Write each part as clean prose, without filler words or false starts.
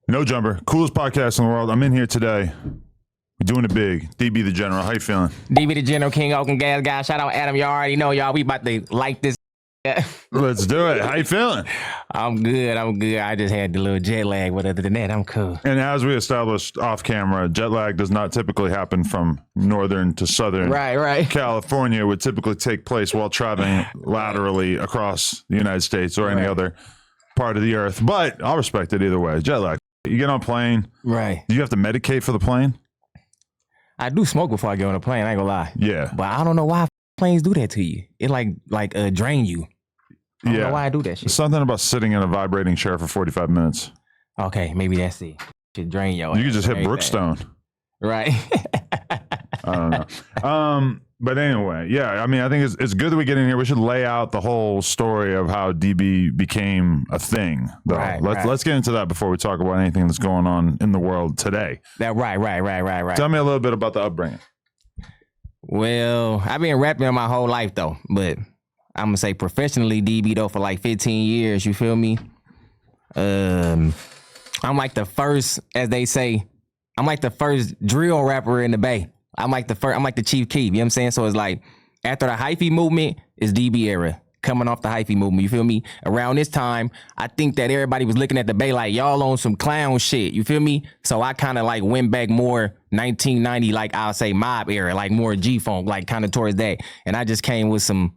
No Jumper, coolest podcast in the world. I'm in here today. We're doing it big. DB the General, how you feeling? DB the General, King Oakland Gas Guy. Shout out Adam. Y'all already know, y'all. We about to like this. Let's do it. How you feeling? I'm good. I just had the little jet lag, but other than that, I'm cool. And as we established off camera, jet lag does not typically happen from northern to southern. Right. California. It would typically take place while traveling laterally across the United States or any other part of the earth. But I'll respect it either way. Jet lag. You get on a plane. Right. Do you have to medicate for the plane? I do smoke before I get on a plane. I ain't gonna lie. Yeah. But I don't know why planes do that to you. It like drain you. I don't know why I do that shit. Something about sitting in a vibrating chair for 45 minutes. Okay, maybe that's it. Should drain your ass. You could just hit Brookstone. Right. I don't know. But anyway, yeah, I mean, I think it's good that we get in here. We should lay out the whole story of how DB became a thing. Though. Let's get into that before we talk about anything that's going on in the world today. Right. Tell me a little bit about the upbringing. Well, I've been rapping my whole life though, but I'm gonna say professionally DB though for like 15 years. You feel me? I'm like the first, as they say, I'm like the first drill rapper in the Bay. I'm like the Chief Keef, you know what I'm saying? So it's like, after the hyphy movement, is DB era. Coming off the hyphy movement, you feel me? Around this time, I think that everybody was looking at the Bay like, y'all on some clown shit, you feel me? So I kind of like went back more 1990, like I'll say mob era, like more G-Funk, like kind of towards that. And I just came with some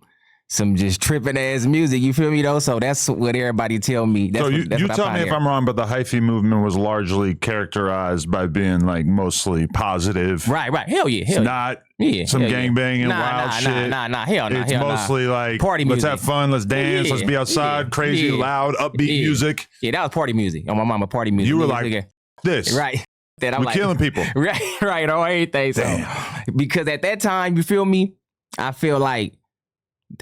just tripping ass music, you feel me though? So that's what everybody tell me. That's you tell me if I'm wrong, but the hyphy movement was largely characterized by being like mostly positive. Right. Hell yeah. Not some gangbang and wild shit. Hell no. It's mostly like party music. Let's have fun, let's dance, let's be outside, crazy, loud, upbeat music. Yeah, that was party music. On my mama, party music. You were like this. Right. That I'm we're like, killing people. Right, on everything. So, because at that time, you feel me? I feel like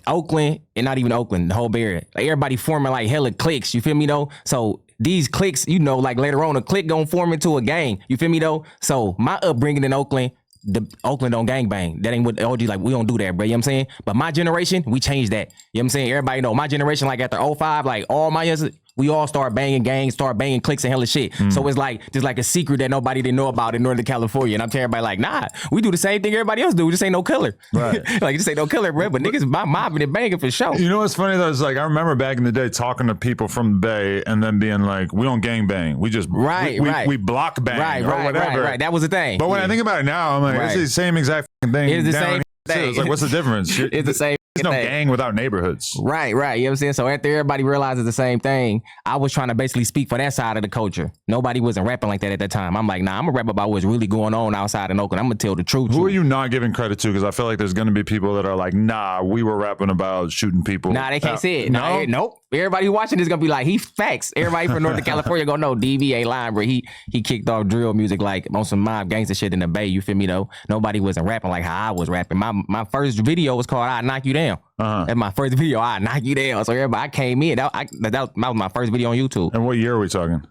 Oakland, and not even Oakland, the whole Bay Area, like everybody forming like hella cliques, you feel me though? So these cliques, you know, like later on a clique gonna form into a gang, you feel me though? So my upbringing in Oakland, the Oakland don't gangbang. That ain't what the OG, like we don't do that, bro, you know what I'm saying? But my generation, we changed that, you know what I'm saying? Everybody know, my generation, like after 05, like all my years, we all start banging gangs, start banging cliques and hella shit. So it's like, there's like a secret that nobody didn't know about in Northern California. And I'm telling everybody like, nah, we do the same thing everybody else do. Just ain't no color. Right. Like, just ain't no color, bro. But niggas mobbing and banging for sure. You know what's funny though? It's like, I remember back in the day talking to people from the Bay and then being like, we don't gang bang. We just, we block bang or whatever. Right. That was the thing. But when I think about it now, I'm like, it's the same exact thing. It's the same thing. It's like, what's the difference? It's the same. There's no gang without neighborhoods. Right. You know what I'm saying? So after everybody realizes the same thing, I was trying to basically speak for that side of the culture. Nobody wasn't rapping like that at that time. I'm like, nah, I'm gonna rap about what's really going on outside in Oakland. I'm gonna tell the truth. Who are you not giving credit to? Because I feel like there's gonna be people that are like, nah, we were rapping about shooting people. Nah, they can't say it. No? Nope. Everybody who watching this gonna be like, he facts. Everybody from Northern California gonna know DB ain't lying, bro. He kicked off drill music like on some mob gangster shit in the Bay. You feel me though? Nobody wasn't rapping like how I was rapping. My first video was called "I Knock You Down." That's my first video. I knock you down. So everybody, I came in. That was my first video on YouTube. And what year are we talking?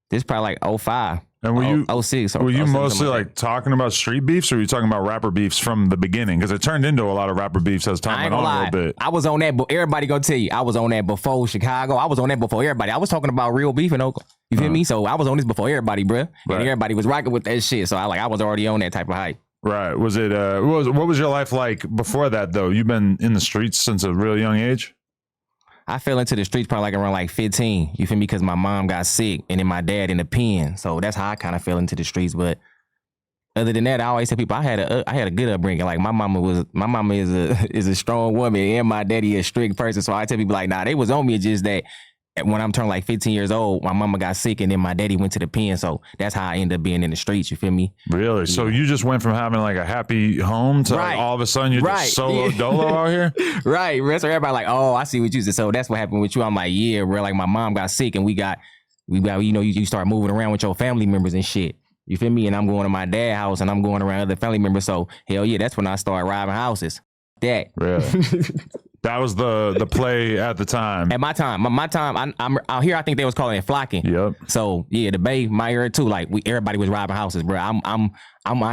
This is probably like 05. And were you 06? Were you mostly like talking about street beefs, or were you talking about rapper beefs from the beginning? Because it turned into a lot of rapper beefs as time went on a little bit. I was on that, but everybody gonna tell you, I was on that before Chicago. I was on that before everybody. I was talking about real beef in Oakland. You feel me? So I was on this before everybody, bro. And everybody was rocking with that shit. So I was already on that type of hype. Right. Was it? What was your life like before that though? You've been in the streets since a real young age. I fell into the streets probably like around like 15. You feel me? Because my mom got sick and then my dad in the pen. So that's how I kind of fell into the streets. But other than that, I always tell people I had a good upbringing. Like my mama is a strong woman and my daddy is a strict person. So I tell people like, nah, they was on me. It's just that when I'm turning like 15 years old, my mama got sick and then my daddy went to the pen. So that's how I ended up being in the streets. You feel me? Really? Yeah. So you just went from having like a happy home to like all of a sudden you're just solo dolo out here? Right. So everybody like, oh, I see what you said. So that's what happened with you. I'm like, yeah, bro. Like my mom got sick and we got, you know, you start moving around with your family members and shit. You feel me? And I'm going to my dad's house and I'm going around other family members. So hell yeah, that's when I started robbing houses. That. Really? That was the play at the time. At my time, I'm out here. I think they was calling it flocking. Yep. So yeah, the Bay, my area too. Like everybody was robbing houses, bro. I ain't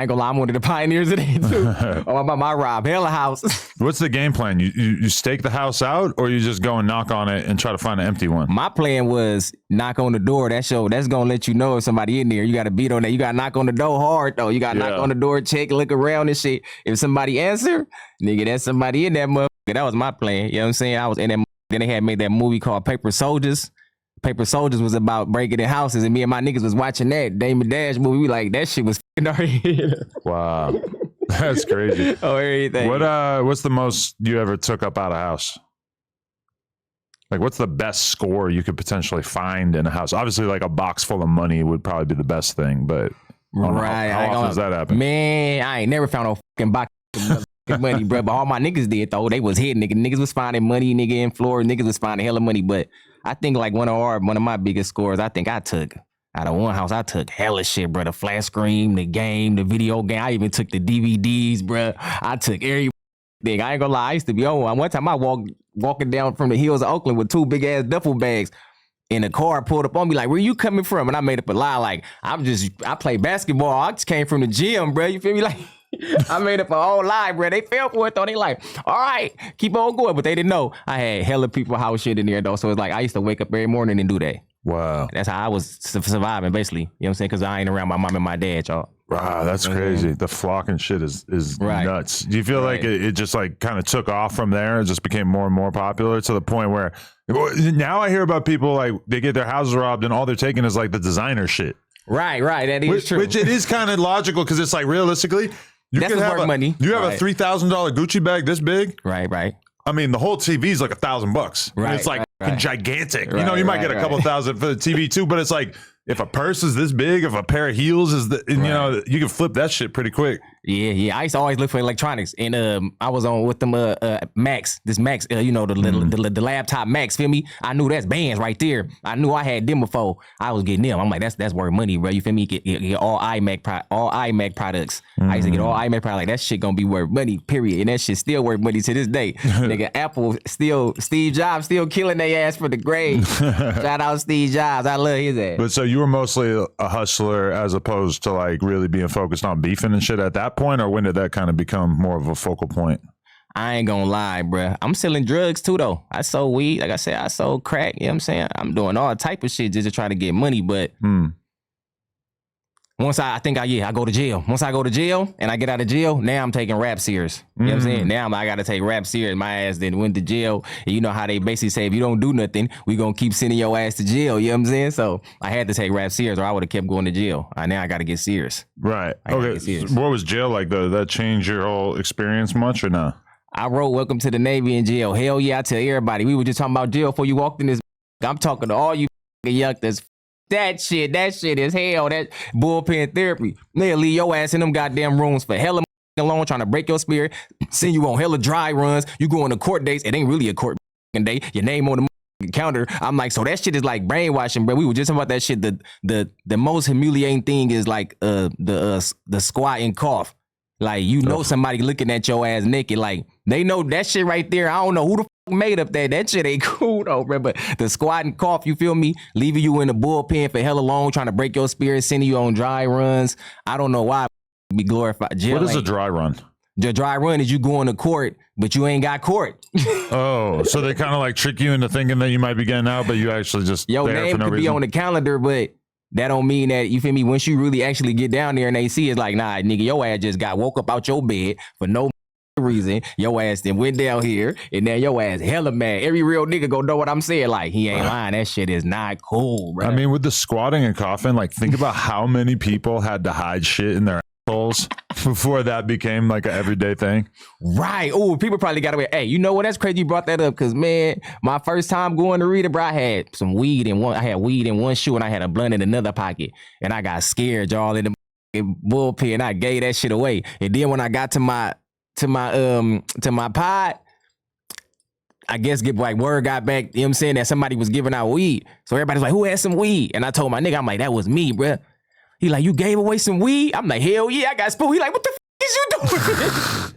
gonna lie, I'm one of the pioneers of it too. I rob hella house. What's the game plan? You stake the house out, or you just go and knock on it and try to find an empty one? My plan was knock on the door. That's gonna let you know if somebody in there. You got to beat on that. You got to knock on the door hard though. You got to knock on the door, check, look around and shit. If somebody answer, nigga, that's somebody in that motherfucker. That was my plan. You know what I'm saying? I was in that. Then they had made that movie called Paper Soldiers. Paper Soldiers was about breaking in houses, and me and my niggas was watching that Damon Dash movie. We like, that shit was f***ing already. Wow. That's crazy. Oh, everything. What's the most you ever took up out of house? Like, what's the best score you could potentially find in a house? Obviously, like a box full of money would probably be the best thing, but right. How often does that happen? Man, I ain't never found no fucking box of money, bro. But all my niggas did though. They was hitting niggas was finding money, nigga in Florida. Niggas was finding hella money. But I think like one of my biggest scores, I think I took out of one house, I took hella shit, bro. The flat screen, the game, the video game. I even took the DVDs, bro. I took every thing. I ain't gonna lie. I used to be on one time. I walking down from the hills of Oakland with 2 big ass duffel bags. In a car pulled up on me like, where you coming from? And I made up a lie like, I play basketball. I just came from the gym, bro. You feel me? Like, I made up a whole lie, bro. They fell for it though. They like, all right, keep on going. But they didn't know I had hella people house shit in there though. So it's like I used to wake up every morning and do that. Wow. That's how I was surviving basically. You know what I'm saying? Because I ain't around my mom and my dad, y'all. Wow, that's crazy. The flocking shit is right. nuts. Do you feel like it just like kind of took off from there? It just became more and more popular to the point where now I hear about people like they get their houses robbed and all they're taking is like the designer shit. Right. That is true. Which it is kind of logical because it's like realistically, that's worth money. You have a $3,000 Gucci bag this big. Right. I mean, the whole TV is like $1,000. Right. And it's like gigantic. Right, you might get a couple thousand for the TV too, but it's like if a purse is this big, if a pair of heels is you can flip that shit pretty quick. Yeah. I used to always look for electronics, and I was on with them Macs. This Macs, the laptop Macs. Feel me? I knew that's bands right there. I knew I had them before. I was getting them. I'm like, that's worth money, bro. You feel me? Get all iMac products. I used to get all iMac products. Like that shit gonna be worth money. Period. And that shit still worth money to this day. Nigga, Apple Steve Jobs still killing their ass for the grade. Shout out Steve Jobs. I love his ass. But so you were mostly a hustler as opposed to like really being focused on beefing and shit at that point, or when did that kind of become more of a focal point? I ain't gonna lie, bro. I'm selling drugs too, though. I sold weed. Like I said, I sold crack. You know what I'm saying? I'm doing all type of shit just to try to get money. But once I go to jail. Once I go to jail and I get out of jail, now I'm taking rap serious. You know what I'm saying? Now I got to take rap serious. My ass then went to jail. And you know how they basically say, if you don't do nothing, we going to keep sending your ass to jail. You know what I'm saying? So I had to take rap serious or I would have kept going to jail. Now I got to get serious. Right. Okay. What was jail like though? Did that change your whole experience much or no? I wrote Welcome to the Navy in jail. Hell yeah, I tell everybody. We were just talking about jail before you walked in this. I'm talking to all you yuckers. That shit is hell. That bullpen therapy. They'll leave your ass in them goddamn rooms for hella alone, trying to break your spirit, send you on hella dry runs. You go on the court dates. It ain't really a court day. Your name on the counter. I'm like, so that shit is like brainwashing, bro. We were just talking about that shit. The most humiliating thing is like the squat and cough. Like somebody looking at your ass naked. Like they know that shit right there. I don't know who the made up that shit ain't cool though, bro. But the squat and cough, you feel me? Leaving you in the bullpen for hella long, trying to break your spirit, sending you on dry runs. I don't know why be glorified. Jail what is a dry run? The dry run is you going to court, but you ain't got court. Oh, so they kind of like trick you into thinking that you might be getting out, but you actually just your there name for no could reason. be on the calendar, but that don't mean that, you feel me? Once you really actually get down there and they see it's like, nah, nigga, your ass just got woke up out your bed for no reason. Your ass then went down here and now your ass hella mad. Every real nigga gonna know what I'm saying. Like, he ain't lying. That shit is not cool, bro. I mean, with the squatting and coughing, like think about how many people had to hide shit in their assholes before that became like an everyday thing. Right. Oh, people probably got away. Hey, you know what? That's crazy you brought that up because, man, my first time going to Rita, bro, I had some weed in one. I had weed in one shoe and I had a blunt in another pocket. And I got scared, y'all, in the bullpen. I gave that shit away. And then when I got to my pod, I guess word got back, you know what I'm saying, that somebody was giving out weed. So everybody's like, who had some weed? And I told my nigga, I'm like, that was me, bruh. He like, you gave away some weed? I'm like, hell yeah, I got spooked. He like, what the f*** is you doing?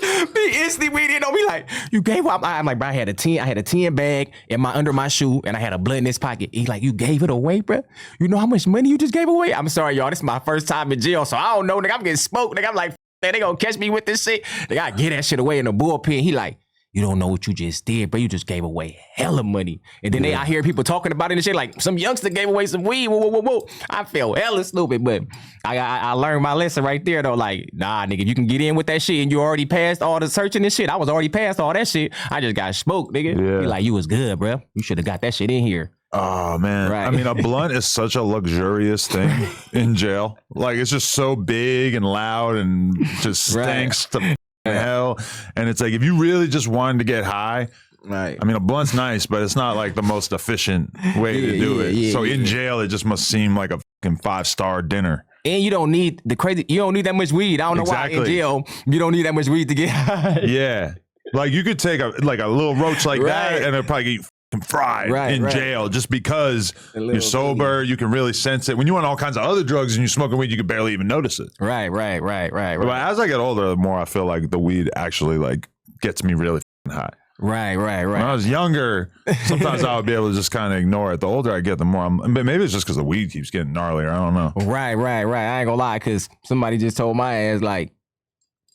He instantly weed in on me like, you gave up. I'm like, bro, I had a 10 bag under my shoe and I had a blunt in this pocket. He's like, you gave it away, bro? You know how much money you just gave away? I'm sorry, y'all. This is my first time in jail, so I don't know, nigga. I'm getting smoked, nigga. I'm like, they gonna catch me with this shit. They gotta get that shit away in the bullpen. He like, you don't know what you just did, bro. You just gave away hella money. And then I hear people talking about it and shit like some youngster gave away some weed. Whoa. I felt hella stupid, but I learned my lesson right there though. Like, nah, nigga, if you can get in with that shit and you already passed all the searching and shit. I was already past all that shit. I just got smoked, nigga. Yeah. He like, you was good, bro. You should have got that shit in here. Oh man. Right. I mean, a blunt is such a luxurious thing in jail. Like it's just so big and loud and just stinks to hell. And it's like if you really just wanted to get high, right? I mean, a blunt's nice, but it's not like the most efficient way to do it. So in jail, it just must seem like a fucking 5-star dinner. And you don't need you don't need that much weed. I don't know why in jail you don't need that much weed to get high. Yeah, like you could take a little roach like that, and it'll probably get fried in jail just because you're sober. You can really sense it. When you want all kinds of other drugs and you're smoking weed, you can barely even notice it. Right. But as I get older, the more I feel like the weed actually like gets me really high. Right. When I was younger, sometimes I would be able to just kind of ignore it. The older I get, the more but maybe it's just because the weed keeps getting gnarlier. I don't know. Right. I ain't gonna lie, because somebody just told my ass like,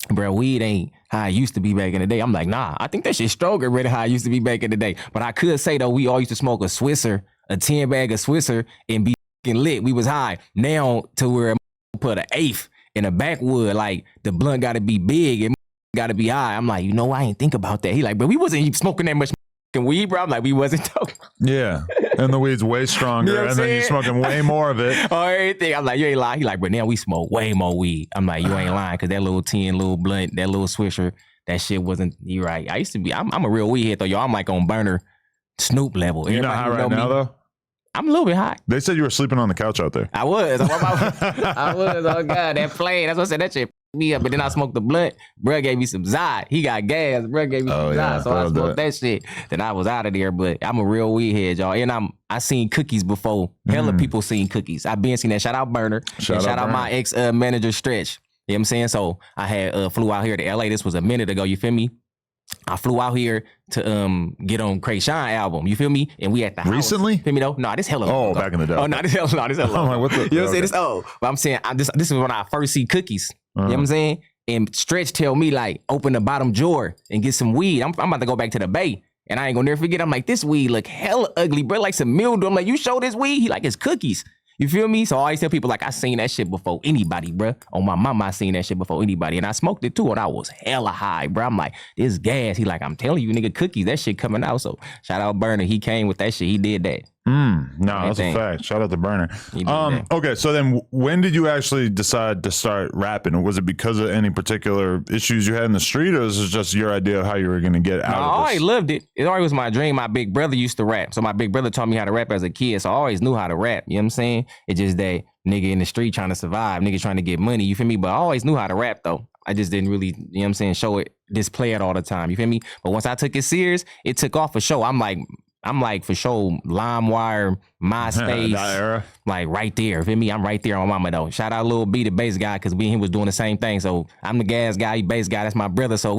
bro, weed ain't how it used to be back in the day. I'm like, nah, I think that shit's stronger than how it used to be back in the day. But I could say, though, we all used to smoke a Swisser, a 10 bag of Swisser, and be lit. We was high. Now, to where put an eighth in a backwood, like, the blunt got to be big and got to be high. I'm like, you know, I ain't think about that. He like, but we wasn't even smoking that much weed, bro. I'm like, we wasn't talking. Yeah. And the weed's way stronger. You know and then you're smoking way more of it. Or everything. I'm like, you ain't lying. He like, but now we smoke way more weed. I'm like, you ain't lying, because that little 10, little blunt, that little Swisher, that shit wasn't, you right. I used to be, I'm a real weed head though, y'all. I'm like on burner Snoop level. You're not high right now though? I'm a little bit high. They said you were sleeping on the couch out there. I was. I was. Oh God, that plane. That's what I said. That shit me up. But then I smoked the blunt. Bruh gave me some Zod. He got gas. Bruh gave me some Zod. So I smoked that shit. Then I was out of there. But I'm a real weed head, y'all. And I seen cookies before. Hella people seen cookies. I been seen that. Shout out Burner. Shout out my ex manager Stretch. You know what I'm saying? So I had flew out here to LA. This was a minute ago. You feel me? I flew out here to get on Kreayshawn album. You feel me? And we at the house. Recently? Feel me though? No, this hella. Oh, back in the day. Oh, no, this hella. I'm like, what the? You know what I'm saying? This but I'm saying this is when I first see cookies. You know what I'm saying? And Stretch tell me like, open the bottom drawer and get some weed. I'm about to go back to the Bay. And I ain't gonna never forget. I'm like, this weed look hella ugly, bro. Like some mildew. I'm like, you show this weed? He like, it's cookies. You feel me? So I always tell people like, I seen that shit before anybody, bro. On my mama, I seen that shit before anybody. And I smoked it too, and I was hella high, bro. I'm like, this gas. He like, I'm telling you, nigga, cookies, that shit coming out. So shout out Burner. He came with that shit. He did that. No, that's a fact. Shout out to Burner. Okay, so then when did you actually decide to start rapping? Was it because of any particular issues you had in the street, or was it just your idea of how you were going to get out of this? I always loved it. It always was my dream. My big brother used to rap. So my big brother taught me how to rap as a kid. So I always knew how to rap. You know what I'm saying? It's just that nigga in the street trying to survive, nigga trying to get money. You feel me? But I always knew how to rap, though. I just didn't really, you know what I'm saying, show it, display it all the time. You feel me? But once I took it serious, it took off for show. I'm like for sure LimeWire, MySpace, that era. Like right there. Feel me? I'm right there on mama though. Shout out Lil B, the bass guy, because me and him was doing the same thing. So I'm the gas guy, he bass guy. That's my brother. So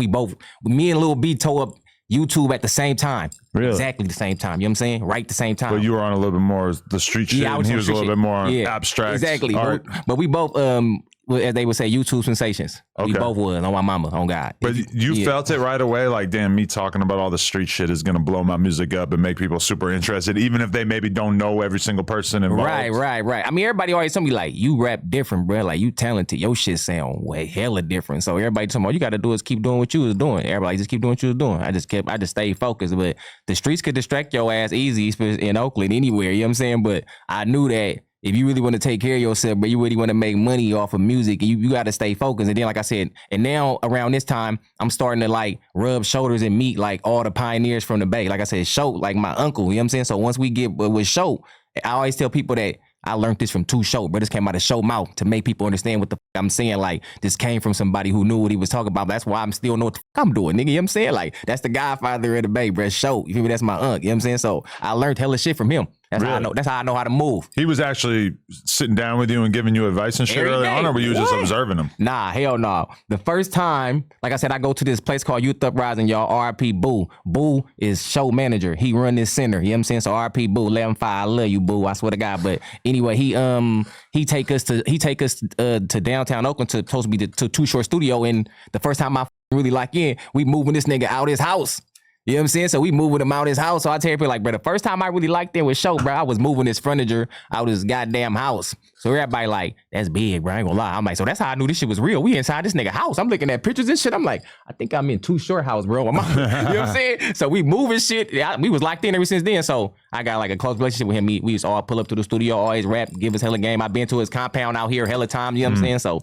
me and Lil B tore up YouTube at the same time. Really? Exactly the same time. You know what I'm saying? Right the same time. But you were on a little bit more the street shit, and he was a little bit more abstract. Exactly. Art. But we both, as they would say, YouTube sensations. Okay. We both was on my mama, on God. But you felt it right away, like, damn, me talking about all the street shit is gonna blow my music up and make people super interested, even if they maybe don't know every single person involved. Right. I mean, everybody always tell me like, you rap different, bro. Like, you talented. Your shit sound way hella different. So everybody tell me, all you gotta do is keep doing what you was doing. Everybody just keep doing what you was doing. I just stayed focused. But the streets could distract your ass easy in Oakland, anywhere. You know what I'm saying? But I knew that if you really want to take care of yourself, but you really want to make money off of music, you got to stay focused. And then, like I said, and now around this time, I'm starting to like rub shoulders and meet like all the pioneers from the Bay. Like I said, Show, like my uncle, you know what I'm saying? So once we get with Show, I always tell people that I learned this from Two Show, but this came out of Show mouth to make people understand what the I'm saying. Like, this came from somebody who knew what he was talking about. That's why I'm still know what the I'm doing, nigga. You know what I'm saying? Like, that's the godfather of the Bay, bro. Show. You feel me? That's my uncle. You know what I'm saying? So I learned hella shit from him. That's how I know. That's how I know how to move. He was actually sitting down with you and giving you advice and shit early on, or were you just observing him? Nah, hell no. The first time, like I said, I go to this place called Youth Uprising, y'all. RP Boo. Boo is show manager. He run this center. You know what I'm saying? So RP Boo, 11-5, I love you, Boo. I swear to God. But anyway, he take us to downtown Oakland to supposed to be to Too Short Studio. And the first time I really locked in, we moving this nigga out his house. You know what I'm saying? So we moving him out his house. So I tell people like, bro, the first time I really liked it with show, bro, I was moving this furniture out his goddamn house. So everybody like, that's big, bro. I ain't gonna lie. I'm like, so that's how I knew this shit was real. We inside this nigga house. I'm looking at pictures and shit. I'm like, I think I'm in Too Short house, bro. You know what I'm saying? So we moving shit. We was locked in ever since then. So I got like a close relationship with him. We used to all pull up to the studio, always rap, give us hella game. I've been to his compound out here hella time. You know what I'm saying? So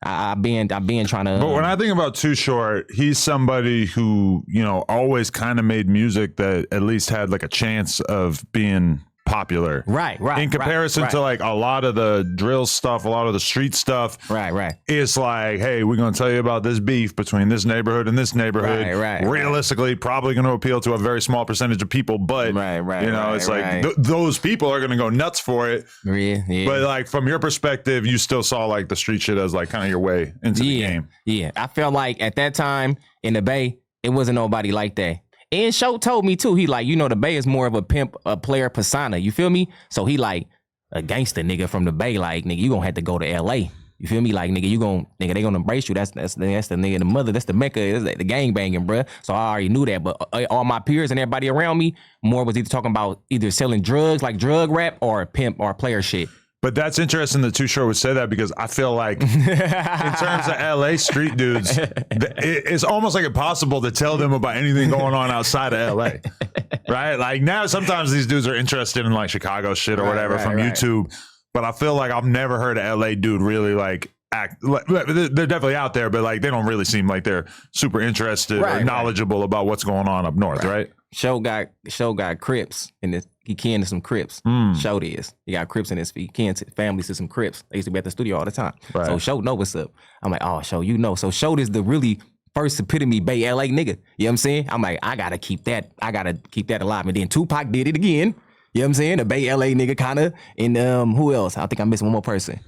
I've been trying to. But when I think about Too Short, he's somebody who, you know, always kind of made music that at least had like a chance of being popular. Right. In comparison to like a lot of the drill stuff, a lot of the street stuff. Right. It's like, hey, we're going to tell you about this beef between this neighborhood and this neighborhood. Right. Realistically, probably going to appeal to a very small percentage of people, but you know, it's like those people are going to go nuts for it. Yeah. But like from your perspective, you still saw like the street shit as like kind of your way into the game. Yeah. I felt like at that time in the Bay, it wasn't nobody like that. And Show told me too, he like, you know, the Bay is more of a pimp, a player persona. You feel me? So he like a gangster nigga from the Bay. Like, nigga, you gonna have to go to LA. You feel me? Like, nigga, they gonna embrace you. That's the nigga, the mother. That's the Mecca. That's the gang banging, bruh. So I already knew that. But all my peers and everybody around me, more was either talking about either selling drugs, like drug rap, or pimp or player shit. But that's interesting that Too Short would say that, because I feel like in terms of LA street dudes, it's almost like impossible to tell them about anything going on outside of LA, right? Like now sometimes these dudes are interested in like Chicago shit or whatever from YouTube, but I feel like I've never heard a LA dude really like act. They're definitely out there, but like they don't really seem like they're super interested or knowledgeable about what's going on up north, right? Show got Crips in this. He kin to some Crips. Show is. He got Crips in his feet. He kin to families to some Crips. They used to be at the studio all the time. Right. So Show know what's up. I'm like, oh, Show, you know. So Show is the really first epitome Bay LA nigga. You know what I'm saying? I'm like, I gotta keep that alive. And then Tupac did it again. You know what I'm saying? The Bay LA nigga kinda. And who else? I think I'm missing one more person.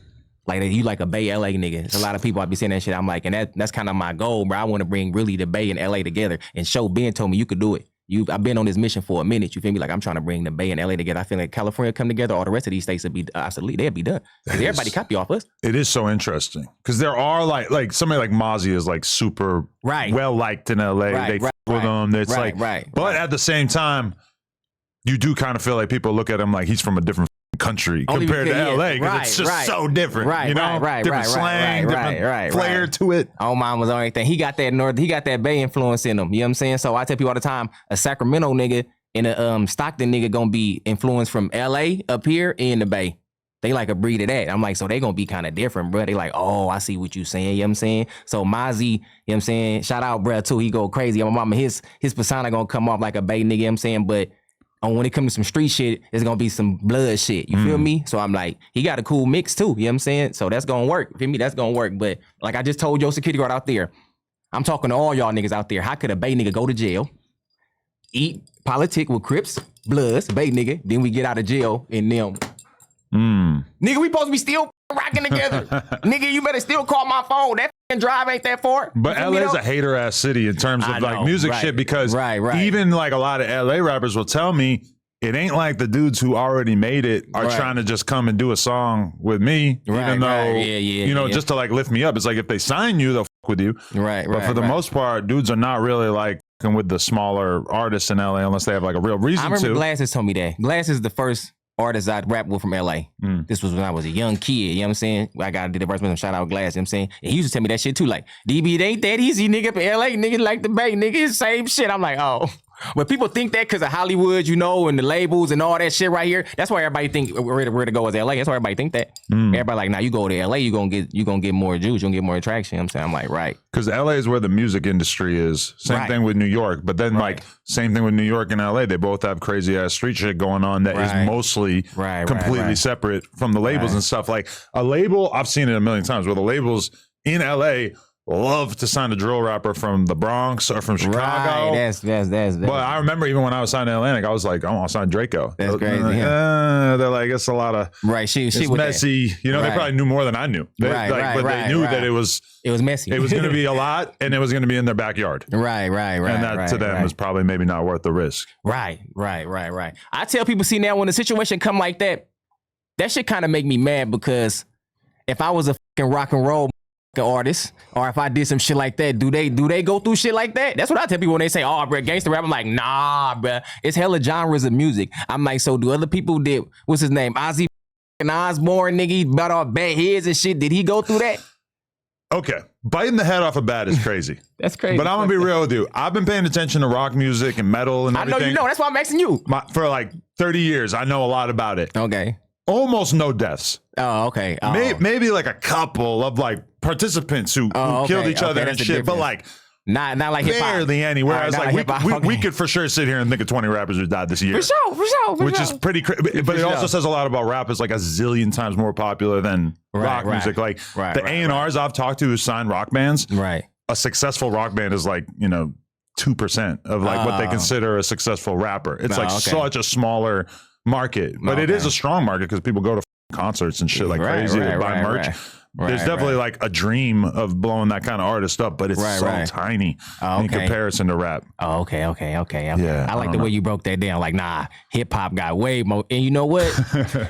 Like you like a Bay LA nigga. There's a lot of people I be saying that shit. I'm like, and that's kind of my goal, bro. I want to bring really the Bay and LA together. And Show Ben told me you could do it. I've been on this mission for a minute. You feel me? Like I'm trying to bring the Bay and LA together. I feel like California come together, all the rest of these states would be obsolete. They'd be done. Everybody copy off us. It is so interesting because there are like somebody like Mozzy is like super well liked in LA. They fuck with him. It's but at the same time, you do kind of feel like people look at him like he's from a different country compared to LA, because it's just so different, you know, different slang, different flair to it. Oh, mine was on everything. He got that Bay influence in him. You know what I'm saying? So I tell people all the time, a Sacramento nigga and a Stockton nigga gonna be influenced from LA up here in the Bay. They like a breed of that. I'm like, so they gonna be kind of different, bro. They like, oh, I see what you saying. You know what I'm saying? So Mozzy, you know what I'm saying? Shout out, bro, too. He go crazy. My mama, his persona gonna come off like a Bay nigga. You know what I'm saying? But when it comes to some street shit, it's gonna be some blood shit. You feel me? So I'm like, he got a cool mix too. You know what I'm saying? So that's gonna work. You feel me? That's gonna work. But like I just told your security guard out there, I'm talking to all y'all niggas out there. How could a Bay nigga go to jail, eat, politic with Crips, Bloods, Bay nigga, then we get out of jail and them. Nigga, we supposed to be still rocking together. Nigga, you better still call my phone. That drive ain't that far. But LA's a hater ass city in terms of like music shit, because even like a lot of LA rappers will tell me it ain't like the dudes who already made it are trying to just come and do a song with me, even though you know, just to like lift me up. It's like if they sign you, they'll fuck with you. But for the most part, dudes are not really like with the smaller artists in LA unless they have like a real reason to. I remember Glasses told me that. Glasses is the first artist I'd rap with from LA. This was when I was a young kid, you know what I'm saying? I gotta do the verse with him, shout out Glass, you know what I'm saying? And he used to tell me that shit too, like, DB, it ain't that easy, nigga, for LA, nigga, like the Bay, nigga, it's the same shit. I'm like, oh. But people think that because of Hollywood, you know, and the labels and all that shit right here. That's why everybody think where to go is LA. That's why everybody think that. Everybody like, now you go to LA, you gonna get more juice, you gonna get more attraction. You know what I'm saying? I'm like, right. Because LA is where the music industry is. Same thing with New York. But then like same thing with New York and LA. They both have crazy ass street shit going on that is mostly completely separate from the labels and stuff. Like a label, I've seen it a million times where the labels in LA love to sign a drill rapper from the Bronx or from Chicago. Right, that's. But I remember even when I was signing Atlantic, I was like, I want to sign Draco. That's crazy. They're like, it's a lot of She it's messy. That. You know, they probably knew more than I knew. They knew that it was messy. It was going to be a lot, and it was going to be in their backyard. Right. And that to them was probably maybe not worth the risk. Right. I tell people, see, now when a situation come like that shit kind of make me mad, because if I was a fucking rock and roll artist, or if I did some shit like that, do they go through shit like that? That's what I tell people when they say, oh, bro, gangster rap. I'm like, nah, bro. It's hella genres of music. I'm like, so do other people did, what's his name? Ozzy Osbourne, nigga, he bought off bad heads and shit. Did he go through that? Okay. Biting the head off a bat is crazy. That's crazy. But I'm going to be real with you. I've been paying attention to rock music and metal and everything. I know you know. That's why I'm asking you. For like 30 years, I know a lot about it. Okay. Almost no deaths. Oh, okay. Oh. Maybe like a couple of like participants who killed each other and shit, but like not like hip hop. Barely any. Whereas we could for sure sit here and think of 20 rappers who died this year. For sure. Which is pretty crazy. But it also says a lot about rap is like a zillion times more popular than rock music. Like the A&Rs I've talked to who sign rock bands, a successful rock band is like, 2% of like what they consider a successful rapper. It's such a smaller market, but it is a strong market because people go to concerts and shit like crazy to buy merch. There's definitely like a dream of blowing that kind of artist up, but it's so tiny in comparison to rap. Oh, okay. Yeah, I like the way you broke that down. Like, nah, hip hop got way more. And you know what?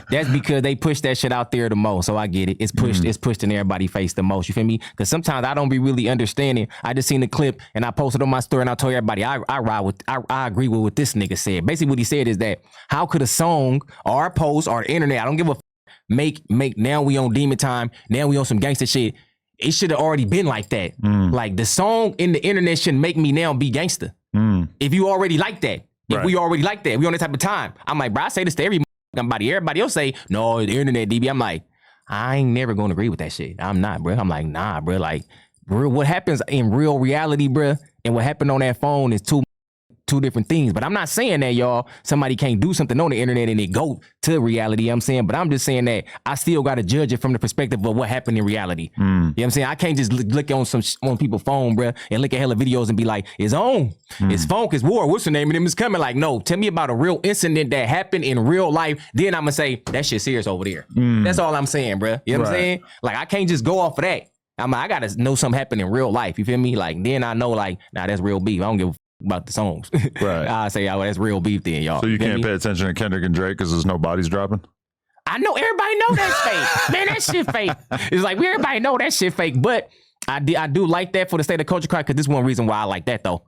That's because they push that shit out there the most. So I get it. It's pushed. It's pushed in everybody's face the most. You feel me? Because sometimes I don't be really understanding. I just seen the clip and I posted on my story and I told everybody I agree with what this nigga said. Basically, what he said is that how could a song or a post or the internet, I don't give a make now we on demon time, now we on some gangster shit. It should have already been like that. Like the song in the internet shouldn't make me now be gangster. If you already like that, if we already like that, we on that type of time. I'm like, bro, I say this to everybody else say, no, the internet, DB. I'm like, I ain't never gonna agree with that shit. I'm not, bro. I'm like, nah, bro. Like, bro, what happens in real reality, bro, and what happened on that phone is two different things. But I'm not saying that, y'all, somebody can't do something on the internet and it go to reality. You know what I'm saying? But I'm just saying that I still got to judge it from the perspective of what happened in reality. You know what I'm saying? I can't just look on people's phone, bro, and look at hella videos and be like, it's on. It's funk, it's war. What's the name of them? It's coming. Like, no, tell me about a real incident that happened in real life. Then I'm going to say, that shit's serious over there. That's all I'm saying, bro. You know what I'm saying? Like, I can't just go off of that. I got to know something happened in real life. You feel me? Like, then I know, like, nah, that's real beef. I don't give a about the songs. I say, oh, that's real beef then, y'all. So you can't pay attention to Kendrick and Drake because there's no bodies dropping? I know everybody know that's fake. Man, that shit fake. It's like, everybody know that shit fake. But I do like that for the state of culture cry, because this is one reason why I like that, though.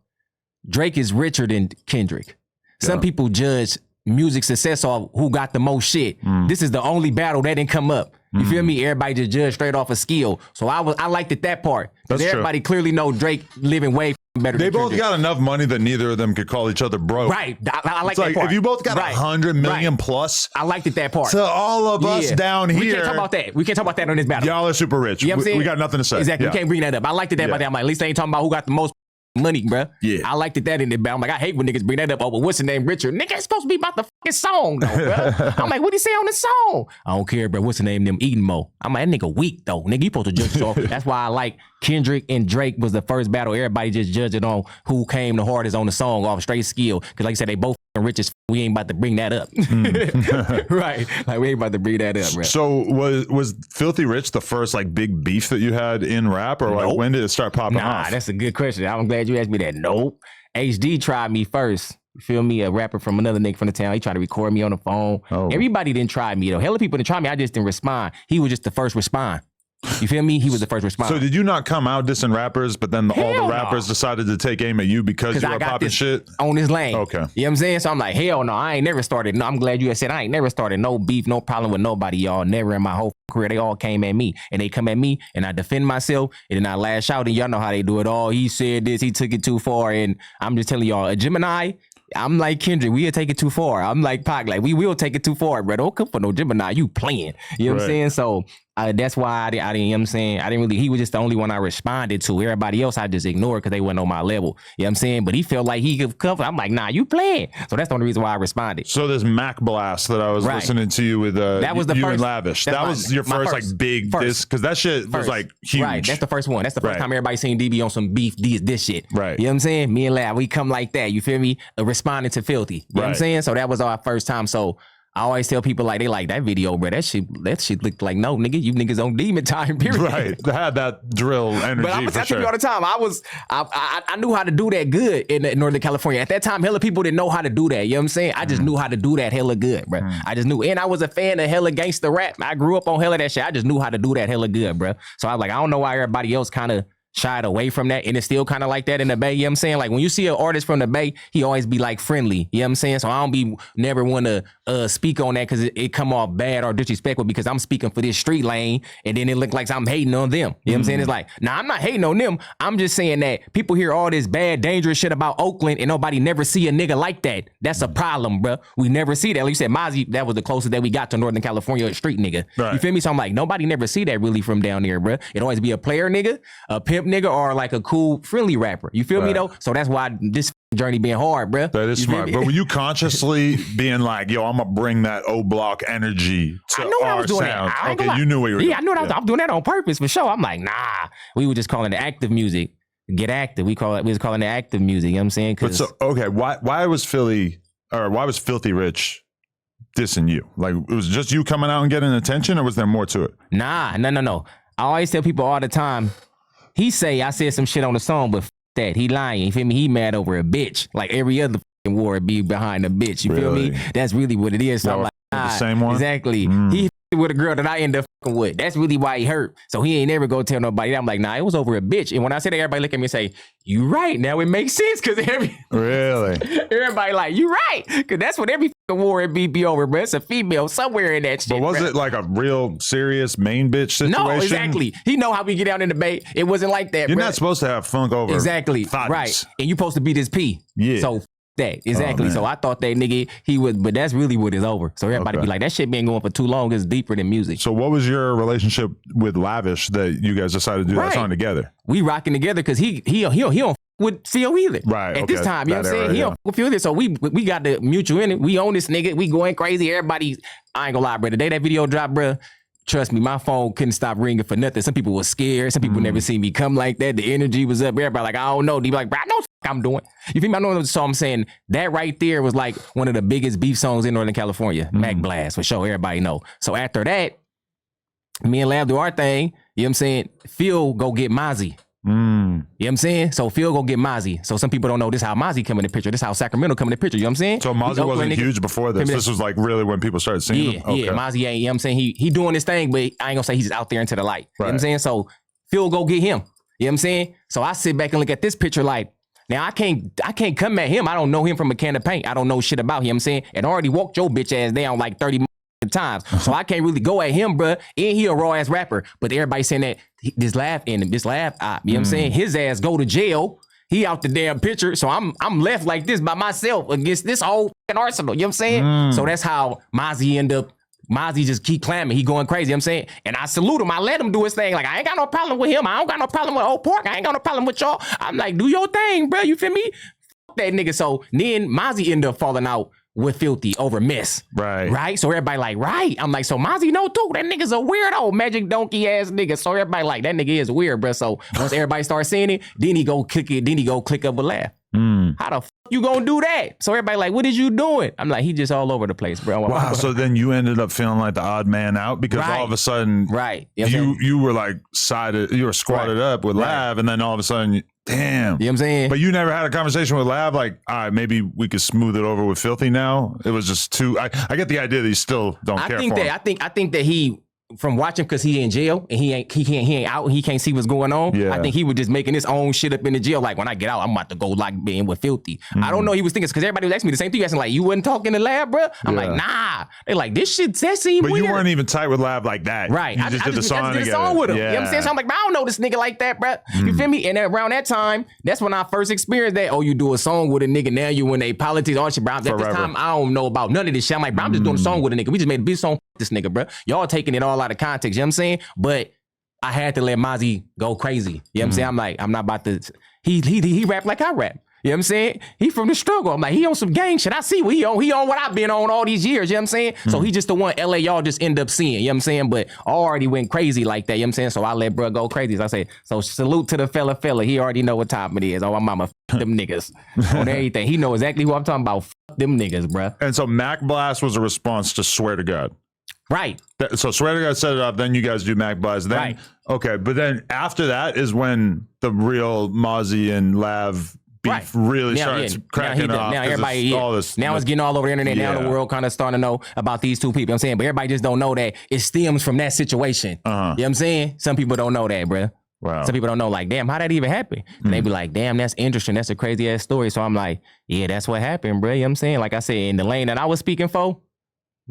Drake is richer than Kendrick. Some people judge music success off who got the most shit. This is the only battle that didn't come up. You feel me? Everybody just judged straight off of skill. So I liked it, that part. Because everybody clearly know Drake living way better than both got enough money that neither of them could call each other broke. Right. I like that part. If you both got 100 million plus. I liked it, that part. So all of us down here. We can't talk about that. We can't talk about that on this battle. Y'all are super rich. You know what I'm saying? We got nothing to say. Exactly. We can't bring that up. I liked it, that about that. I'm like, at least they ain't talking about who got the most money, bro. Yeah. I liked it, that in the battle. I'm like, I hate when niggas bring that up. Oh, but what's the name, Richard? Nigga, it's supposed to be about the fucking song, though, bro. I'm like, what'd he say on the song? I don't care, bro. What's the name? Them eating mo. I'm like, that nigga weak, though. Nigga, you supposed to judge yourself. That's why I like Kendrick and Drake was the first battle. Everybody just judged it on who came the hardest on the song off straight skill. Because like I said, they both rich as we ain't about to bring that up. Right. Like, we ain't about to bring that up, bro. So was Philthy Rich the first like big beef that you had in rap, or like when did it start popping off? Nah, that's a good question. I'm glad you asked me that. Nope. HD tried me first. You feel me? A rapper from another nigga from the town. He tried to record me on the phone. Everybody didn't try me, though. Hella people didn't try me. I just didn't respond. He was just the first respond. You feel me? He was the first responder. So did you not come out dissing rappers, but then all the rappers decided to take aim at you because you were popping shit? On this lane. Okay. You know what I'm saying? So I'm like, hell no, I ain't never started. No, I'm glad you said I ain't never started no beef, no problem with nobody, y'all. Never in my whole career. They all came at me. And they come at me and I defend myself and then I lash out, and y'all know how they do it all. He said this, he took it too far. And I'm just telling y'all, a Gemini, I'm like Kendrick, we'll take it too far. I'm like Pac, like we will take it too far, bro. Don't come for no Gemini, you playing. You know what I'm saying? So That's why I didn't, you know what I'm saying? I didn't really, he was just the only one I responded to. Everybody else I just ignored because they wasn't on my level. You know what I'm saying? But he felt like he could cover. I'm like, nah, you playing. So that's the only reason why I responded. So this Mac Blast that I was listening to you with that was the you first, and Lavish. That was your first like big disc, because that shit was like huge. Right, that's the first one. That's the first time everybody seen DB on some beef, this shit. Right. You know what I'm saying? Me and Lav, we come like that. You feel me? Responding to Philthy. You know what I'm saying? So that was our first time. So I always tell people like they like that video, bro. That shit looked like no nigga. You niggas on demon time, period. Right. They had that drill energy. But I'm gonna tell you all the time. I knew how to do that good in Northern California. At that time, hella people didn't know how to do that. You know what I'm saying? I just knew how to do that hella good, bro. I just knew, and I was a fan of hella gangster rap. I grew up on hella that shit. I just knew how to do that hella good, bro. So I was like, I don't know why everybody else kind of shied away from that, and it's still kind of like that in the Bay. You know what I'm saying? Like when you see an artist from the Bay, he always be like friendly. You know what I'm saying? So I don't be never want to speak on that because it come off bad or disrespectful because I'm speaking for this street lane, and then it look like I'm hating on them. You know what I'm saying? It's like, nah, I'm not hating on them. I'm just saying that people hear all this bad, dangerous shit about Oakland, and nobody never see a nigga like that. That's a problem, bro. We never see that. Like you said, Mozzy, that was the closest that we got to Northern California, a street nigga. Right. You feel me? So I'm like, nobody never see that really from down there, bro. It always be a player nigga, a pimp nigga, or like a cool, friendly rapper. You feel me though? So that's why this journey being hard, bro. That is smart. But were you consciously being like, yo, I'm gonna bring that O Block energy to our sound? Okay, you knew what you were doing. Yeah, I knew I was doing that on purpose for sure. I'm like, nah. We were just calling it active music. Get active. We was calling it active music. You know what I'm saying? But so, okay, why was Philthy Rich dissing you? Like, it was just you coming out and getting attention, or was there more to it? Nah, no. I always tell people all the time, he say I said some shit on the song, but that he lying. You feel me? He mad over a bitch. Like every other war be behind a bitch. You feel me? That's really what it is. So I'm like, the same one. Exactly. He with a girl that I end up fucking with. That's really why he hurt. So he ain't never go tell nobody. I'm like, nah, it was over a bitch. And when I say that, everybody look at me and say, you right. Now it makes sense because everybody like, you right. Because that's what every fucking war it be over, bro. It's a female somewhere in that shit. But was it like a real serious main bitch situation? No, exactly. He know how we get out in the Bay. It wasn't like that, You're not supposed to have funk over thoughts. Right. And you supposed to be this P. Yeah. So that exactly. So I thought that nigga he would, but that's really what is over. So everybody be like, that shit been going for too long. It's deeper than music. So what was your relationship with Lavish that you guys decided to do that song together? We rocking together because he don't with Phil either. Right. At this time, you know what I'm saying? He don't with Phil either. So we got the mutual in it. We own this nigga. We going crazy. Everybody, I ain't gonna lie, bro. The day that video dropped, bro. Trust me, my phone couldn't stop ringing for nothing. Some people were scared. Some people never seen me come like that. The energy was up. Everybody like, I don't know. They be like, bro, I know what I'm doing. You feel me? I know. So I'm saying that right there was like one of the biggest beef songs in Northern California. Mac Blast, for sure. Everybody know. So after that, me and Lav do our thing. You know what I'm saying? Phil go get Mozzy. You know what I'm saying? So Phil go get Mozzy. So some people don't know this how Mozzy come in the picture. This how Sacramento come in the picture. You know what I'm saying? So Mozzy wasn't huge before this. This was like really when people started seeing him. Yeah, Mozzy ain't, you know what I'm saying? He doing his thing, but I ain't gonna say he's out there into the light. You know what I'm saying? So Phil go get him. You know what I'm saying? So I sit back and look at this picture like, now I can't come at him. I don't know him from a can of paint. I don't know shit about him. You know what I'm saying? And already walked your bitch ass down like 30 times. So I can't really go at him, bruh. And he a raw ass rapper. But everybody saying that this laugh, you know what I'm saying? His ass go to jail. He out the damn picture. So I'm left like this by myself against this whole fucking arsenal. You know what I'm saying? So that's how Mozzy just keep clamming. He going crazy. You know what I'm saying? And I salute him. I let him do his thing. Like, I ain't got no problem with him. I don't got no problem with Old Pork. I ain't got no problem with y'all. I'm like, do your thing, bro. You feel me? Fuck that nigga. So then Mozzy ended up falling out with Philthy over Miss. Right. So everybody like, right. I'm like, so Mozzy know too. That nigga's a weirdo, magic donkey ass nigga. So everybody like, that nigga is weird, bro. So once everybody starts seeing it, then he go click it. Then he go click up a laugh. How the f you gonna do that? So everybody like, what is you doing? I'm like, he just all over the place, bro. Wow. So then you ended up feeling like the odd man out because all of a sudden, you were like you were squatted up with Lav, and then all of a sudden, damn. You know what I'm saying? But you never had a conversation with Lav like, all right, maybe we could smooth it over with Philthy now. It was just too. I get the idea that you still don't care for him. I think that he. From watching, because he in jail and he ain't out, he can't see what's going on. I think he was just making his own shit up in the jail. Like, when I get out, I'm about to go like being with Philthy. I don't know. He was thinking, because everybody was asking me the same thing. You asking like, you wasn't talking to Lav, bro? I'm like, nah. They like, this shit seems weird. But you weren't even tight with Lav like that. Right. You just did the song together. With him. You know what I'm saying? So I'm like, I don't know this nigga like that, bro. You feel me? And around that time, that's when I first experienced that. Oh, you do a song with a nigga, now you in a politics, all shit, bro. At this time, I don't know about none of this shit. I'm like, bro, I'm just doing a song with a nigga. We just made a beat song. this nigga, bro. Y'all taking it all out of context, you know what I'm saying? But I had to let Mozzy go crazy. You know what I'm saying? I'm like, I'm not about to, he rap like I rap. You know what I'm saying? He from the struggle. I'm like, he on some gang shit. I see what he on. He on what I've been on all these years. You know what I'm saying? So he just the one LA y'all just end up seeing. You know what I'm saying? But I already went crazy like that. You know what I'm saying? So I let bro go crazy. So I say, so salute to the fella. He already know what time it is. Oh, my mama, them niggas on everything. He know exactly who I'm talking about. Them niggas, bro. And so Mac Blast was a response to Swear to God. Right. So Swear to God set it up. Then you guys do Mac Blast. Then, Right. Okay. But then after that is when the real Mozzy and Lav beef really starts cracking off. Now everybody, all this, now it's getting all over the internet. Yeah. Now the world kind of starting to know about these two people. You know what I'm saying? But everybody just don't know that it stems from that situation. You know what I'm saying? Some people don't know that, bro. Wow. Some people don't know, like, damn, how that even happen? And they be like, damn, that's interesting. That's a crazy ass story. So I'm like, yeah, that's what happened, bro. You know what I'm saying? Like I said, in the lane that I was speaking for,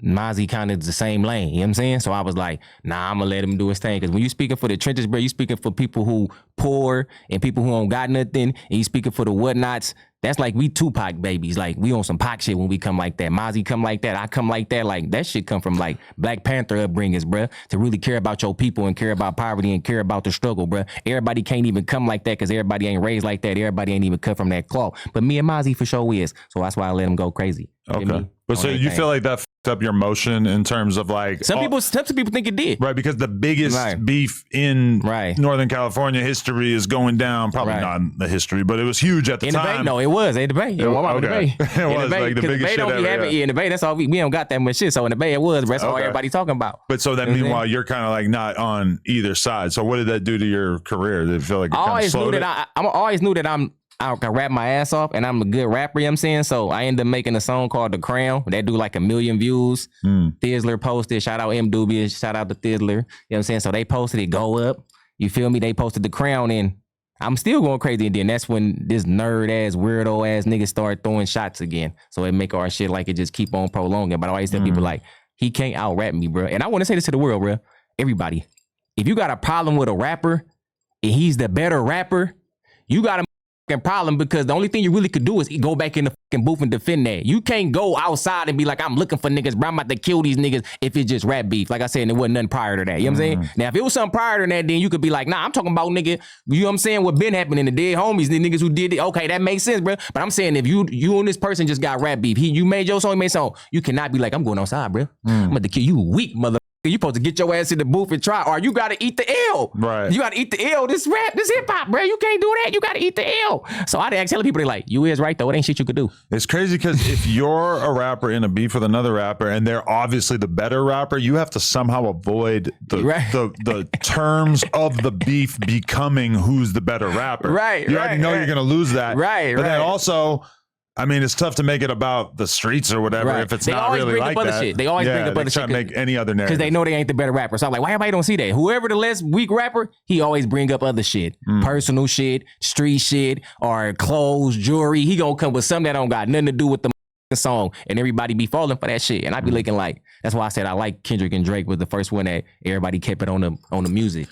Mozzy kind of the same lane, you know what I'm saying? So I was like, nah, I'm gonna let him do his thing. Cause when you speaking for the trenches, bro, you speaking for people who poor and people who don't got nothing, and you speaking for the whatnots. That's like we Tupac babies. Like we on some Pac shit when we come like that. Mozzy come like that. I come like that. Like that shit come from like Black Panther upbringings, bro. To really care about your people and care about poverty and care about the struggle, bro. Everybody can't even come like that because everybody ain't raised like that. Everybody ain't even cut from that cloth. But me and Mozzy for sure is. So that's why I let him go crazy. Okay. But so you feel like that fucked up your motion in terms of like some people think it did. Right, because the biggest beef in Northern California history is going down. Probably not in the history, but it was huge at the time. Debate, no, it was a debate. It was debate. It was like the biggest shit ever. In debate, that's all we don't got that much shit. So in debate, it was. That's all everybody talking about. But so then, meanwhile, you're kind of like not on either side. So what did that do to your career? Did it feel like it kind of slowed it? I always knew that I can rap my ass off and I'm a good rapper, you know what I'm saying? So I ended up making a song called The Crown. That do like 1 million views. Thizzler posted, shout out M Dubious, shout out to Thizzler. You know what I'm saying? So they posted it, go up. You feel me? They posted The Crown and I'm still going crazy. And then that's when this nerd ass, weirdo ass nigga started throwing shots again. So it make our shit like it just keep on prolonging. But I always tell people like, he can't out rap me, bro. And I want to say this to the world, bro. Everybody, if you got a problem with a rapper and he's the better rapper, you got a problem because the only thing you really could do is go back in the fucking booth and defend that. You can't go outside and be like, I'm looking for niggas, bro. I'm about to kill these niggas if it's just rap beef. Like I said, and there wasn't nothing prior to that. You know what I'm saying? Now, if it was something prior to that, then you could be like, nah, I'm talking about nigga, you know what I'm saying? What been happening, the dead homies, the niggas who did it. Okay, that makes sense, bro. But I'm saying if you and this person just got rap beef, you made your song, he made song, you cannot be like, I'm going outside, bro. I'm about to kill you weak, mother. You supposed to get your ass in the booth and try, or you gotta eat the L. Right. You gotta eat the L. This rap, this hip hop, bro. You can't do that. You gotta eat the L. So I tell people, they like, you is right though. It ain't shit you could do. It's crazy because if you're a rapper in a beef with another rapper and they're obviously the better rapper, you have to somehow avoid the terms of the beef becoming who's the better rapper. Right. You already know you're gonna lose that. Right. But then also, I mean, it's tough to make it about the streets or whatever if it's not really like that. Shit. They always bring up other shit. They make any other narrative. Because they know they ain't the better rapper. So I'm like, why everybody don't see that? Whoever the less weak rapper, he always bring up other shit. Personal shit, street shit, or clothes, jewelry. He gonna come with something that don't got nothing to do with the song. And everybody be falling for that shit. And I be looking like, that's why I said I like Kendrick and Drake was the first one that everybody kept it on the music.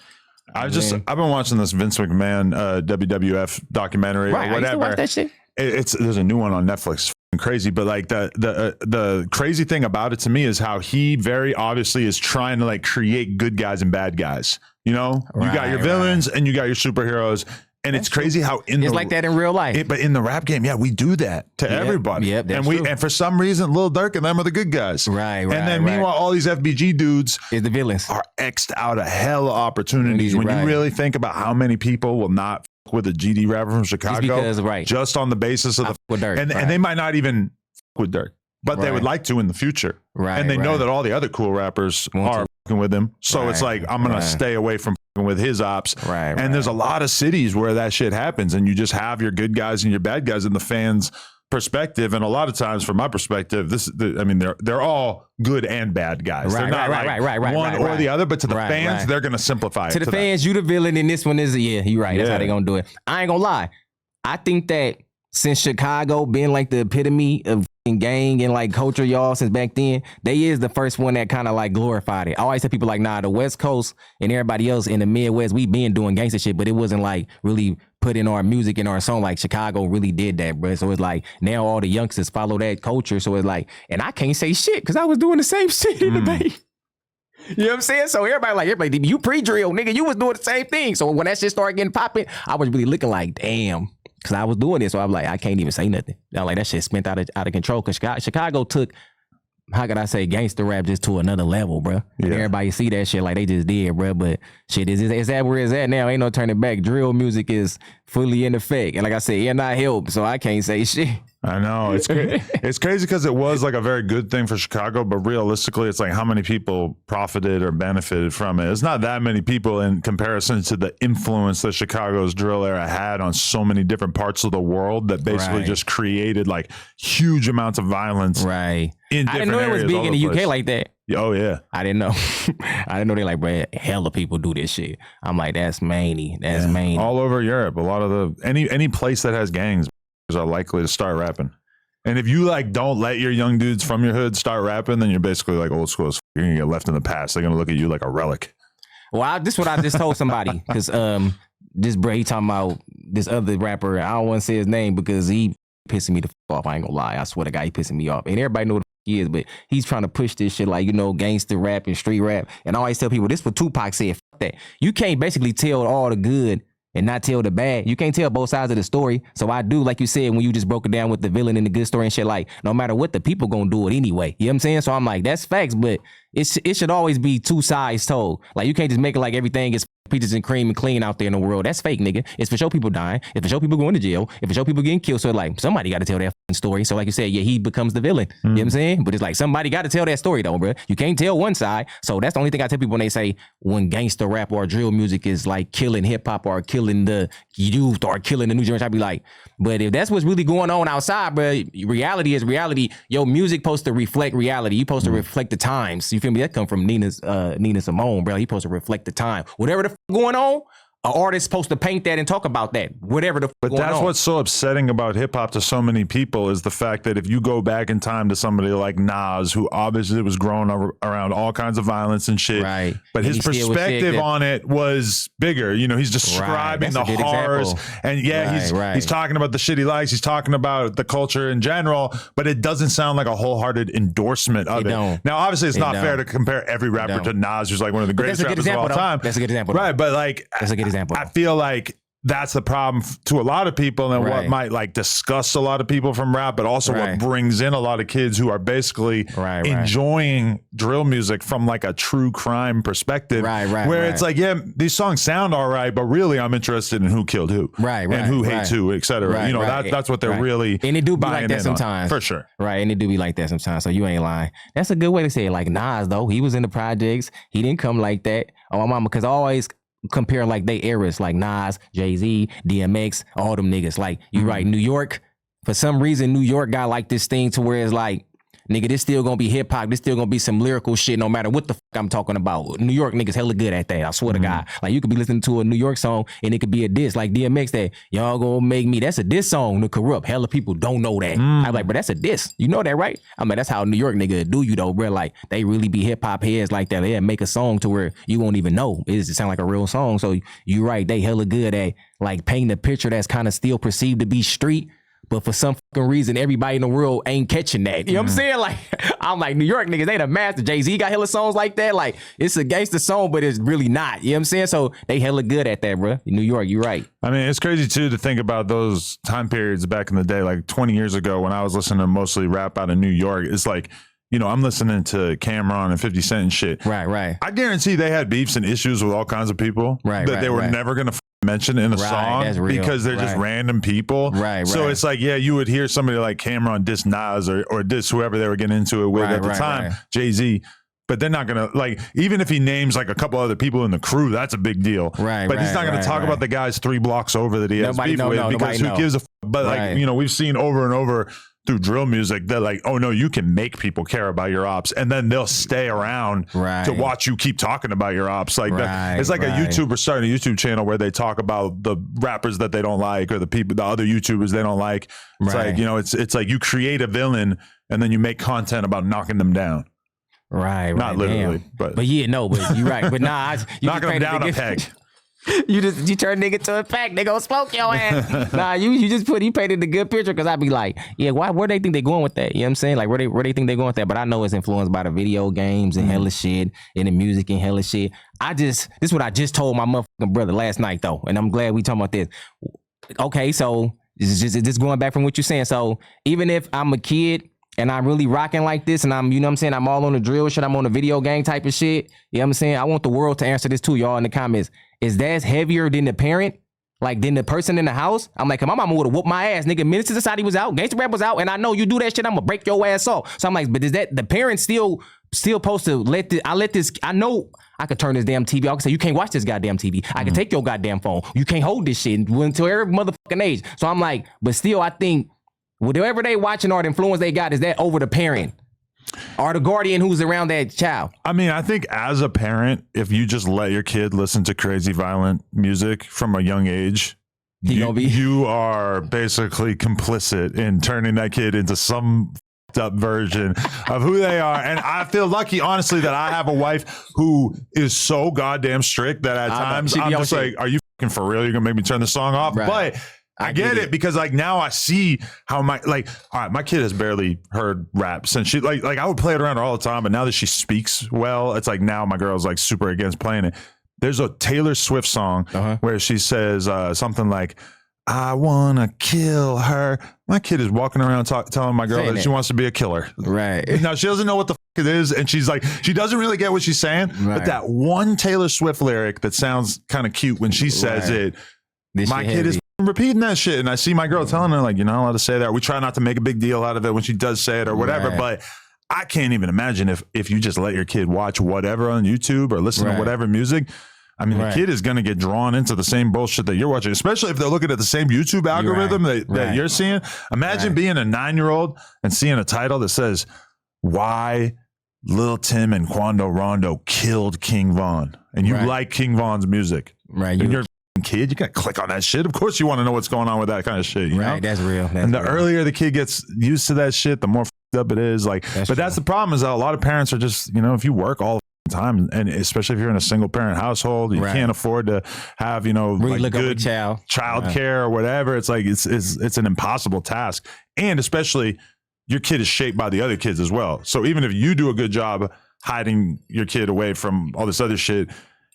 I've been watching this Vince McMahon WWF documentary or whatever. I used to watch that shit. There's a new one on Netflix. Crazy, but like the crazy thing about it to me is how he very obviously is trying to like create good guys and bad guys. You know, you got your villains and you got your superheroes. And it's crazy how it's like that in real life. But in the rap game, we do that to everybody. Yep, and for some reason, Lil Durk and them are the good guys. Right. And then meanwhile, all these FBG dudes is the villains are X'd out of hell opportunities. When you really think about how many people will not fuck with a GD rapper from Chicago just on the basis of the Durk, and they might not even fuck with Durk, but they would like to in the future. Right. And they know that all the other cool rappers are fucking with him. So it's like, I'm gonna stay away from with his ops. And there's a lot of cities where that shit happens and you just have your good guys and your bad guys in the fans' perspective. And a lot of times from my perspective, they're all good and bad guys. They're not one or the other, but to the fans, they're going to simplify it. To the fans, you the villain and this one is, you're right. That's how they going to do it. I ain't going to lie. I think that since Chicago been like the epitome of gang and like culture, y'all, since back then, they is the first one that kind of like glorified it. I always tell people like, nah, the West Coast and everybody else in the Midwest, we been doing gangster shit, but it wasn't like really put in our music and our song. Like Chicago really did that, bro. So it's like now all the youngsters follow that culture. So it's like, and I can't say shit because I was doing the same shit in the Bay. You know what I'm saying? So everybody, you pre-drill, nigga, you was doing the same thing. So when that shit started getting popping, I was really looking like, damn. Cause I was doing this, so I'm like, I can't even say nothing. I'm like, that shit spent out of control. Cause Chicago took, how could I say, gangster rap just to another level, bro. And everybody see that shit like they just did, bro. But shit, is that where it's at now? Ain't no turning back. Drill music is fully in effect. And like I said, it not help, so I can't say shit. I know it's it's crazy because it was like a very good thing for Chicago, but realistically, it's like how many people profited or benefited from it. It's not that many people in comparison to the influence that Chicago's drill era had on so many different parts of the world that basically just created like huge amounts of violence. Right. In I didn't know it was big in the UK like that. Oh yeah, I didn't know. I didn't know they like, bro, hella people do this shit. I'm like, that's many. That's many. All over Europe, a lot of the any place that has gangs are likely to start rapping. And if you like don't let your young dudes from your hood start rapping, then you're basically like old school. You're gonna get left in the past. They're gonna look at you like a relic. Well, this is what I just told somebody because this bro, he talking about this other rapper. I don't want to say his name because he pissing me the off. I ain't gonna lie. I swear to God, he pissing me off. And everybody know what he is, but he's trying to push this shit like, you know, gangster rap and street rap. And I always tell people this what Tupac said. Fuck that. You can't basically tell all the good and not tell the bad. You can't tell both sides of the story. So I do, like you said, when you just broke it down with the villain and the good story and shit, like, no matter what, the people gonna do it anyway. You know what I'm saying? So I'm like, that's facts, but it should always be two sides told. Like, you can't just make it like everything is peaches and cream and clean out there in the world. That's fake, nigga. It's for sure people dying. It's for sure people going to jail. It's for sure people getting killed. So like, somebody got to tell that story. So like you said, yeah, he becomes the villain. You know what I'm saying? But it's like, somebody got to tell that story though, bro. You can't tell one side. So that's the only thing I tell people when they say when gangster rap or drill music is like killing hip hop or killing the youth or killing the new generation. I be like, but if that's what's really going on outside, bro, reality is reality. Your music supposed to reflect reality. You supposed to reflect the times. You feel me? That come from Nina Simone, bro. He supposed to reflect the time. Whatever the going on, an artist supposed to paint that and talk about that. Whatever the But going that's on. what's so upsetting about hip hop to so many people is the fact that if you go back in time to somebody like Nas, who obviously was growing around all kinds of violence and shit, right? But and his perspective on it was bigger. You know, he's describing the horrors, and he's talking about the shit he likes. He's talking about the culture in general, but it doesn't sound like a wholehearted endorsement of it. Now, obviously, it's not fair to compare every rapper to Nas, who's like one of the greatest rappers of all time. That's a good example, right? But like, that's a good example. I feel like that's the problem to a lot of people, and what might like disgust a lot of people from rap, but also what brings in a lot of kids who are basically enjoying drill music from like a true crime perspective, where it's like, yeah, these songs sound all right, but really I'm interested in who killed who, and who hates who, etc. You know, that's what they're really, and it do be like that sometimes, for sure, and it do be like that sometimes. So you ain't lying. That's a good way to say it. Like Nas though, he was in the projects, he didn't come like that. Oh, my mama, because I always compare like they eras, like Nas, Jay-Z, DMX, all them niggas. Like, you right, New York, for some reason, New York got like this thing to where it's like, nigga, this still gonna be hip hop. This still gonna be some lyrical shit no matter what the fuck I'm talking about. New York niggas hella good at that. I swear to God. Like, you could be listening to a New York song and it could be a diss like DMX that y'all gonna make me. That's a diss song to Corrupt. Hella people don't know that. I'm like, but that's a diss. You know that, right? I'm like, that's how New York nigga do you though, bro. Like, they really be hip hop heads like that. They make a song to where you won't even know. It just sound like a real song. So you right, they hella good at like painting a picture that's kind of still perceived to be street. But for some fucking reason, everybody in the world ain't catching that. You know what I'm saying? Like, I'm like, New York niggas, they the master. Jay-Z got hella songs like that. Like, it's a gangster song, but it's really not. You know what I'm saying? So they hella good at that, bro. In New York, you right. I mean, it's crazy, too, to think about those time periods back in the day, like 20 years ago when I was listening to mostly rap out of New York. It's like, you know, I'm listening to Cameron and 50 Cent and shit. Right. I guarantee they had beefs and issues with all kinds of people that they were never going to mention in a song because they're just random people. So it's like, yeah, you would hear somebody like Cameron diss Nas or diss whoever they were getting into it with at the time, Jay-Z. But they're not going to, like, even if he names like a couple other people in the crew, that's a big deal. But he's not going to talk about the guys 3 blocks over that he has beef with because who gives a but like, you know, we've seen over and over through drill music that like, oh no, you can make people care about your ops, and then they'll stay around to watch you keep talking about your ops. Like it's like a YouTuber starting a YouTube channel where they talk about the rappers that they don't like or the other YouTubers they don't like. It's like, you know, it's like you create a villain and then you make content about knocking them down. Not literally, but yeah, no, but you're right. But nah, knocking them down a peg. You turn nigga to a pack, they gonna smoke your ass. Nah, you painted the good picture, because I be like, yeah, where they think they going with that? You know what I'm saying? Like where they think they going with that? But I know it's influenced by the video games and hella shit and the music and hella shit. This is what I just told my motherfucking brother last night though, and I'm glad we talking about this. Okay, so this is just going back from what you're saying. So even if I'm a kid and I'm really rocking like this, and I'm, you know what I'm saying, I'm all on the drill shit, I'm on the video game type of shit, you know what I'm saying? I want the world to answer this too, y'all, in the comments. Is that heavier than the parent? Like, than the person in the house? I'm like, my mama would've whooped my ass, nigga. Menace to Society was out, Gangsta Rap was out, and I know you do that shit, I'm gonna break your ass off. So I'm like, but is that, the parent still supposed to I know I could turn this damn TV. I could say, you can't watch this goddamn TV. I can take your goddamn phone. You can't hold this shit until every motherfucking age. So I'm like, but still, I think, whatever they watching or the influence they got, is that over the parent or the guardian who's around that child? I mean, I think as a parent, if you just let your kid listen to crazy violent music from a young age, you are basically complicit in turning that kid into some up version of who they are. And I feel lucky, honestly, that I have a wife who is so goddamn strict that at times I'm just like, are you fucking for real? You're gonna make me turn the song off? Right. But I get it, because like now I see how all right, my kid has barely heard rap since she like I would play it around her all the time, but now that she speaks well, it's like now my girl's like super against playing it. There's a Taylor Swift song where she says something like, I wanna kill her. My kid is walking around telling my girl that she wants to be a killer. Right. Now she doesn't know what the fuck it is, and she's like, she doesn't really get what she's saying. Right. But that one Taylor Swift lyric that sounds kind of cute when she says it, my kid is repeating that shit. And I see my girl telling her, like, you're not allowed to say that. We try not to make a big deal out of it when she does say it or whatever. But I can't even imagine if you just let your kid watch whatever on YouTube or listen to whatever music. I mean, the kid is going to get drawn into the same bullshit that you're watching, especially if they're looking at the same YouTube algorithm that you're seeing. Imagine being a 9-year-old and seeing a title that says, why Lil Tim and Quando Rondo killed King Von. And you like King Von's music. Right. And you're a kid, you got to click on that shit. Of course you want to know what's going on with that kind of shit. You know? That's real. And the earlier the kid gets used to that shit, the more up it is. Like, that's the problem, is that a lot of parents are just, you know, if you work all time, and especially if you're in a single parent household, you can't afford to have, you know, really like good child care or whatever. It's like it's an impossible task. And especially your kid is shaped by the other kids as well. So even if you do a good job hiding your kid away from all this other shit,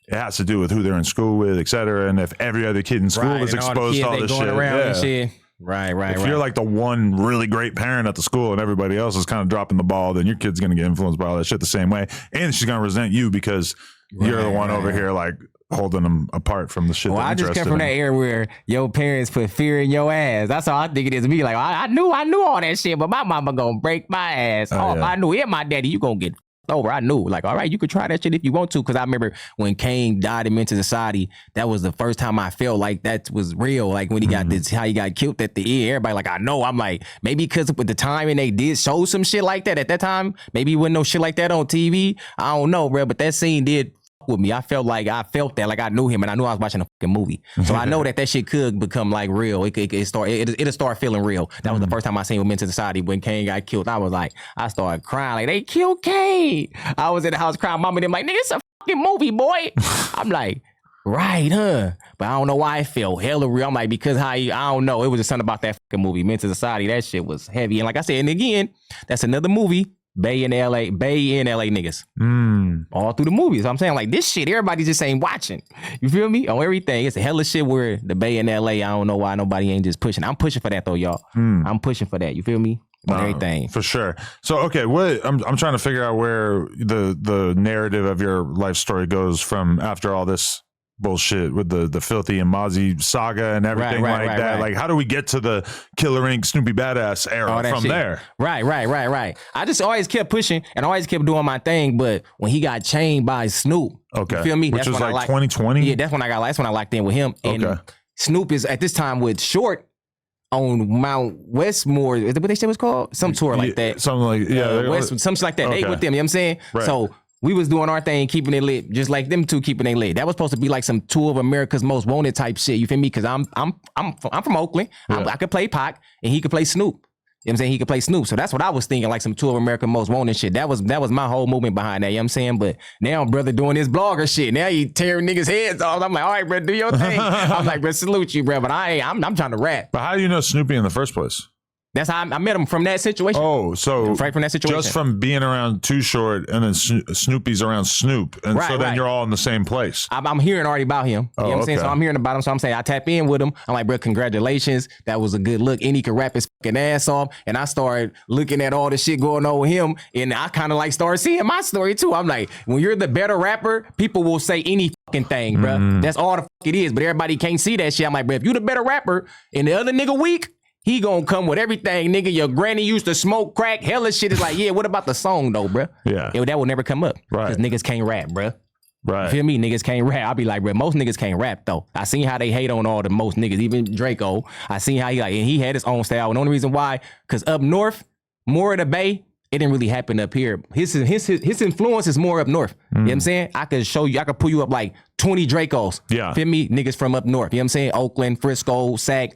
it has to do with who they're in school with, et cetera. And if every other kid in school is exposed to all this shit. If you're like the one really great parent at the school and everybody else is kind of dropping the ball, then your kid's going to get influenced by all that shit the same way. And she's going to resent you because you're the one over here like holding them apart from the shit. Well, I just come from that era where your parents put fear in your ass. That's all I think it is to me. Like, I knew all that shit, but my mama going to break my ass off. I knew it, my daddy, you going to get over. I knew, like, all right, you could try that shit if you want to. Because I remember when Kane died in Mentorship Society, that was the first time I felt like that was real. Like when he got this, how he got killed at the end. Everybody like, I know. I'm like, maybe because with the time and they did show some shit like that at that time, maybe it wasn't no shit like that on TV. I don't know, bro. But that scene did with me. I felt that, like I knew him and I knew I was watching a fucking movie. So I know that shit could become like real. It'll start feeling real. That was the first time I seen with Mentorship Society when Kane got killed. I was like, I started crying like, they killed Kane. I was in the house crying. Mama them like, nigga, it's a fucking movie, boy. I'm like, right, huh? But I don't know why I felt hella real. I'm like, because I don't know. It was just something about that fucking movie. Mentorship Society, that shit was heavy. And like I said, and again, that's another movie. Bay in LA niggas. All through the movies. I'm saying, like, this shit, everybody just ain't watching. You feel me? On everything. It's a hella shit where the Bay in LA, I don't know why nobody ain't just pushing. I'm pushing for that though, y'all. I'm pushing for that. You feel me? On everything. For sure. So, okay, I'm trying to figure out where the narrative of your life story goes from after all this bullshit with the Philthy and Mozzy saga and everything that. Like, how do we get to the Killer Inc. Snoopy Badass era from there? Right. I just always kept pushing and always kept doing my thing, but when he got chained by Snoop, you feel me? Which was like 2020? Yeah, that's when I locked in with him. And Snoop is at this time with Short on Mount Westmore. Is that what they said was called? Some tour like that. Something like, something like that. They with them, you know what I'm saying? Right. So we was doing our thing, keeping it lit, just like them two keeping it lit. That was supposed to be like some tour of America's Most Wanted type shit. You feel me? Because I'm from Oakland. I could play Pac and he could play Snoop. You know what I'm saying? He could play Snoop. So that's what I was thinking, like some Tour of America Most Wanted shit. That was my whole movement behind that, you know what I'm saying? But now brother doing this blogger shit. Now he tearing niggas' heads off. I'm like, all right, bro, do your thing. I'm like, bro, salute you, bro. But I'm trying to rap. But how do you know Snoopy in the first place? That's how I met him, from that situation. Oh, so right from that situation. Just from being around Too Short, and then Snoopy's around Snoop, and so then you're all in the same place. I'm hearing already about him. You know what I'm saying? So I'm hearing about him. So I'm saying I tap in with him. I'm like, bro, congratulations. That was a good look. And he could rap his fucking ass off. And I started looking at all the shit going on with him, and I kind of like started seeing my story too. I'm like, when you're the better rapper, people will say any fucking thing, bro. That's all the fuck it is. But everybody can't see that shit. I'm like, bro, if you the better rapper and the other nigga weak, he gonna come with everything, nigga. Your granny used to smoke crack. Hella shit is like, yeah, what about the song though, bruh? Yeah. That will never come up. Right. Because niggas can't rap, bruh. Right. You feel me? Niggas can't rap. I'll be like, bruh, most niggas can't rap though. I seen how they hate on all the most niggas, even Draco. I seen how and he had his own style. And the only reason why, because up north, more of the Bay, it didn't really happen up here. His influence is more up north. You know what I'm saying? I could show you, I could pull you up like 20 Dracos. Yeah. Feel me? Niggas from up north. You know what I'm saying? Oakland, Frisco, Sac.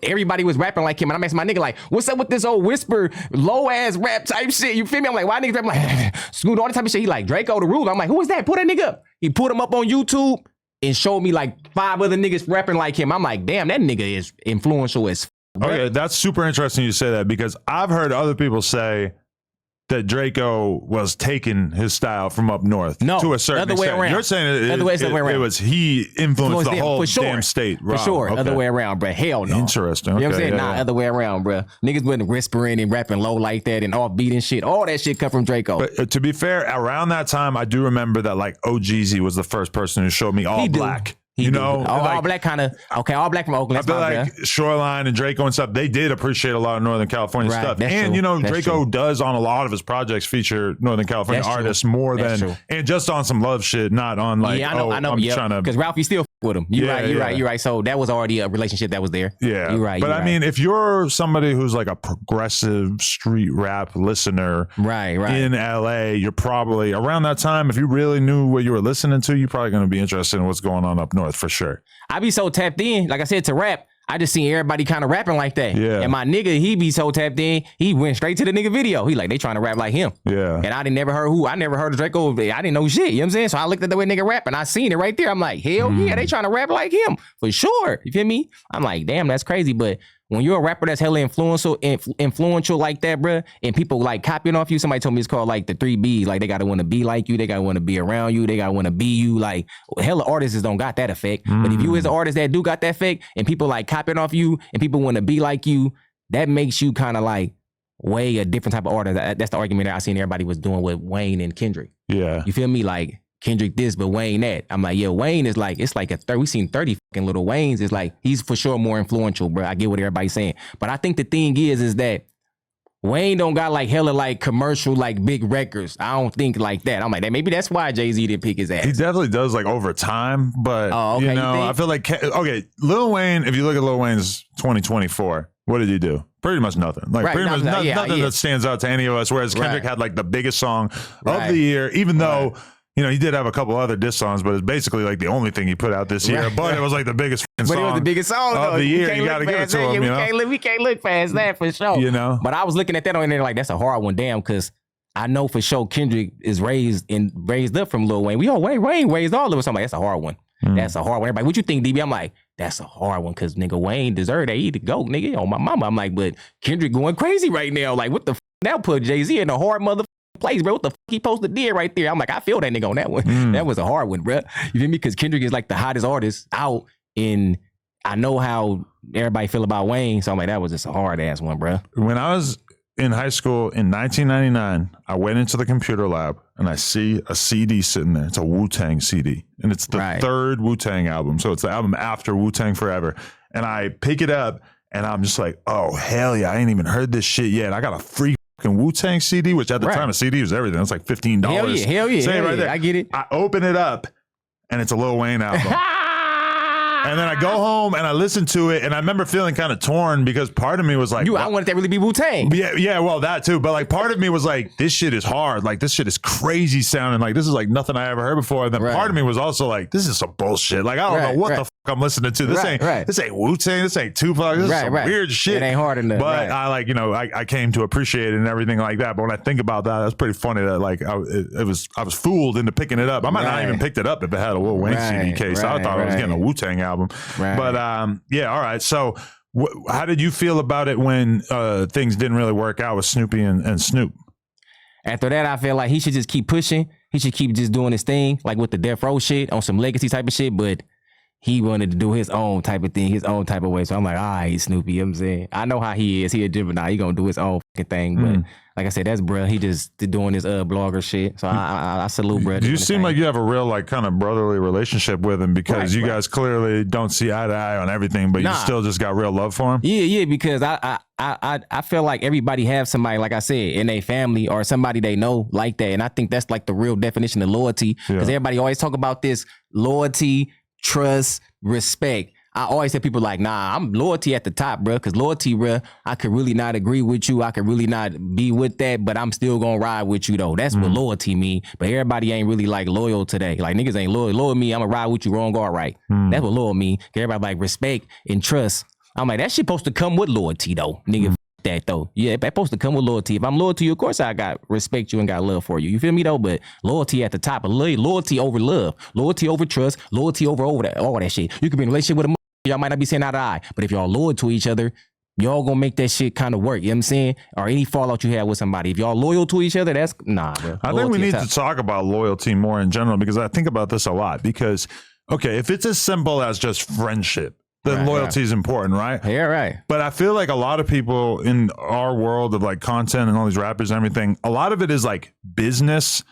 Everybody was rapping like him. And I'm asking my nigga like, what's up with this old whisper, low ass rap type shit? You feel me? I'm like, why niggas rap like Scoot, all the type of shit? He like, Draco the Rule. I'm like, who is that? Put that nigga up. He put him up on YouTube and showed me like 5 other niggas rapping like him. I'm like, damn, that nigga is influential as Okay, that's super interesting you say that, because I've heard other people say that Draco was taking his style from up north to a certain other way extent. around. You're saying it was he influenced the whole damn state. For sure. Okay. Other way around, bro. Hell no. Interesting. You know what I'm Okay, saying? Nah, other way around, bro. Niggas wasn't whispering and rapping low like that and offbeat and shit. All that shit come from Draco. But to be fair, around that time, I do remember that like OGZ was the first person who showed me all black. You know, all black kind of all black from Oakland. I feel like Shoreline and Draco and stuff, they did appreciate a lot of Northern California stuff. And true. you know, That's Draco true. does on a lot of his projects feature Northern California artists more than and just on some love shit, not on like I know, I'm trying to, because Ralphie still with him. You're right. So that was already a relationship that was there. Yeah, you're right. But I mean, if you're somebody who's like a progressive street rap listener, right, in LA, you're probably around that time. If you really knew what you were listening to, you're probably going to be interested in what's going on up north for sure. I be so tapped in, like I said, to rap. I just seen everybody kind of rapping like that. Yeah. And my nigga, he be so tapped in, he went straight to the nigga video. He like, they trying to rap like him. Yeah. And I never heard of Draco. I didn't know shit. You know what I'm saying? So I looked at the way nigga rap and I seen it right there. I'm like, hell yeah, they trying to rap like him. For sure. You feel me? I'm like, damn, that's crazy. But when you're a rapper that's hella influential like that, bruh, and people like copying off you, somebody told me it's called like the 3 Bs. Like they gotta want to be like you, they gotta want to be around you, they gotta want to be you. Like hella artists don't got that effect. But if you as an artist that do got that effect, and people like copying off you, and people want to be like you, that makes you kind of like way a different type of artist. That's the argument that I seen everybody was doing with Wayne and Kendrick. Yeah. You feel me? Like Kendrick this, but Wayne that. I'm like, yeah, Wayne is like, it's like we seen 30 fucking little Waynes. It's like, he's for sure more influential, bro. I get what everybody's saying. But I think the thing is that Wayne don't got like hella like commercial, like big records. I don't think like that. I'm like, maybe that's why Jay-Z didn't pick his ass. He definitely does like over time, but you know, I feel like, okay, Lil Wayne, if you look at Lil Wayne's 2024, what did he do? Pretty much nothing. Like pretty much nothing that stands out to any of us. Whereas Kendrick had like the biggest song of the year, even though, you know, he did have a couple other diss songs, but it's basically like the only thing he put out this year. But it was like the biggest song. But it was the biggest song of the year. You got to give it to him. We can't look past that for sure. You know. But I was looking at that on there like that's a hard one, damn, because I know for sure Kendrick is raised up from Lil Wayne. Wayne raised all of us. I'm like, that's a hard one. That's a hard one. Everybody, what you think, DB? I'm like, that's a hard one because nigga Wayne deserved that. He to go, nigga. On my mama. I'm like, but Kendrick going crazy right now. Like, what the now put Jay-Z in a hard mother place, bro. What the he posted did right there? I'm like, I feel that nigga on that one. That was a hard one, bro. You feel me? Because Kendrick is like the hottest artist out, and I know how everybody feel about Wayne, so I'm like, that was just a hard ass one, bro. When I was in high school in 1999, I went into the computer lab and I see a CD sitting there. It's a Wu-Tang CD, and it's the third Wu-Tang album. So it's the album after Wu-Tang Forever. And I pick it up and I'm just like, oh, hell yeah, I ain't even heard this shit yet. I got a free Wu-Tang CD, which at the time a CD was everything. It's like $15. Hell yeah. Say it right there. I get it. I open it up and it's a Lil Wayne album. And then I go home and I listen to it, and I remember feeling kind of torn because part of me was like, I wanted that really be Wu-Tang. Yeah, well, that too. But like part of me was like, this shit is hard. Like this shit is crazy sounding. Like this is like nothing I ever heard before. And then part of me was also like, this is some bullshit. Like I don't know what the I'm listening to. This ain't Wu-Tang, this ain't Tupac, this is some weird shit. It ain't hard enough. But I like, I came to appreciate it and everything like that. But when I think about that, that's pretty funny that like I was fooled into picking it up. I might not even picked it up if it had a Lil Wayne CD case. I thought I was getting a Wu-Tang album. But yeah, all right. So how did you feel about it when things didn't really work out with Snoopy and Snoop? After that, I feel like he should just keep pushing. He should keep just doing his thing, like with the Death Row shit on some legacy type of shit. But he wanted to do his own type of thing, his own type of way. So I'm like, all right, Snoopy, you know what I'm saying? I know how he is. He a Gemini. He gonna do his own fucking thing. But like I said, that's bruh. He just doing his blogger shit. So I salute bruh. You seem like you have a real like kind of brotherly relationship with him because you guys clearly don't see eye to eye on everything, but you still just got real love for him. Yeah, because I feel like everybody have somebody, like I said, in their family or somebody they know like that. And I think that's like the real definition of loyalty. Because everybody always talk about this loyalty, trust, respect. I always tell people like, nah, I'm loyalty at the top, bro. Because loyalty, bro, I could really not agree with you. I could really not be with that, but I'm still gonna ride with you though. That's what loyalty mean. But everybody ain't really like loyal today. Like niggas ain't loyal. Loyal me, I'm gonna ride with you wrong or right. That's what loyal mean. Everybody like respect and trust. I'm like, that shit supposed to come with loyalty though, nigga. That though, yeah, it's supposed to come with loyalty. If I'm loyal to you, of course I got respect you and got love for you. You feel me though? But loyalty at the top of loyalty over love, loyalty over trust, loyalty over that, all that shit. You could be in a relationship with a y'all might not be saying eye to eye, but if y'all loyal to each other, y'all gonna make that shit kind of work. You know what I'm saying? Or any fallout you have with somebody, if y'all loyal to each other, that's nah. Bro. I think we need to talk about loyalty more in general because I think about this a lot. Because okay, if it's as simple as just friendship, then loyalty is important, right? Yeah, right. But I feel like a lot of people in our world of like content and all these rappers and everything, a lot of it is like business.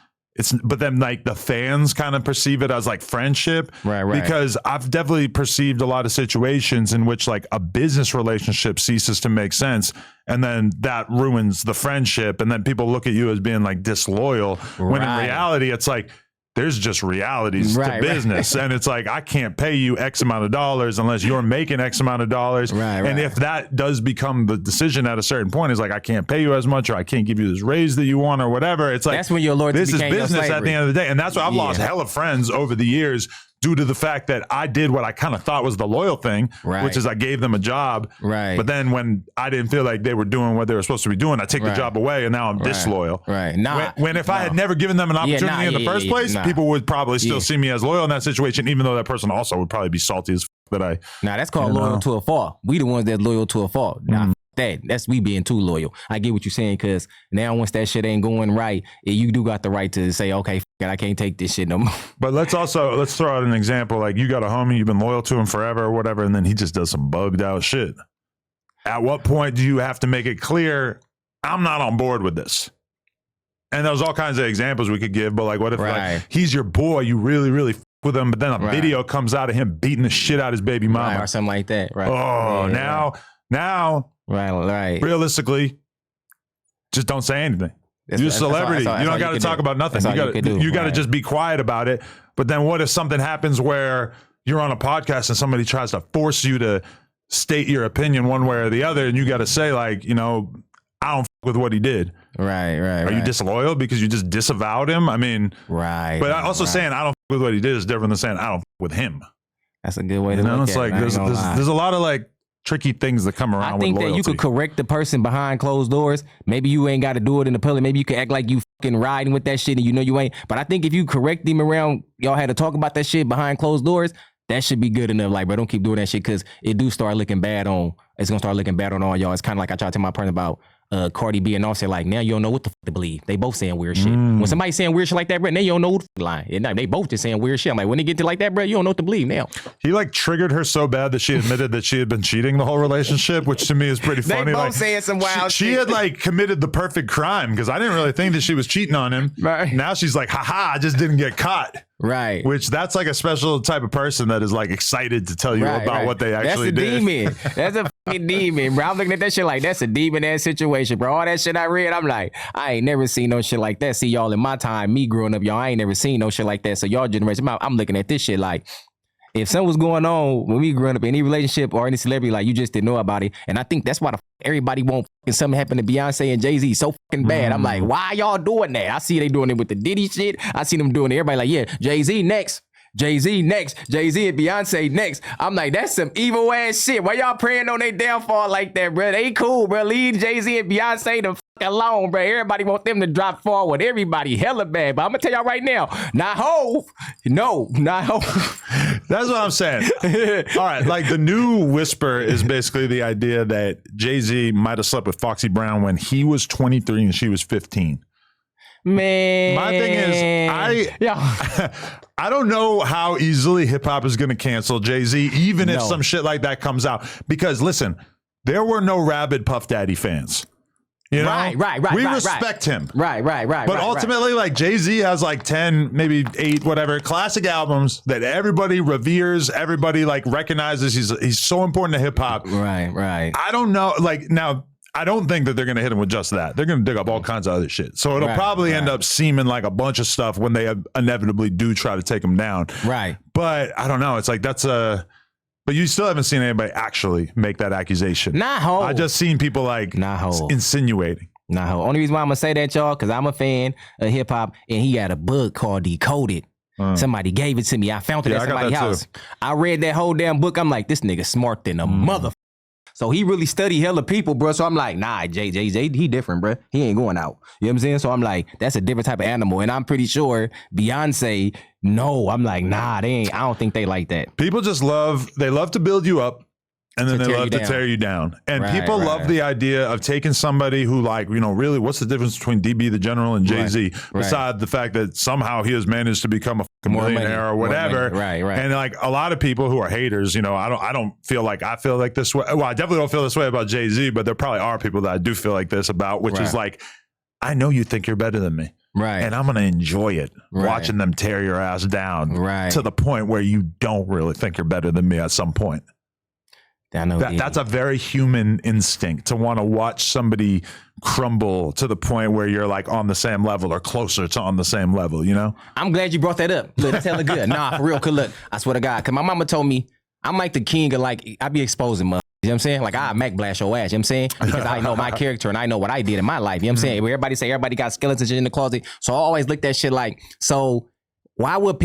But then like the fans kind of perceive it as like friendship. Right. Because I've definitely perceived a lot of situations in which like a business relationship ceases to make sense. And then that ruins the friendship. And then people look at you as being like disloyal. When in reality, it's like, there's just realities to business. And it's like, I can't pay you X amount of dollars unless you're making X amount of dollars. And if that does become the decision at a certain point, is like, I can't pay you as much or I can't give you this raise that you want or whatever. It's like, that's when your loyalty this is business at the end of the day. And that's why I've lost hella friends over the years due to the fact that I did what I kind of thought was the loyal thing, which is I gave them a job. But then when I didn't feel like they were doing what they were supposed to be doing, I take the job away and now I'm disloyal. When if I had never given them an opportunity in the first place, people would probably still see me as loyal in that situation, even though that person also would probably be salty as that I. Nah, that's called loyal to a fault. We the ones that's loyal to a fault. Nah, that's we being too loyal. I get what you're saying, because now once that shit ain't going right, you do got the right to say, okay, I can't take this shit no more. But let's throw out an example. Like you got a homie, you've been loyal to him forever or whatever, and then he just does some bugged out shit. At what point do you have to make it clear, I'm not on board with this? And there's all kinds of examples we could give, but like what if like he's your boy, you really, really with him, but then a video comes out of him beating the shit out of his baby mama. Or something like that. Oh, now, realistically, just don't say anything. You're a celebrity. You don't got to talk about nothing. You got to just be quiet about it. But then what if something happens where you're on a podcast and somebody tries to force you to state your opinion one way or the other, and you got to say like, I don't with what he did. Are you disloyal because you just disavowed him? I mean, But also saying I don't with what he did is different than saying I don't with him. That's a good way to look at it. Like there's a lot of like tricky things that come around. I think that you could correct the person behind closed doors. Maybe you ain't got to do it in the public. Maybe you can act like you fucking riding with that shit and you ain't. But I think if you correct him around, y'all had to talk about that shit behind closed doors, that should be good enough. Like, bro, don't keep doing that shit because it do start looking bad on. It's gonna start looking bad on all y'all. It's kind of like I try to tell my partner about Cardi B and Offset. Like now you don't know what the fuck to believe. They both saying weird shit. When somebody saying weird shit like that, bro, now you don't know what the line. And they both just saying weird shit. I'm like, when they get to like that, bro, you don't know what to believe now. He like triggered her so bad that she admitted that she had been cheating the whole relationship, which to me is pretty funny. They both like, saying some wild shit. She had like committed the perfect crime because I didn't really think that she was cheating on him. Now she's like, haha, I just didn't get caught. Which that's like a special type of person that is like excited to tell you about what they actually did. That's a demon. That's a fucking demon, bro. I'm looking at that shit like that's a demon ass situation, bro. All that shit I read, I'm like, I ain't never seen no shit like that. See, y'all in my time, me growing up, y'all, I ain't never seen no shit like that. So y'all generation, I'm looking at this shit like, if something was going on when we growing up, any relationship or any celebrity, like you just didn't know about it. And I think that's why everybody want something happen to Beyonce and Jay-Z so fucking bad. I'm like, why y'all doing that? I see they doing it with the Diddy shit. I see them doing it. Everybody like, yeah, Jay-Z next. Jay-Z next. Jay-Z and Beyonce next. I'm like, that's some evil ass shit. Why y'all praying on their downfall like that, bro? They cool, bro. Leave Jay-Z and Beyonce the fuck alone, bro. Everybody want them to drop forward. Everybody hella bad. But I'm gonna tell y'all right now, not Hov. No, not Hov. That's what I'm saying. All right, like the new whisper is basically the idea that Jay-Z might have slept with Foxy Brown when he was 23 and she was 15. Man, my thing is, I don't know how easily hip hop is going to cancel Jay-Z, even if some shit like that comes out. Because listen, there were no rabid Puff Daddy fans. You know? Right. We respect him. Right. But ultimately, like Jay-Z has like 10, maybe 8, whatever, classic albums that everybody reveres, everybody like recognizes. He's so important to hip hop. Right. I don't know. Like now, I don't think that they're going to hit him with just that. They're going to dig up all kinds of other shit. So it'll probably end up seeming like a bunch of stuff when they inevitably do try to take him down. Right. But I don't know. It's like but you still haven't seen anybody actually make that accusation. Not Hov. I just seen people like insinuating. Not Hov. Only reason why I'm going to say that, y'all, because I'm a fan of hip hop and he got a book called Decoded. Somebody gave it to me. I found it at somebody's house. I read that whole damn book. I'm like, this nigga smart than a motherfucker. So he really studied hella people, bro. So I'm like, nah, Jay, he different, bro. He ain't going out. You know what I'm saying? So I'm like, that's a different type of animal. And I'm pretty sure Beyonce, no. I'm like, nah, I don't think they like that. People just love to build you up. And then they love to tear you down. And people love the idea of taking somebody who like, you know, really, what's the difference between DB the General and Jay-Z? Besides the fact that somehow he has managed to become a millionaire or whatever. Right. And like a lot of people who are haters, you know, I don't feel like I feel like this way. Well, I definitely don't feel this way about Jay-Z, but there probably are people that I do feel like this about, which is like, I know you think you're better than me. Right. And I'm going to enjoy it, watching them tear your ass down to the point where you don't really think you're better than me at some point. I know that's a very human instinct to want to watch somebody crumble to the point where you're like on the same level or closer to on the same level, you know? I'm glad you brought that up. Look, that's hella good. Nah, for real, cause look, I swear to God, because my mama told me I'm like the king of like, I be exposing mother. You know what I'm saying? Like I Mac blast your ass, you know what I'm saying? Because I know my character and I know what I did in my life, you know what I'm saying? Everybody say everybody got skeletons in the closet. So I always look at shit like, so why would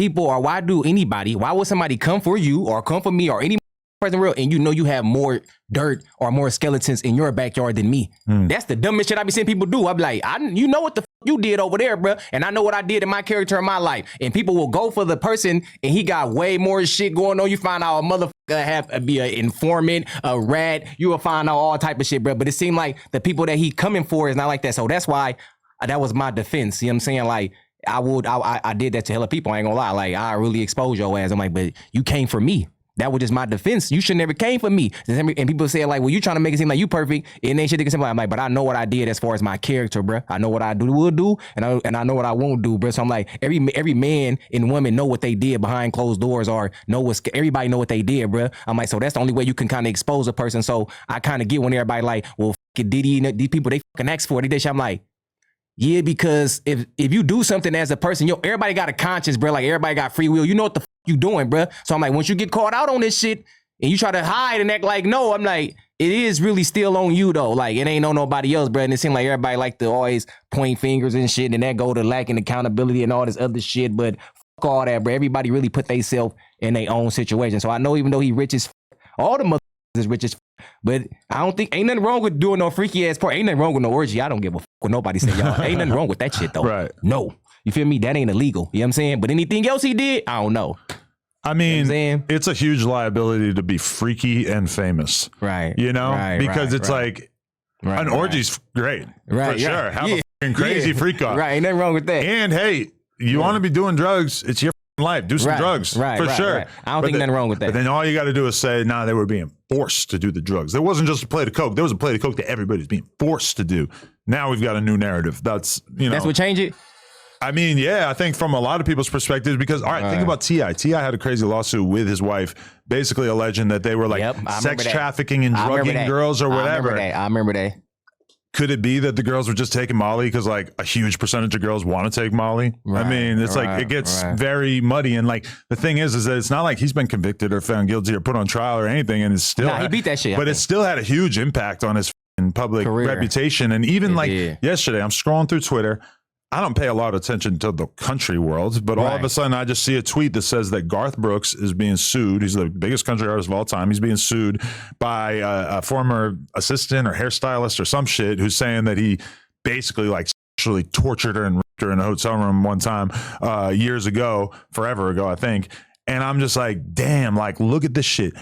somebody come for you or come for me or any person real, and you know you have more dirt or more skeletons in your backyard than me? That's the dumbest shit I be seeing people do. I be like, you know what the you did over there, bro, and I know what I did in my character in my life. And people will go for the person, and he got way more shit going on. You find out a motherfucker have be an informant, a rat. You will find out all type of shit, bro. But it seemed like the people that he coming for is not like that. So that's why that was my defense. You know what I'm saying? Like I did that to hella people. I ain't gonna lie. Like I really exposed your ass. I'm like, but you came for me. That was just my defense. You should never came for me. And people say like, well, you trying to make it seem like you perfect. And ain't shit they can say. I'm like, but I know what I did as far as my character, bro. I know what I will do, and I know what I won't do, bro. So I'm like, every man and woman know what they did behind closed doors, or everybody know what they did, bro. I'm like, so that's the only way you can kind of expose a person. So I kind of get when everybody like, well, Diddy and these people, they fucking ask for it. They shit. I'm like, yeah, because if you do something as a person, everybody got a conscience, bro. Like everybody got free will. You know what the you doing, bro. So I'm like, once you get caught out on this shit and you try to hide and act like no, I'm like, it is really still on you though. Like it ain't on nobody else, bro. And it seems like everybody like to always point fingers and shit, and that go to lacking accountability and all this other shit. But fuck all that, bro. Everybody really put themselves in their own situation. So I know even though he rich as all the motherfuckers is rich as but I don't think ain't nothing wrong with doing no freaky ass part. Ain't nothing wrong with no orgy. I don't give a fuck what nobody say, y'all. Ain't nothing wrong with that shit though. Right. No. You feel me? That ain't illegal. You know what I'm saying? But anything else he did, I don't know. I mean, it's a huge liability to be freaky and famous. Right. You know? Because it's like an orgy's great. Right. For sure. Have a fucking crazy freak off. Right. Ain't nothing wrong with that. And hey, you want to be doing drugs, it's your life. Do some drugs. For sure. Right. I don't think nothing wrong with that. But then all you got to do is say, nah, they were being forced to do the drugs. There wasn't just a plate of coke. There was a plate of coke that everybody's being forced to do. Now we've got a new narrative. That's, you know. That's what changed it? I mean, yeah, I think from a lot of people's perspectives, because, all right, think about T.I. T.I. had a crazy lawsuit with his wife, basically alleging that they were like sex trafficking and drugging girls or whatever. I remember that. Could it be that the girls were just taking Molly because like a huge percentage of girls want to take Molly? Right, I mean, it's like it gets very muddy. And like the thing is that it's not like he's been convicted or found guilty or put on trial or anything. And it's still, he beat that shit. But it still had a huge impact on his public reputation. And even like yesterday, I'm scrolling through Twitter. I don't pay a lot of attention to the country world, but all of a sudden I just see a tweet that says that Garth Brooks is being sued. He's the biggest country artist of all time. He's being sued by a former assistant or hairstylist or some shit who's saying that he basically like sexually tortured her and raped her in a hotel room one time years ago, forever ago, I think. And I'm just like, damn, like, look at this shit.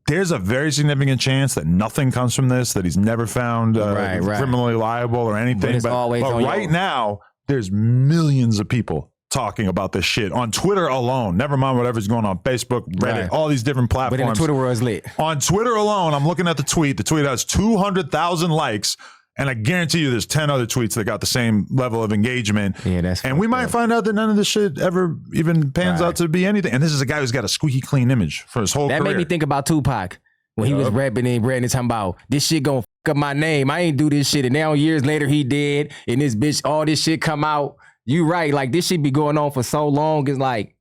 There's a very significant chance that nothing comes from this, that he's never found criminally liable or anything. But right now, there's millions of people talking about this shit on Twitter alone. Never mind whatever's going on Facebook, Reddit, all these different platforms. But in the Twitter world is lit. On Twitter alone, I'm looking at the tweet. The tweet has 200,000 likes. And I guarantee you there's 10 other tweets that got the same level of engagement. Yeah, and we might find out that none of this shit ever even pans out to be anything. And this is a guy who's got a squeaky clean image for his whole career. That made me think about Tupac when he was rapping and talking about this shit gonna fuck up my name. I ain't do this shit. And now years later he did. And this bitch, all this shit come out. You right. Like this shit be going on for so long. It's like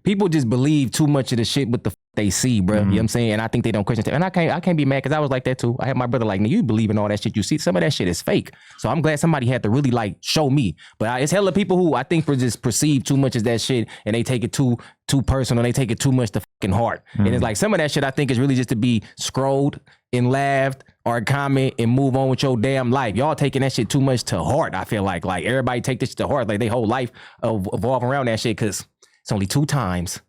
people just believe too much of the shit with the they see, bro. You know what I'm saying? And I think they don't question it. And I can't be mad because I was like that too. I had my brother like, you believe in all that shit you see. Some of that shit is fake. So I'm glad somebody had to really like show me. But it's hella people who I think for just perceive too much as that shit and they take it too personal. They take it too much to fucking heart. And it's like some of that shit I think is really just to be scrolled and laughed or comment and move on with your damn life. Y'all taking that shit too much to heart. I feel like everybody take this shit to heart. Like they whole life evolve around that shit because it's only 2 times.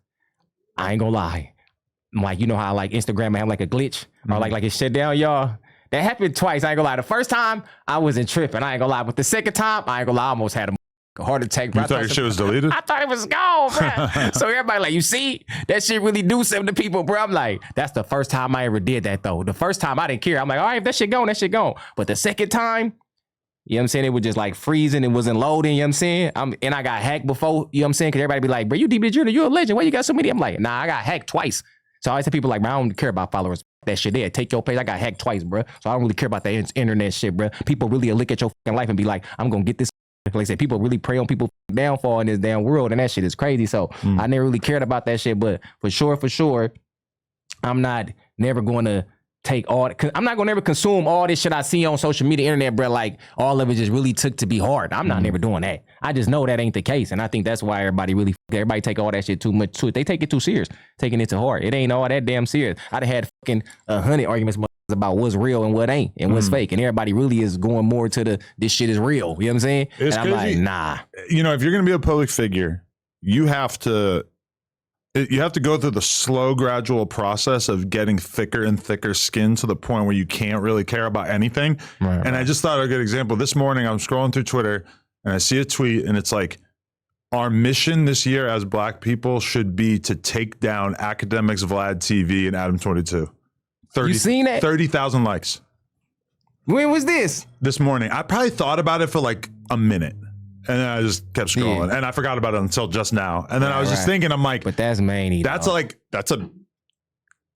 I ain't gonna lie. Like, you know how like Instagram have like a glitch or like it shut down, y'all. That happened twice. I ain't gonna lie. The first time I wasn't tripping. I ain't gonna lie. But the second time, I ain't gonna lie. I almost had a heart attack. Bro. You thought your shit was deleted? I thought it was gone, bro. So everybody like, you see, that shit really do something to people, bro. I'm like, that's the first time I ever did that though. The first time I didn't care. I'm like, all right, if that shit gone, that shit gone. But the second time, you know what I'm saying? It was just like freezing. It wasn't loading. You know what I'm saying? And I got hacked before. You know what I'm saying? Because everybody be like, bro, you DB Jr., you're a legend. Why you got so many? I'm like, nah, I got hacked twice. So I always tell people like, bro, I don't care about followers. That shit there. Take your page. I got hacked twice, bro. So I don't really care about that internet shit, bro. People really look at your fucking life and be like, I'm going to get this. Like I said, people really prey on people's downfall in this damn world. And that shit is crazy. So I never really cared about that shit. But for sure, I'm not never going to take all, I'm not gonna ever consume all this shit I see on social media, internet, bro. Like all of it just really took to be hard. I'm not never doing that. I just know that ain't the case, and I think that's why everybody take all that shit too much. They take it too serious, taking it too hard. It ain't all that damn serious. I'd have had fucking 100 arguments about what's real and what ain't and what's fake, and everybody really is going more to this shit is real. You know what I'm saying? It's and I'm crazy. like, nah. You know, if you're gonna be a public figure, you have to go through the slow, gradual process of getting thicker and thicker skin to the point where you can't really care about anything. Right. I just thought of a good example. This morning, I'm scrolling through Twitter and I see a tweet and it's like, our mission this year as Black people should be to take down Academics Vlad TV and Adam 22. You seen that? 30,000 likes. When was this? This morning. I probably thought about it for like a minute. And then I just kept scrolling, and I forgot about it until just now. And then I was just thinking, I'm like, but that's many. That's a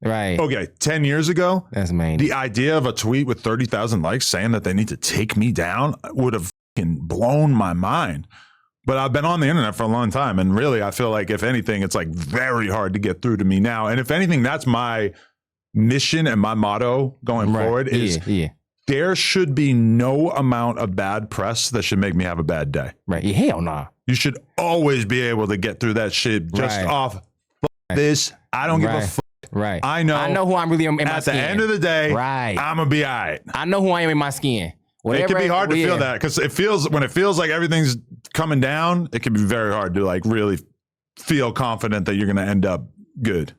right. Okay, 10 years ago, that's many. The idea of a tweet with 30,000 likes saying that they need to take me down would have fucking blown my mind. But I've been on the internet for a long time, and really, I feel like if anything, it's like very hard to get through to me now. And if anything, that's my mission and my motto going forward is. There should be no amount of bad press that should make me have a bad day. Right. Yeah, hell nah. You should always be able to get through that shit just off this. I don't give a fuck. Right. I know who I'm really in my skin. At the end of the day, I'm going to be all right. I know who I am in my skin. Whatever, it can be hard to feel that because when it feels like everything's coming down, it can be very hard to like really feel confident that you're going to end up good.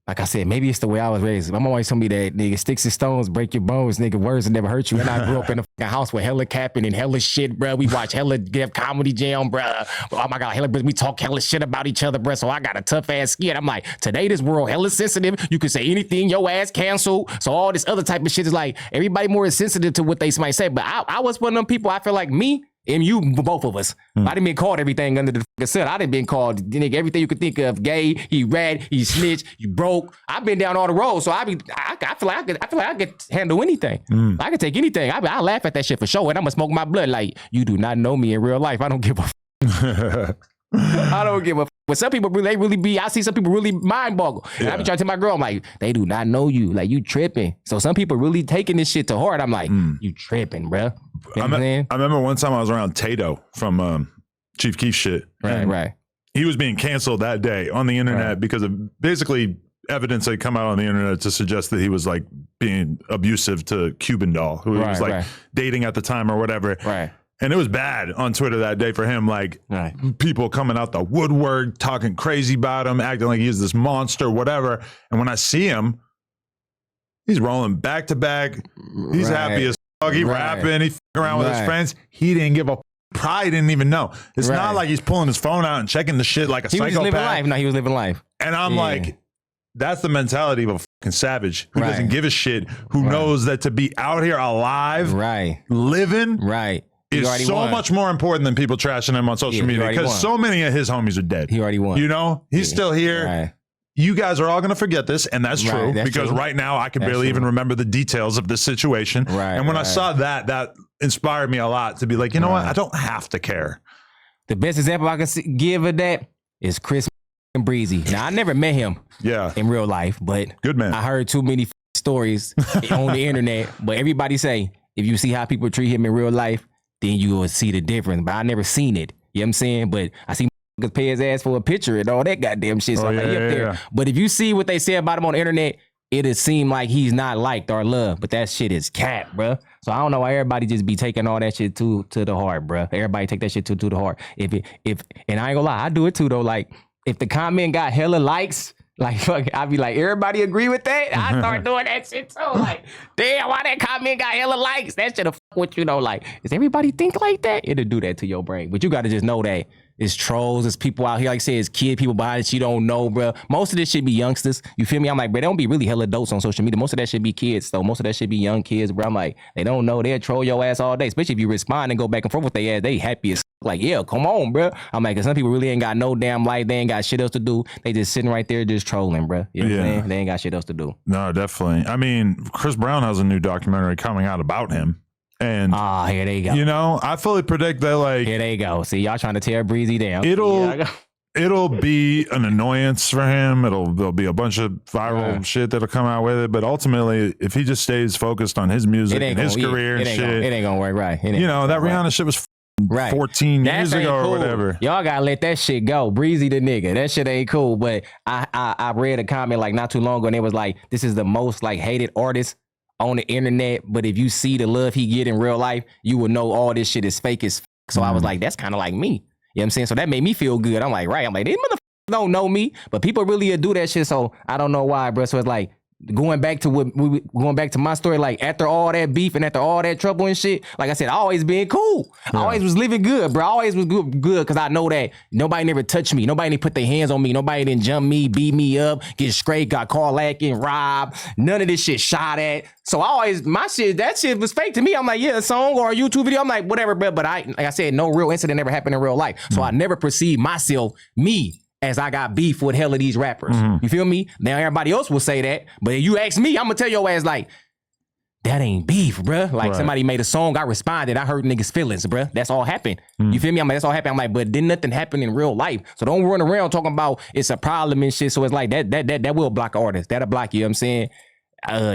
Like I said, maybe it's the way I was raised. My mom always told me that, nigga, sticks and stones break your bones, nigga, words will never hurt you. And I grew up in a fucking house with hella capping and hella shit, bro. We watch hella Def Comedy Jam, bro. Oh my God, hella, we talk hella shit about each other, bro. So I got a tough ass skin. I'm like, today this world hella sensitive. You can say anything, your ass canceled. So all this other type of shit is like, everybody more is sensitive to what they might say. But I was one of them people, I feel like me, and you, both of us. I didn't been called everything under the fucking sun. I didn't been called nigga, everything you could think of. Gay, he rat, he snitch, you broke. I've been down all the roads, so I feel like I could handle anything. I could take anything. I laugh at that shit for sure, and I'ma smoke my blood. Like, you do not know me in real life. I don't give a I don't give a But some people they really be. I see some people really mind boggle. And I be trying to tell my girl, I'm like, they do not know you. Like you tripping. So some people really taking this shit to heart. I'm like, you tripping, bro. You know I remember one time I was around Tato from Chief Keef shit. Right. He was being canceled that day on the internet because of basically evidence had come out on the internet to suggest that he was like being abusive to Cuban Doll, who he was like dating at the time or whatever. Right. And it was bad on Twitter that day for him. Like people coming out the woodwork, talking crazy about him, acting like he's this monster, whatever. And when I see him, he's rolling back to back. He's happy as fuck. He rapping. He fucking around with his friends. He didn't give a probably didn't even know. It's not like he's pulling his phone out and checking the shit like a psychopath. He was living life. No, he was living life. And I'm like, that's the mentality of a fucking savage who doesn't give a shit, who knows that to be out here alive, living, is so much more important than people trashing him on social media, because so many of his homies are dead. He already won. You know, he's still here. You guys are all going to forget this, and that's true, because right now I can barely even remember the details of the situation. And when I saw that, that inspired me a lot to be like, you know what? I don't have to care. The best example I can give of that is Chris and Breezy. Now, I never met him in real life, but good man. I heard too many stories on the internet, but everybody say, if you see how people treat him in real life, then you will see the difference. But I never seen it. You know what I'm saying? But I see pay his ass for a picture and all that goddamn shit. So I'm like, up there. But if you see what they say about him on the internet, it'll seem like he's not liked or loved. But that shit is cap, bro. So I don't know why everybody just be taking all that shit to the heart, bro. Everybody take that shit to the heart. If and I ain't gonna lie, I do it too though. Like if the comment got hella likes, like fuck, I'd be like, everybody agree with that? I start doing that shit too. Like, damn, why that comment got hella likes? That should have fuck with you though. Like, does everybody think like that? It'll do that to your brain. But you gotta just know that it's trolls, it's people out here, like I said, it's kid people behind it you don't know, bro. Most of this shit be youngsters. You feel me? I'm like, bro, they don't be really hella adults on social media. Most of that shit be kids, though. Most of that shit be young kids, bro. I'm like, they don't know. They'll troll your ass all day. Especially if you respond and go back and forth with their ass. They happy as like, yeah, come on, bro. I'm like, cause some people really ain't got no damn life. They ain't got shit else to do. They just sitting right there just trolling, bro. You know what I'm saying? They ain't got shit else to do. No, definitely. I mean, Chris Brown has a new documentary coming out about him. And here they go. You know, I fully predict that like here they go. See, y'all trying to tear Breezy down. It'll be an annoyance for him. There'll be a bunch of viral shit that'll come out with it. But ultimately, if he just stays focused on his music and his career and shit, it ain't gonna work right. You know, that Rihanna shit was 14 years ago or whatever. Y'all gotta let that shit go. Breezy the nigga. That shit ain't cool. But I read a comment like not too long ago and it was like, this is the most like hated artist on the internet, but if you see the love he get in real life, you will know all this shit is fake as fuck. So I was like, that's kind of like me. You know what I'm saying? So that made me feel good. I'm like, right. I'm like, these motherfuckers don't know me, but people really do that shit. So I don't know why, bro. So it's like, going back to my story, like after all that beef and after all that trouble and shit, like I said, I always been cool. I always was living good, bro. I always was good because I know that nobody never touched me. Nobody didn't put their hands on me. Nobody didn't jump me, beat me up, get scraped, got caught lacking, robbed. None of this shit shot at. So I always, that shit was fake to me. I'm like, yeah, a song or a YouTube video. I'm like, whatever, bro. But like I said, no real incident ever happened in real life. So I never perceived myself, as I got beef with hell of these rappers. You feel me? Now everybody else will say that, but if you ask me, I'm gonna tell your ass like, that ain't beef, bruh. Like somebody made a song, I responded, I hurt niggas' feelings, bruh. That's all happened. You feel me? I'm like, that's all happened. I'm like, but didn't nothing happen in real life. So don't run around talking about it's a problem and shit. So it's like that will block an artist. That'll block you, know what I'm saying?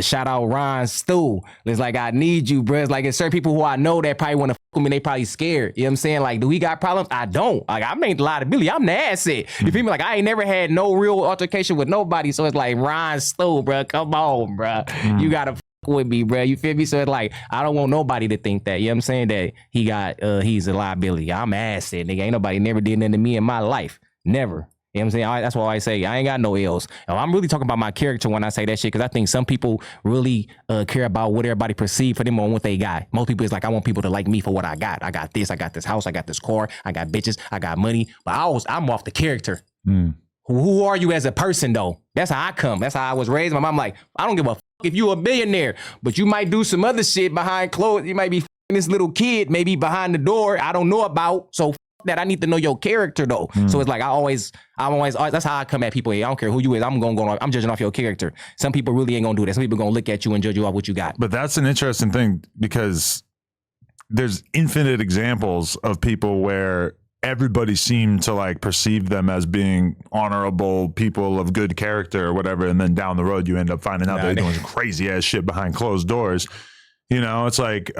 Shout out Ron Stu. It's like, I need you, bruh. It's like, it's certain people who I know that probably want to fuck with me. They probably scared. You know what I'm saying? Like, do we got problems? I don't. Like, I made a lot of Billy. I'm the asset. You feel me? Like, I ain't never had no real altercation with nobody. So it's like, Ron Stu, bruh. Come on, bruh. You got to fuck with me, bruh. You feel me? So it's like, I don't want nobody to think that. You know what I'm saying? That he's a liability. I'm an asset, nigga. Ain't nobody never did nothing to me in my life. Never. You know what I'm saying? That's why I say I ain't got no L's. I'm really talking about my character when I say that shit, because I think some people really care about what everybody perceive for them on what they got. Most people is like, I want people to like me for what I got. I got this house, I got this car, I got bitches, I got money. But I'm off the character. Who are you as a person though? That's how I come. That's how I was raised. My mom like, I don't give a fuck if you a billionaire, but you might do some other shit behind closed. You might be this little kid, maybe behind the door I don't know about. So that I need to know your character though. So it's like I'm always that's how I come at people. Hey, I don't care who you is. I'm judging off your character. Some people really ain't gonna do that. Some people gonna look at you and judge you off what you got. But that's an interesting thing because there's infinite examples of people where everybody seemed to like perceive them as being honorable people of good character or whatever. And then down the road, you end up finding out they're doing some crazy ass shit behind closed doors. You know, it's like you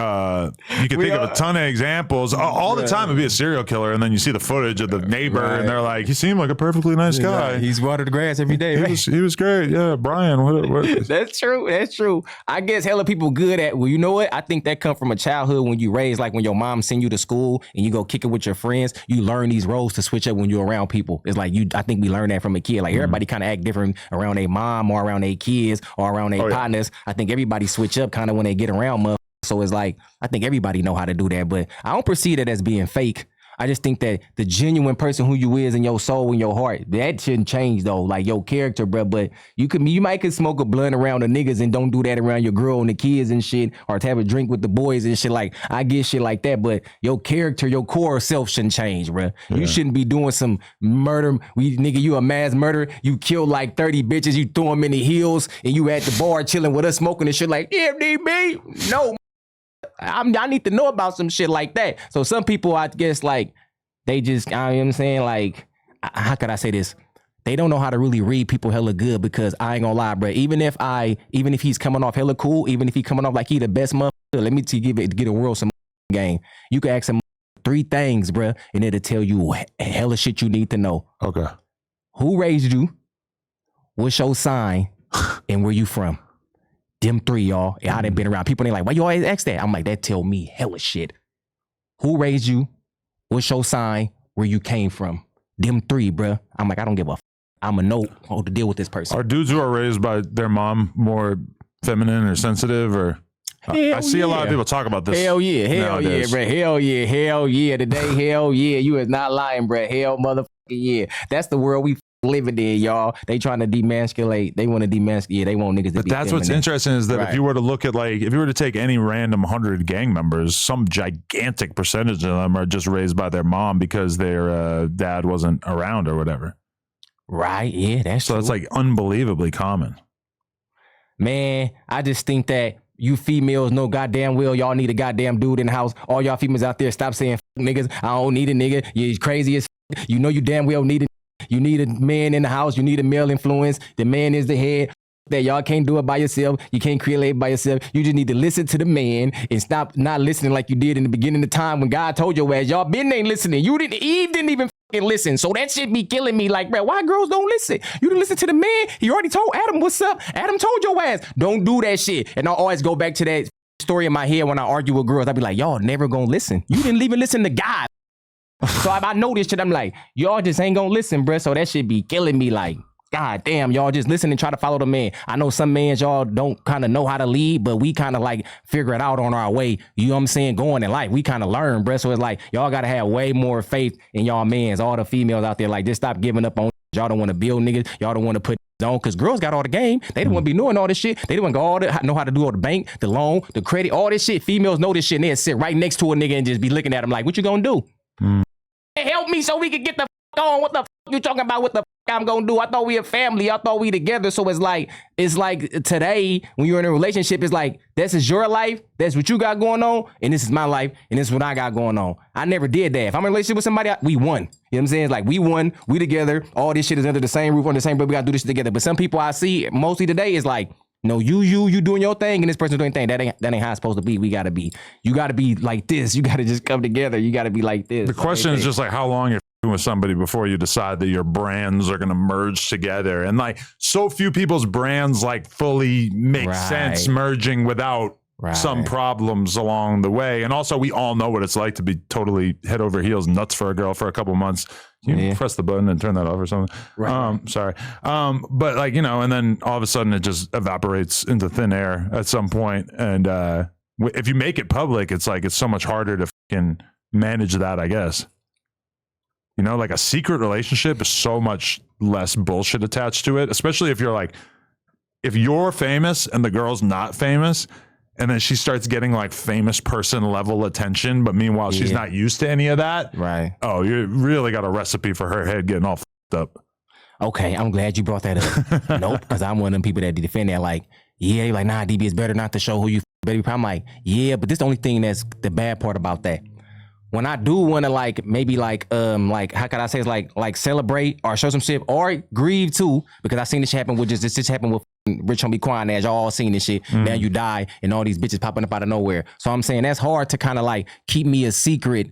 can think of a ton of examples. All the time it'd be a serial killer, and then you see the footage of the neighbor, and they're like, he seemed like a perfectly nice guy. He's watered the grass every day. He was great. Yeah, Brian. What? That's true. That's true. I guess hella people good at, well, you know what? I think that come from a childhood when you raised, like when your mom send you to school and you go kick it with your friends, you learn these roles to switch up when you're around people. It's like I think we learn that from a kid. Like everybody kind of act different around their mom or around their kids or around their partners. I think everybody switch up kind of when they get around motherfuckers. So it's like, I think everybody know how to do that, but I don't perceive it as being fake. I just think that the genuine person who you is in your soul and your heart, that shouldn't change though, like your character, bro. But you might could smoke a blunt around the niggas and don't do that around your girl and the kids and shit, or to have a drink with the boys and shit. Like, I get shit like that, but your character, your core self shouldn't change, bro. Yeah. You shouldn't be doing some murder. You a mass murderer. You killed like 30 bitches. You threw them in the hills and you at the bar chilling with us smoking and shit like, MDB. No. I need to know about some shit like that. So some people, I guess, like, they just, you know what I'm saying? Like, how could I say this? They don't know how to really read people hella good, because I ain't gonna lie, bro. Even if he's coming off hella cool, even if he coming off like he the best motherfucker, let me get a world some game. You can ask him 3 things, bro, and it'll tell you hella shit you need to know. Okay. Who raised you? What's your sign? And where you from? Them 3, y'all. I done been around. People ain't like, why you always ask that? I'm like, that tell me hella shit. Who raised you? What's your sign? Where you came from? Them 3, bruh. I'm like, I don't give a I'ma know how to deal with this person. Are dudes who are raised by their mom more feminine or sensitive, or? I see a lot of people talk about this. Hell yeah, bruh. Hell yeah. Today, hell yeah. You is not lying, bruh. Hell motherfucking yeah. That's the world we living in, y'all. They trying to demasculate. They want to demasculate. Yeah, they want niggas to be. But that's what's interesting is that if you were to look at, like, if you were to take any random 100 gang members, some gigantic percentage of them are just raised by their mom because their dad wasn't around or whatever. Right. Yeah, that's so true. It's like unbelievably common. Man, I just think that you females know goddamn well y'all need a goddamn dude in the house. All y'all females out there, stop saying niggas. I don't need a nigga. You're crazy as you know you damn well need it. You need a man in the house. You need a male influence. The man is the head. That y'all can't do it by yourself. You can't create it by yourself. You just need to listen to the man and stop not listening like you did in the beginning of the time when God told your ass. Y'all been ain't listening. Eve didn't even listen. So that shit be killing me. Like, bro, why girls don't listen? You didn't listen to the man. He already told Adam what's up. Adam told your ass. Don't do that shit. And I always go back to that story in my head when I argue with girls. I be like, y'all never gonna listen. You didn't even listen to God. So if I know this shit, I'm like, y'all just ain't gonna listen, bruh. So that shit be killing me. Like, God damn, y'all just listen and try to follow the man. I know some mans, y'all don't kind of know how to lead, but we kind of like figure it out on our way. You know what I'm saying? Going in life, we kind of learn, bruh. So it's like, y'all gotta have way more faith in y'all mans. All the females out there, like, just stop giving up on y'all. Don't want to build niggas. Y'all don't want to put on, because girls got all the game. They don't want to be knowing all this shit. They don't want to know how to do all the bank, the loan, the credit, all this shit. Females know this shit, and they'll sit right next to a nigga and just be looking at him like, what you gonna do? Help me so we can get the on. What the you talking about? What the I'm gonna do? I thought we a family. I thought we together. So it's like today when you're in a relationship, it's like, this is your life. That's what you got going on. And this is my life. And this is what I got going on. I never did that. If I'm in a relationship with somebody, we won. You know what I'm saying? It's like, we won. We together. All this shit is under the same roof, on the same, but we gotta do this shit together. But some people I see mostly today is like, no, you doing your thing and this person doing thing. That ain't how it's supposed to be. You gotta be like this. You gotta just come together. You gotta be like this. The question is just like how long you're with somebody before you decide that your brands are gonna merge together. And like, so few people's brands like fully make sense merging without some problems along the way. And also, we all know what it's like to be totally head over heels nuts for a girl for a couple months. You press the button and turn that off or something. Sorry. But like, you know, and then all of a sudden it just evaporates into thin air at some point. And if you make it public, it's like, it's so much harder to fucking manage that, I guess. You know, like a secret relationship is so much less bullshit attached to it, especially if you're like, if you're famous and the girl's not famous, and then she starts getting like famous person level attention, but meanwhile she's not used to any of that. Right. Oh, you really got a recipe for her head getting all fucked up. Okay, I'm glad you brought that up. Nope, because I'm one of them people that defend that. Like, yeah, they like, nah, DB is better not to show who you better. I'm like, yeah, but this is the only thing that's the bad part about that. when I do want to like maybe like how could I say it's like celebrate or show some shit or grieve too, because I seen this shit happen with this shit happened with Rich Homie Quan, as y'all all seen this shit. Now you die and all these bitches popping up out of nowhere. So I'm saying that's hard to kind of like keep me a secret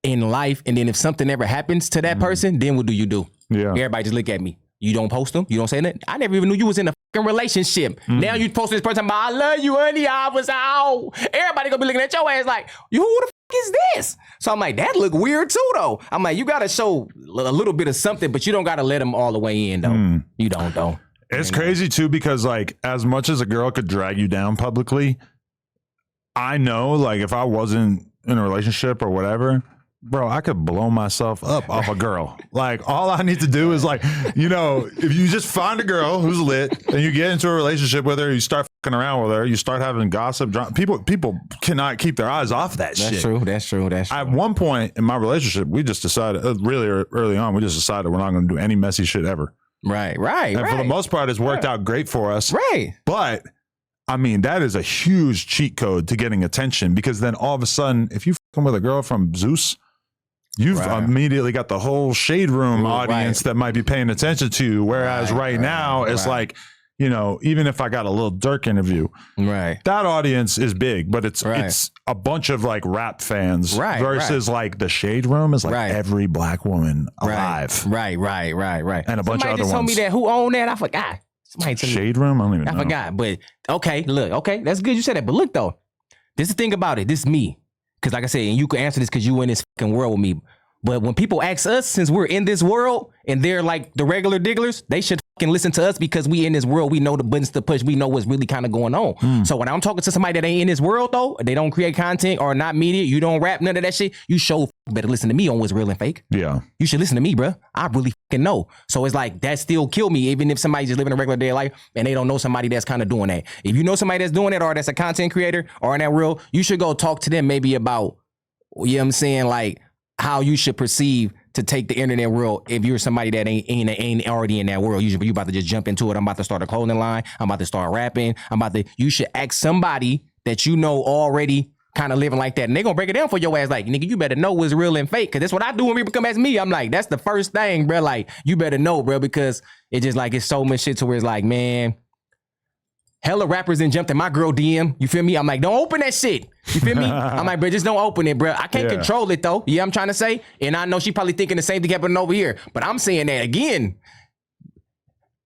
in life, and then if something ever happens to that person, then what do you do? Yeah, everybody just look at me. You don't post them. You don't say nothing. I never even knew you was in a fucking relationship. Now you post this person, I love you, honey. I was out. Everybody gonna be looking at your ass like, you who the fuck is this? So I'm like, that look weird too, though. I'm like, you gotta show a little bit of something, but you don't gotta let them all the way in, though. You don't, though. It's crazy too, because like as much as a girl could drag you down publicly, I know like if I wasn't in a relationship or whatever, bro, I could blow myself up off a girl. Like all I need to do is like, you know, if you just find a girl who's lit and you get into a relationship with her, you start fucking around with her, you start having gossip. People cannot keep their eyes off that shit. That's true. At one point in my relationship, we just decided really early on, we just decided we're not going to do any messy shit ever. Right. And for the most part, it's worked out great for us. Right. But I mean, that is a huge cheat code to getting attention, because then all of a sudden, if you fucking with a girl from Zeus, you've immediately got the whole shade room audience that might be paying attention to you. Whereas now it's like, you know, even if I got a Lil Durk interview, that audience is big, but it's a bunch of like rap fans versus like the shade room is like every black woman alive. Right. And a bunch of other ones. Somebody told me that. Who owned that? I forgot. Shade room? I don't even know. I forgot. But okay, that's good you said that. But look though, this is the thing about it. This is me. Because like I said, and you can answer this because you in this fucking world with me. But when people ask us, since we're in this world and they're like the regular digglers, they should fucking listen to us because we in this world. We know the buttons to push. We know what's really kind of going on. So when I'm talking to somebody that ain't in this world though, they don't create content or not media, you don't rap, none of that shit, you better listen to me on what's real and fake. Yeah. You should listen to me, bro. I really fucking know. So it's like, that still kill me, even if somebody's just living a regular day of life and they don't know somebody that's kind of doing that. If you know somebody that's doing it or that's a content creator or in that world, you should go talk to them maybe about, you know what I'm saying, like how you should perceive to take the internet world if you're somebody that ain't already in that world. You about to just jump into it. I'm about to start a clothing line. I'm about to start rapping. You should ask somebody that you know already kind of living like that. And they're going to break it down for your ass. Like, nigga, you better know what's real and fake. Cause that's what I do when people come ask me. I'm like, that's the first thing, bro. Like, you better know, bro, because it's just like, it's so much shit to where it's like, man, hella rappers and jumped in my girl DM. You feel me? I'm like, don't open that shit. You feel me? I'm like, bro, just don't open it, bro. I can't control it though. Yeah, I'm trying to say. And I know she probably thinking the same thing happening over here. But I'm saying that again.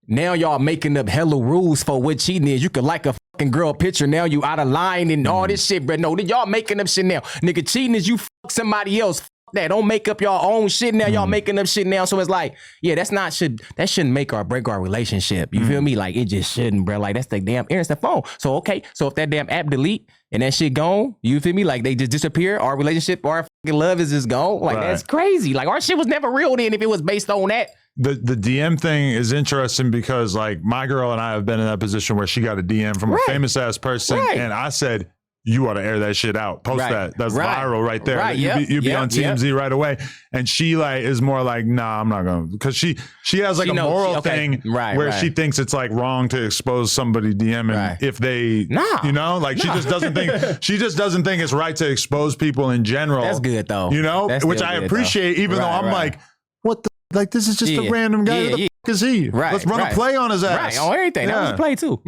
Now y'all making up hella rules for what cheating is. You could like a fucking girl picture. Now you out of line and all this shit, bro. No, y'all making up shit now. Nigga, cheating is you fuck somebody else. Fuck that. Don't make up your own shit now. Y'all making up shit now. So it's like, yeah, that shouldn't make or break our relationship. You feel me? Like, it just shouldn't, bro. Like, that's the damn instant phone. So, okay. So if that damn app delete and that shit gone, you feel me? Like, they just disappear. Our relationship, our fucking love is just gone. Like, that's crazy. Like, our shit was never real then if it was based on that. The DM thing is interesting because like my girl and I have been in that position where she got a DM from a famous ass person and I said, you ought to air that shit out. Post that. That's viral right there. You'd be on TMZ right away. And she like is more like, nah, I'm not going to. Because she has like a moral thing where she thinks it's like wrong to expose somebody DMing if they, you know, like she just doesn't think it's right to expose people in general. That's good though. You know, which I appreciate even though I'm like, what the, like this is just a random guy. Who the fuck is he? Let's run a play on his ass. On everything. That was a play too.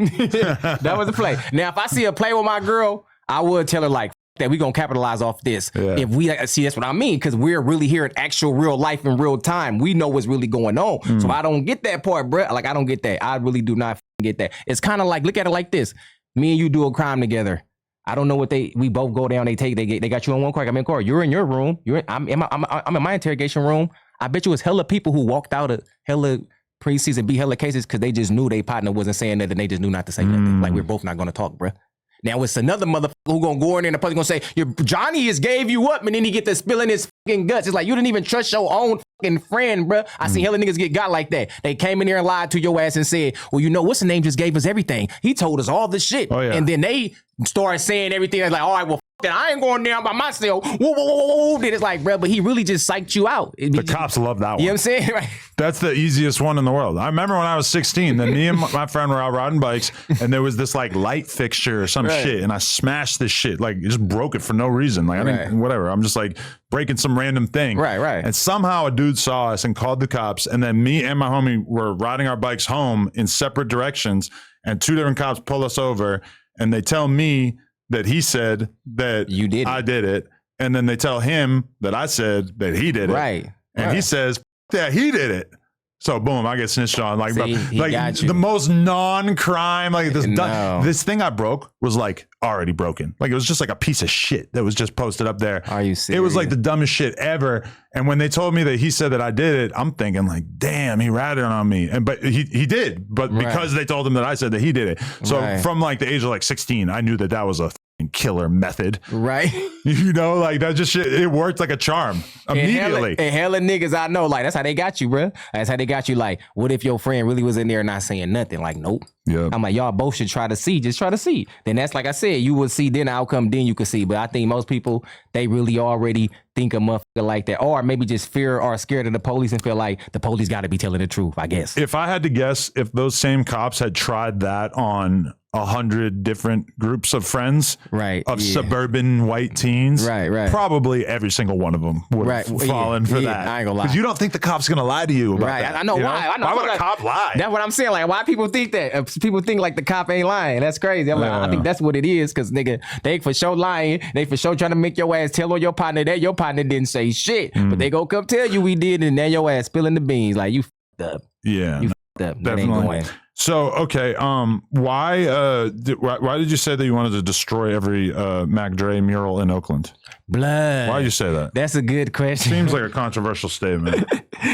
That was a play. Now, if I see a play with my girl, I would tell her like that we gonna capitalize off this. If we see, that's what I mean, because we're really here in actual real life in real time. We know what's really going on. So I don't get that part, bro. Like I don't get that. I really do not get that. It's kind of like, look at it like this: me and you do a crime together. I don't know what we both go down. They got you on one court. I'm in court. You're in your room. I'm in my interrogation room. I bet you it's hella people who walked out of hella preseason, be hella cases because they just knew their partner wasn't saying that and they just knew not to say nothing. Like we're both not gonna talk, bro. Now it's another motherfucker who gonna go in there and the person gonna say, Johnny just gave you up, and then he get to spilling his fucking guts. It's like you didn't even trust your own fucking friend, bro. I seen hella niggas get got like that. They came in there and lied to your ass and said, well, you know, what's the name just gave us everything. He told us all this shit. And then they started saying everything. Like, all right, well, then I ain't going down by myself. Whoa. Then it's like, bro, but he really just psyched you out. The cops love that one. You know what I'm saying? Right. That's the easiest one in the world. I remember when I was 16, then me and my friend were out riding bikes and there was this like light fixture or some shit and I smashed this shit, like just broke it for no reason. Like I didn't, whatever. I'm just like breaking some random thing. Right. And somehow a dude saw us and called the cops. And then me and my homie were riding our bikes home in separate directions. And 2 different cops pull us over and they tell me that he said that I did it. And then they tell him that I said that he did it. Right. And he says, yeah, he did it. So boom, I get snitched on. Like, See, like the most non-crime, like this thing I broke was like already broken. Like it was just like a piece of shit that was just posted up there. Are you serious? It was like the dumbest shit ever. And when they told me that he said that I did it, I'm thinking like, damn, he ratted on me. But he did. But because they told him that I said that he did it. So from like the age of like 16, I knew that that was a killer method. Right. You know, like that just shit, it worked like a charm immediately. And hella niggas I know, like that's how they got you, bro. That's how they got you. Like, what if your friend really was in there not saying nothing? Like, nope. Yeah. I'm like, y'all both should try to see. Just try to see. Then that's like I said, you will see then the outcome, then you can see. But I think most people, they really already think a motherfucker like that. Or maybe just fear or scared of the police and feel like the police got to be telling the truth, I guess. If I had to guess, if those same cops had tried that on 100 different groups of friends of suburban white teens, probably every single one of them would have fallen for that. I ain't gonna lie. Because you don't think the cop's gonna lie to you about that. I know why. I know why would a cop lie? That's what I'm saying. Like, why people think that? People think like the cop ain't lying. That's crazy. I'm like, I think that's what it is. Because nigga, they for sure lying. They for sure trying to make your ass tell on your partner that your partner didn't say shit, but they go come tell you we did, and then your ass spilling the beans. Like, you f***ed up. Yeah, you f***ed up. Definitely. That ain't going. So okay, why did you say that you wanted to destroy every Mac Dre mural in Oakland? Blood. Why did you say that? That's a good question. Seems like a controversial statement.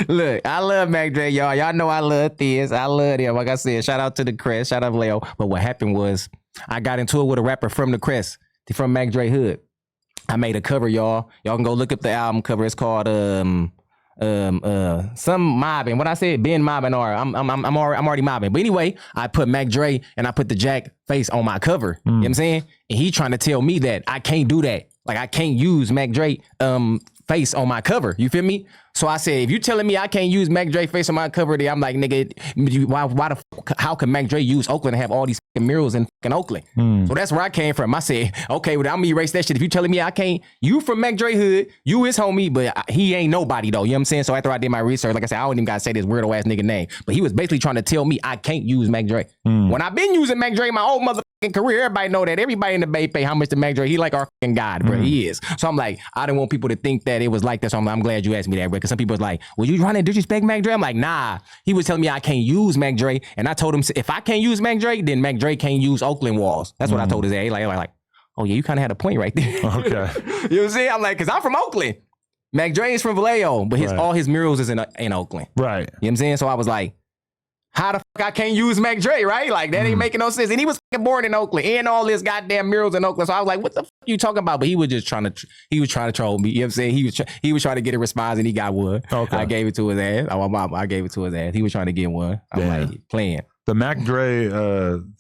Look, I love Mac Dre, y'all. Y'all know I love this. I love him. Like I said, shout out to the Crest, shout out to Leo. But what happened was I got into it with a rapper from the Crest, from Mac Dre Hood. I made a cover, y'all. Y'all can go look up the album cover. It's called some mobbing. What I said, been mobbing, or I'm already mobbing. But anyway, I put Mac Dre and I put the Jack face on my cover. You know what I'm saying? And he trying to tell me that I can't do that. Like, I can't use Mac Dre face on my cover. You feel me? So I said, if you telling me I can't use Mac Dre face on my cover, then I'm like, nigga, how can Mac Dre use Oakland and have all these fucking murals in fucking Oakland? So that's where I came from. I said, okay, well, I'm gonna erase that shit. If you telling me I can't, you from Mac Dre Hood, you his homie, but he ain't nobody though. You know what I'm saying? So after I did my research, like I said, I don't even gotta say this weirdo ass nigga name, but he was basically trying to tell me I can't use Mac Dre. When I've been using Mac Dre my whole motherfucking career, everybody know that. Everybody in the Bay pay how much to Mac Dre. He like our fucking God, bro. He is. So I'm like, I didn't want people to think that it was like that. So I'm glad you asked me that, bro. Because some people was like, well, you trying to disrespect Mac Dre? I'm like, nah. He was telling me I can't use Mac Dre, and I told him if I can't use Mac Dre, then Mac Dre can't use Oakland walls. That's what I told his ass. He like, oh yeah, you kind of had a point right there. Okay. You know what I'm saying? I'm like, because I'm from Oakland. Mac Dre is from Vallejo, but all his murals is in Oakland. Right. You know what I'm saying? So I was like, how the fuck I can't use Mac Dre, right? Like, that ain't making no sense. And he was fucking born in Oakland and all this goddamn murals in Oakland. So I was like, what the fuck you talking about? But he was just trying to troll me. You know what I'm saying? He was trying to get a response and he got one. Okay. I gave it to his ass. I gave it to his ass. He was trying to get one. I'm like, playing. The Mac Dre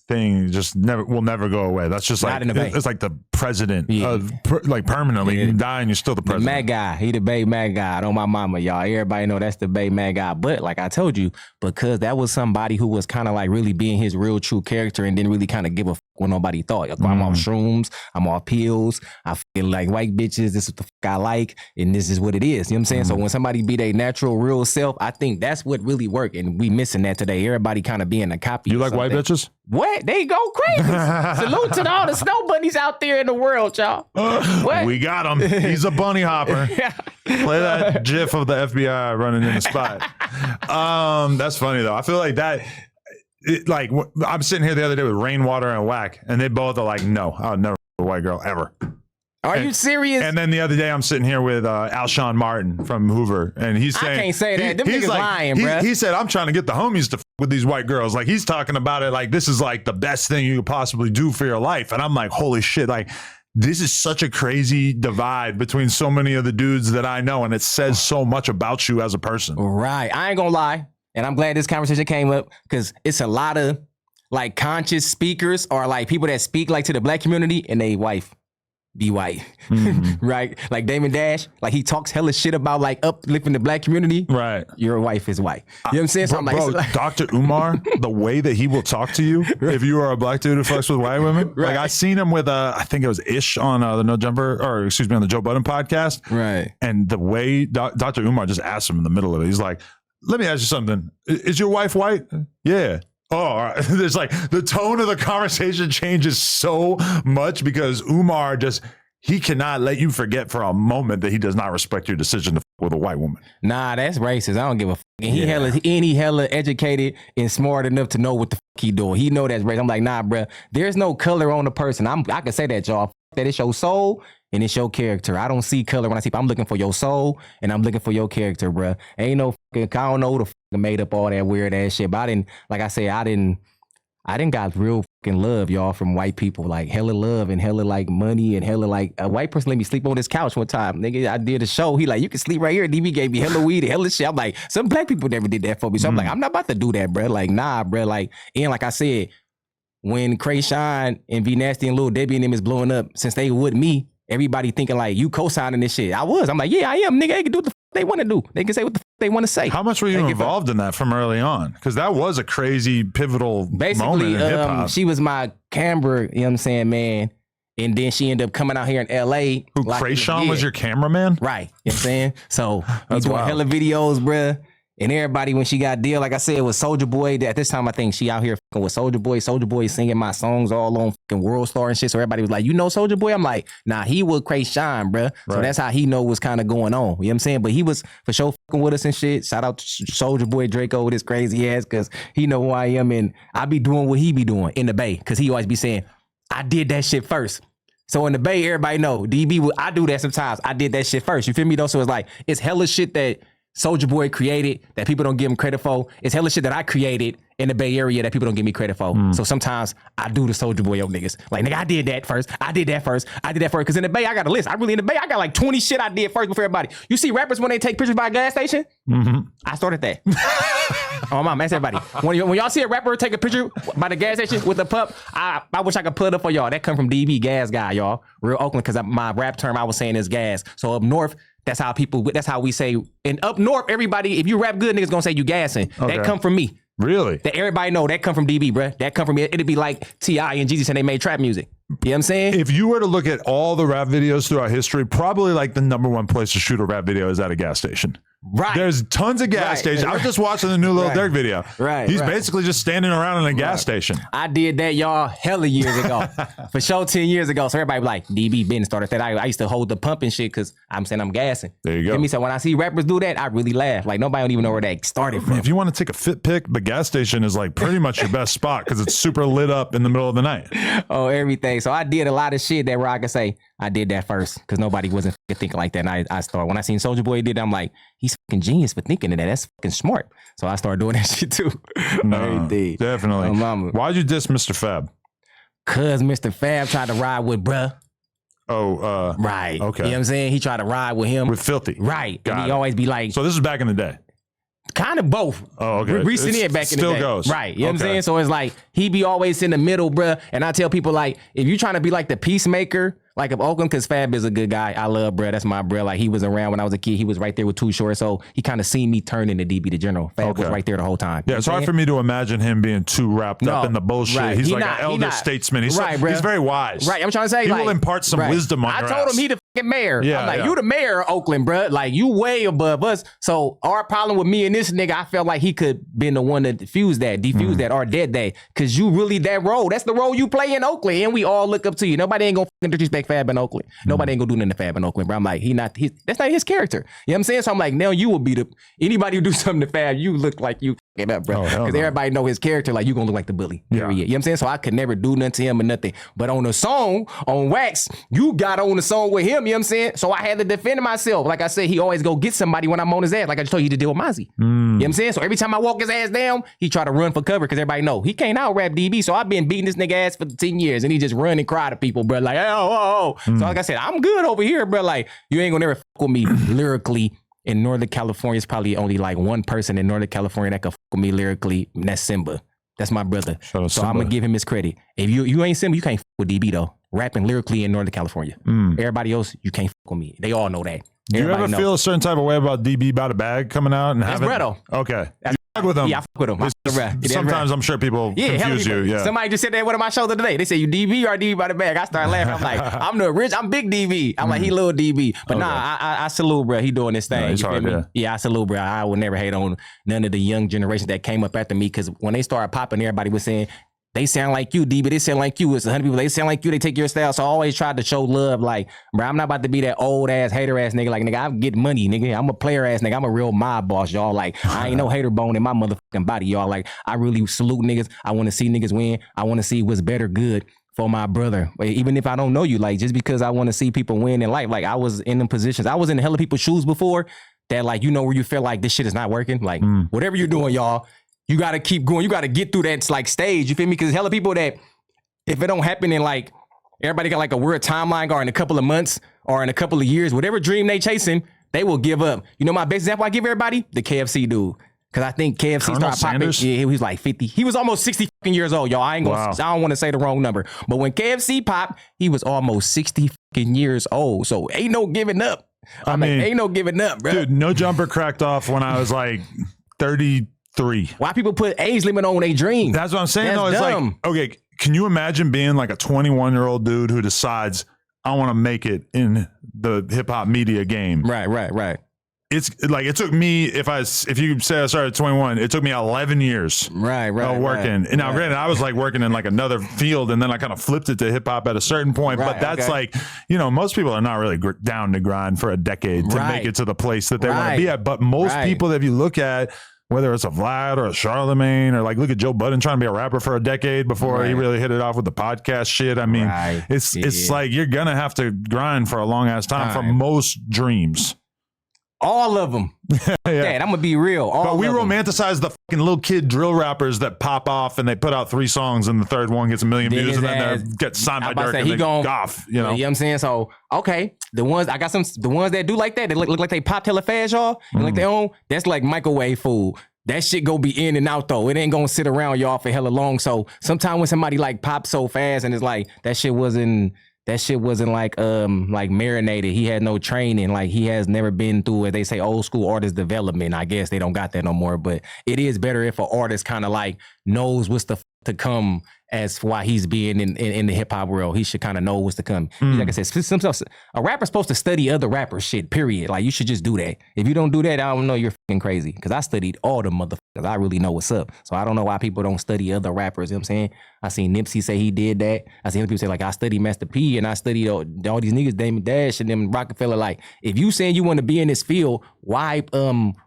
thing just will never go away. That's just like it's like the president of like permanently. You die and you're still the president. The Mac guy, he the Bay Mac guy. On my mama, y'all. Everybody know that's the Bay Mac guy. But like I told you, because that was somebody who was kind of like really being his real true character and didn't really kind of give a fuck what nobody thought. I'm off shrooms. I'm off pills. I feel like white bitches. This is what the fuck I like, and this is what it is. You know what I'm saying? So when somebody be their natural real self, I think that's what really worked, and we missing that today. Everybody kind of being a copy. You like white bitches? What? They go crazy. Salute to all the snow bunnies out there in the world, y'all. What? We got him. He's a bunny hopper. Play that gif of the FBI running in the spot. That's funny though. I feel like that. Like I'm sitting here the other day with Rainwater and Whack, and they both are like, "No, I'll never a white girl ever." Are you serious? And then the other day, I'm sitting here with Alshon Martin from Hoover, and he's saying, I can't say that. Them niggas like, lying, bro. He said, I'm trying to get the homies to with these white girls. Like, he's talking about it like this is like the best thing you could possibly do for your life. And I'm like, holy shit, like, this is such a crazy divide between so many of the dudes that I know, and it says so much about you as a person. Right. I ain't gonna lie. And I'm glad this conversation came up because it's a lot of like conscious speakers or like people that speak like to the black community and they wife. be white, right? Like Damon Dash, like he talks hella shit about like uplifting the black community. Right. Your wife is white. You know what I'm saying? So I'm like, Dr. Umar, the way that he will talk to you if you are a black dude who fucks with white women. Right. Like I seen him with I think it was Ish on the No Jumper, or excuse me, on the Joe Budden podcast. Right. And the way Dr. Umar just asked him in the middle of it, he's like, let me ask you something. Is your wife white? Yeah. Oh, all right. There's like the tone of the conversation changes so much because Umar he cannot let you forget for a moment that he does not respect your decision to f with a white woman. Nah, that's racist. I don't give a fuck. And he hella educated and smart enough to know what the fuck he doing. He know that's racist. I'm like, nah, bro. There's no color on the person. I can say that, y'all. That it's your soul and it's your character. I don't see color when I see. I'm looking for your soul and I'm looking for your character, bro. Ain't no fucking. I don't know who the fuck made up all that weird ass shit. But I didn't got real fucking love, y'all, from white people. Like hella love and hella like money and hella like a white person let me sleep on this couch one time. Nigga, I did a show. He like, you can sleep right here. DB gave me hella weed and hella shit. I'm like, some black people never did that for me. So I'm like, I'm not about to do that, bro. Like, nah, bro. Like, and like I said, when Kreayshawn and V Nasty and Lil Debbie and them is blowing up, since they with me, everybody thinking like you co-signing this shit. I'm like, yeah, I am, nigga. They can do what the they want to do. They can say what the they want to say. How much were you involved in that from early on? Because that was a crazy pivotal moment in hip hop. She was my camera, you know what I'm saying, man. And then she ended up coming out here in LA. Who, Kreayshawn was your cameraman? Right. You know what I'm saying? So we doing hella videos, bruh. And everybody, when she got deal, like I said, with Soulja Boy. At this time, I think she out here fucking with Soulja Boy. Soulja Boy singing my songs all on fucking World Star and shit. So everybody was like, you know Soulja Boy? I'm like, nah, he was Kreayshawn, bruh. So that's how he know what's kind of going on. You know what I'm saying? But he was for sure fucking with us and shit. Shout out to Soulja Boy Draco with his crazy ass, because he know who I am. And I be doing what he be doing in the Bay, because he always be saying, I did that shit first. So in the Bay, everybody know, DB, I do that sometimes. I did that shit first. You feel me though? So it's like, it's hella shit that Soulja Boy created that people don't give him credit for. It's hella shit that I created in the Bay Area that people don't give me credit for. So sometimes I do the Soulja Boy niggas. Like, nigga, I did that first. I did that first. Because in the Bay, I got a list. In the Bay, I got like 20 shit I did first before everybody. You see rappers when they take pictures by a gas station? I started that. Oh, mom, ask everybody. When y'all see a rapper take a picture by the gas station with a pup, I wish I could put it up for y'all. That come from DB, gas guy, y'all. Real Oakland, because my rap term I was saying is gas. So up north, that's how we say. And up north, everybody, if you rap good, niggas gonna say you gassing. Okay. That come from me. Really? That everybody know that come from DB, bruh. That come from me. It'd be like T.I. and Jeezy said they made trap music. You know what I'm saying? If you were to look at all the rap videos throughout history, probably like the #1 place to shoot a rap video is at a gas station. Right. There's tons of gas stations. I was just watching the new Lil Durk video. Right. He's basically just standing around in a gas station. I did that, y'all, hella years ago. For sure, 10 years ago. So everybody was like, DB Ben started that. I used to hold the pump and shit because I'm saying I'm gassing. There you go. So when I see rappers do that, I really laugh. Like, nobody don't even know where that started from. If you want to take a fit pic, the gas station is like pretty much your best spot because it's super lit up in the middle of the night. Oh, everything. So I did a lot of shit that where I could say, I did that first because nobody wasn't thinking like that. And I started, when I seen Soulja Boy did that, I'm like, he's fucking genius for thinking of that. That's fucking smart. So I started doing that shit too. No, definitely. Why'd you diss Mr. Fab? Cause Mr. Fab tried to ride with bruh. Oh, right. Okay. You know what I'm saying? He tried to ride with him. With Philthy. Right. And he always be like. So this is back in the day. Kind of both. Oh, okay. Recent in back in the day. Still goes. Right. You know what I'm saying? So it's like, he be always in the middle, bruh. And I tell people, like, if you trying to be like the peacemaker, like of Oakland, because Fab is a good guy. I love bruh. That's my bruh. Like, he was around when I was a kid. He was right there with Too Short. So he kind of seen me turn into DB the General. Fab was right there the whole time. Yeah, it's hard for me to imagine him being too wrapped up in the bullshit. Right. He's like an elder statesman. He's very wise. Right. I'm trying to say, he like, will impart some wisdom on your I told him he the fucking mayor. Yeah, I'm like, you the mayor of Oakland, bruh. Like, you way above us. So our problem with me and this nigga, I felt like he could been the one to defuse that, or dead that. Cause you really that role. That's the role you play in Oakland. And we all look up to you. Nobody ain't gonna fucking disrespect Fab in Oakland. Nobody ain't gonna do nothing to Fab in Oakland, bro. I'm like, that's not his character. You know what I'm saying? So I'm like, now you will be anybody who do something to Fab, you look like you fucking up, bro. Because everybody know his character, like you gonna look like the bully. Period. You know what I'm saying? So I could never do nothing to him or nothing. But on the song, on Wax, you got on the song with him, you know what I'm saying? So I had to defend myself. Like I said, he always go get somebody when I'm on his ass. Like I just told you to deal with Mozzy. You know what I'm saying? So every time I walk his ass down, he try to run for cover because everybody know he can't out rap DB. So I've been beating this nigga ass for 10 years and he just run and cry to people, bro. Like, oh. So like I said, I'm good over here, bro. Like, you ain't gonna never fuck with me lyrically. In Northern California, it's probably only like one person in Northern California that can fuck with me lyrically, and that's Simba. That's my brother. So I'm gonna give him his credit. If you ain't Simba, you can't fuck with DB though. rapping lyrically in Northern California. Everybody else, you can't fuck with me. They all know that. Do you ever feel a certain type of way about DB by the bag coming out and having? That's Bredo. Okay. Fuck with him. Yeah, I fuck with him. Sometimes I'm sure people confuse you. Yeah. Somebody just said that at one of my shows the other day. They say, you DB or DB by the bag? I started laughing. I'm like, I'm big DB. I'm like, he little DB. But I salute, bro. He doing this thing. No, he's hard, yeah, I salute, bro. I would never hate on none of the young generation that came up after me, because when they started popping, everybody was saying, they sound like you, DB. They sound like you. It's 100 people. They sound like you. They take your style. So I always tried to show love. Like, bro, I'm not about to be that old ass, hater ass nigga. Like, nigga, I get money, nigga. I'm a player ass nigga. I'm a real mob boss, y'all. Like, I ain't no hater bone in my motherfucking body, y'all. Like, I really salute niggas. I want to see niggas win. I want to see what's better good for my brother. Even if I don't know you, like, just because I want to see people win in life. Like, I was in them positions. I was in the hella people's shoes before that, like, you know, where you feel like this shit is not working. Like, whatever you're doing, y'all, you got to keep going. You got to get through that, like, stage. You feel me? Because hella people that, if it don't happen in, like, everybody got, like, a weird timeline or in a couple of months or in a couple of years, whatever dream they chasing, they will give up. You know my best example I give everybody? The KFC dude. Because I think KFC started popping. Yeah, he was like 50. He was almost 60 fucking years old, y'all. I don't want to say the wrong number. But when KFC popped, he was almost 60 fucking years old. So ain't no giving up. I mean, ain't no giving up, bro. Dude, No Jumper cracked off when I was like 33. Why people put age limit on their dream? That's what I'm saying. That's though. It's dumb. like, okay, can you imagine being like a 21-year-old dude who decides, I want to make it in the hip hop media game? Right. It's like, it took me, if you say I started at 21, it took me 11 years right, working. And now granted, I was like working in like another field, and then I kind of flipped it to hip hop at a certain point. But that's like, you know, most people are not really down to grind for a decade to make it to the place that they want to be at. But most people, if you look at, whether it's a Vlad or a Charlemagne, or like, look at Joe Budden trying to be a rapper for a decade before he really hit it off with the podcast shit. I mean, it's like, you're going to have to grind for a long ass time for most dreams. All of them. Dad, I'm going to be real. But we romanticize the fucking little kid drill rappers that pop off and they put out 3 songs and the third one gets 1 million views and then they get signed by Dirk and they go off. You know what I'm saying? So, okay, the ones that do like that, they look like they pop hella fast, y'all. And like they own, that's like microwave food. That shit go be in and out though. It ain't gonna sit around y'all for hella long. So sometimes when somebody like pops so fast and it's like, that shit wasn't like marinated. He had no training. Like, he has never been through, as they say, old school artist development. I guess they don't got that no more. But it is better if an artist kind of like knows what's to come as why he's being in the hip hop world. He should kind of know what's to come. Like I said, a rapper's supposed to study other rappers shit, period. Like, you should just do that. If you don't do that, I don't know, you're fucking crazy. Because I studied all the motherfuckers. I really know what's up. So I don't know why people don't study other rappers. You know what I'm saying? I seen Nipsey say he did that. I seen other people say, like, I studied Master P and I studied all these niggas, Damon Dash and them Rockefeller. Like, if you saying you want to be in this field, why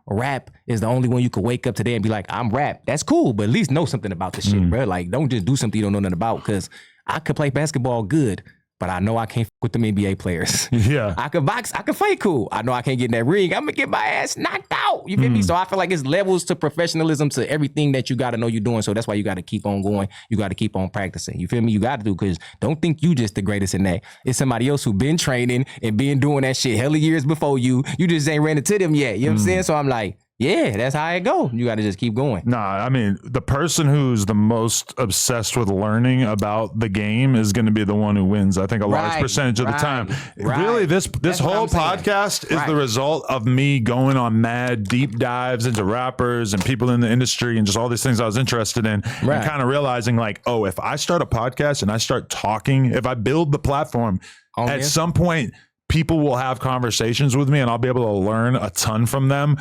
rap is the only one you could wake up today and be like, I'm rap. That's cool, but at least know something about this shit, bro. Like, don't just do something you don't know nothing about, because I could play basketball good, but I know I can't with them NBA players. Yeah. I could box, I could fight cool. I know I can't get in that ring. I'm gonna get my ass knocked out. You feel me? So I feel like it's levels to professionalism to everything that you gotta know you're doing. So that's why you gotta keep on going. You gotta keep on practicing. You feel me? You gotta do, because don't think you just the greatest in that. It's somebody else who been training and been doing that shit hella years before you. You just ain't ran into them yet. You know what I'm saying? So I'm like, yeah, that's how it go. You got to just keep going. Nah, I mean, the person who's the most obsessed with learning about the game is going to be the one who wins. I think a large percentage of the time. Really, this whole podcast is the result of me going on mad deep dives into rappers and people in the industry and just all these things I was interested in, and kind of realizing like, oh, if I start a podcast and I start talking, if I build the platform, at some point, people will have conversations with me and I'll be able to learn a ton from them,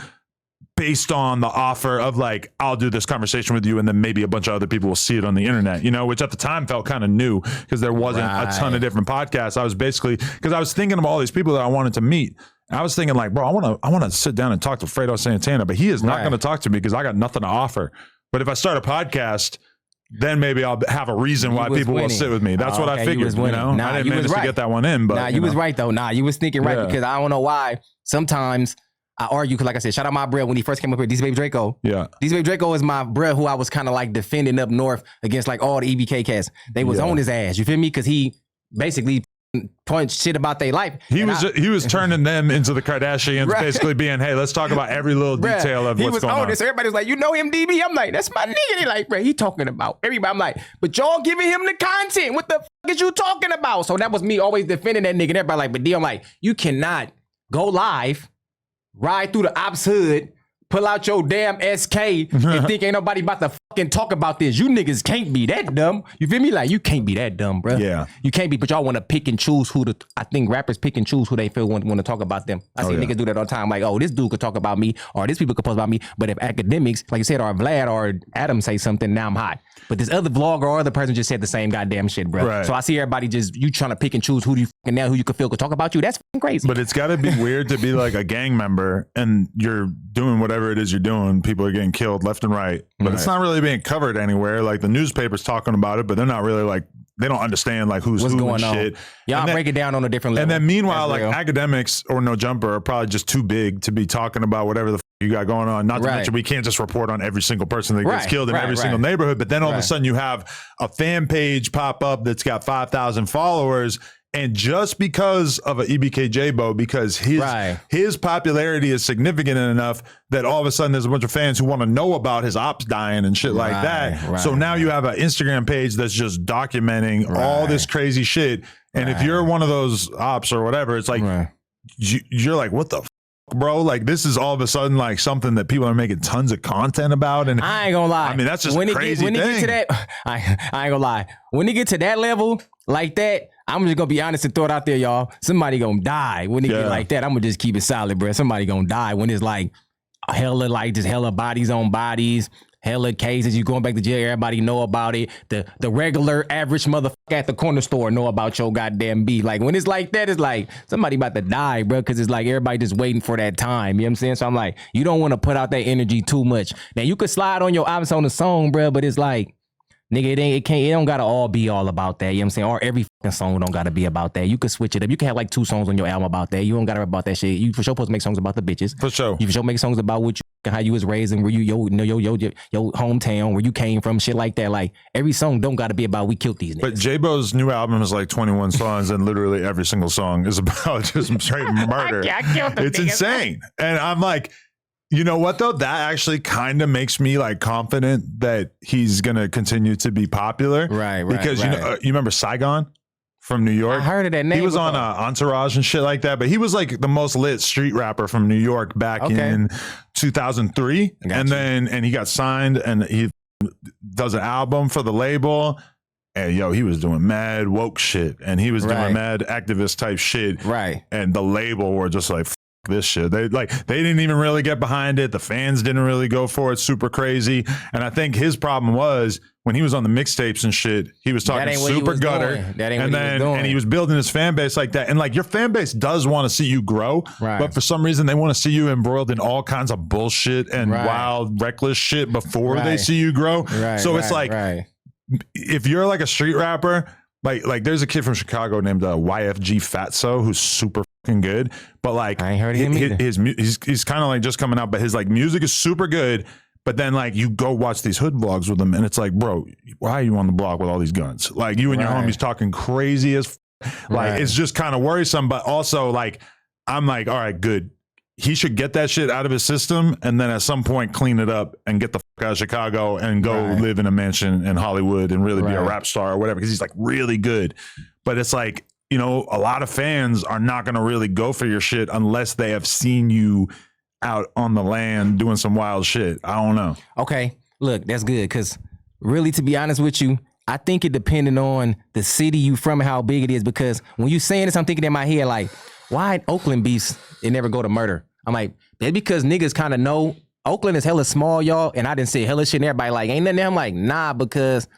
based on the offer of like, I'll do this conversation with you and then maybe a bunch of other people will see it on the internet, you know, which at the time felt kind of new because there wasn't a ton of different podcasts. I was basically, because I was thinking of all these people that I wanted to meet. I was thinking like, bro, I want to sit down and talk to Fredo Santana, but he is not going to talk to me because I got nothing to offer. But if I start a podcast, then maybe I'll have a reason why people will sit with me. That's what I figured, you know? I didn't manage to get that one in, but you was right though. You was thinking right because I don't know why sometimes I argue, because like I said, shout out my bro when he first came up here, DC Baby Draco. Yeah. DC Baby Draco is my bro who I was kind of like defending up north against like all the EBK cats. They was on his ass, you feel me? Because he basically point shit about their life. He was turning them into the Kardashians, basically being, hey, let's talk about every little detail of what's going on. This. Everybody's like, you know him, DB? I'm like, that's my nigga. They like, bro, he talking about everybody. I'm like, but y'all giving him the content. What the fuck is you talking about? So that was me always defending that nigga. And everybody like, but D, I'm like, you cannot go live, ride through the ops hood, pull out your damn SK and think ain't nobody about to fucking talk about this. You niggas can't be that dumb. You feel me? Like, you can't be that dumb, bro. Yeah. You can't be, but y'all want to pick and choose I think rappers pick and choose who they feel want to talk about them. I see niggas do that all the time. Like, oh, this dude could talk about me, or this people could post about me. But if academics, like you said, or Vlad or Adam say something, now I'm hot. But this other vlogger or other person just said the same goddamn shit, bro. Right. So I see everybody just, you trying to pick and choose who you could feel could talk about you. That's fucking crazy. But it's got to be weird to be like a gang member and you're doing whatever it is you're doing. People are getting killed left and right, but it's not really being covered anywhere. Like the newspaper's talking about it, but they're not really like, they don't understand like who's what's who going and on. shit. Y'all break it down on a different level. And then meanwhile, That's like real. academics or No Jumper are probably just too big to be talking about whatever the you got going on. Not to mention we can't just report on every single person that gets killed in every single neighborhood. But then all of a sudden you have a fan page pop up that's got 5,000 followers. And just because of an EBK Jaaybo, because his popularity is significant enough that all of a sudden there's a bunch of fans who want to know about his ops dying and shit like that. So now you have an Instagram page that's just documenting all this crazy shit. And if you're one of those ops or whatever, it's like you're like, what the f-, bro? Like this is all of a sudden like something that people are making tons of content about. And I ain't gonna lie. I mean, that's just crazy when thing. It get to that, I ain't gonna lie. When it get to that level like that, I'm just gonna be honest and throw it out there, y'all. Somebody gonna die when it get like that. I'm gonna just keep it solid, bro. Somebody gonna die when it's like hella bodies on bodies, hella cases. You going back to jail, everybody know about it. The regular average motherfucker at the corner store know about your goddamn beef. Like when it's like that, it's like somebody about to die, bro. Cause it's like everybody just waiting for that time. You know what I'm saying? So I'm like, you don't want to put out that energy too much. Now you could slide on your ops on the song, bro, but it's like, nigga, it don't gotta all be all about that. You know what I'm saying? Or every fucking song don't gotta be about that. You could switch it up. You can have like 2 songs on your album about that. You don't gotta rap about that shit. You for sure supposed to make songs about the bitches. For sure. You for sure make songs about what you, how you was raised and where you your hometown, where you came from, shit like that. Like every song don't gotta be about we killed these niggas. But Jaaybo's new album is like 21 songs, and literally every single song is about just straight murder. I killed them it's niggas. insane. And I'm like, you know what though? That actually kind of makes me like confident that he's gonna continue to be popular, right? Because you know, you remember Saigon from New York? I heard of that name. He was on Entourage and shit like that, but he was like the most lit street rapper from New York back in 2003, and he got signed and he does an album for the label. And yo, he was doing mad woke shit, and he was doing mad activist type shit, right? And the label were just like, this shit. They didn't even really get behind it. The fans didn't really go for it. Super crazy. And I think his problem was when he was on the mixtapes and shit, he was talking super gutter. And he was building his fan base like that. And like your fan base does want to see you grow, but for some reason they want to see you embroiled in all kinds of bullshit and wild, reckless shit before they see you grow. So it's like if you're like a street rapper, like there's a kid from Chicago named YFG Fatso who's super fucking good, but like I ain't heard of him either. He's kind of like just coming out, but his like music is super good. But then like you go watch these hood vlogs with him, and it's like, bro, why are you on the block with all these guns? Like you and your homies talking crazy as like it's just kind of worrisome. But also like I'm like, all right, good. He should get that shit out of his system, and then at some point clean it up and get the fuck out of Chicago and go live in a mansion in Hollywood and really be a rap star or whatever, because he's like really good. But it's like, you know, a lot of fans are not going to really go for your shit unless they have seen you out on the land doing some wild shit. I don't know. Okay, look, that's good, because really, to be honest with you, I think it depending on the city you from and how big it is, because when you saying this, I'm thinking in my head like, why Oakland beefs, it never go to murder? I'm like, that's because niggas kind of know Oakland is hella small, y'all. And I didn't say hella shit and everybody like, ain't nothing there. I'm like, nah, because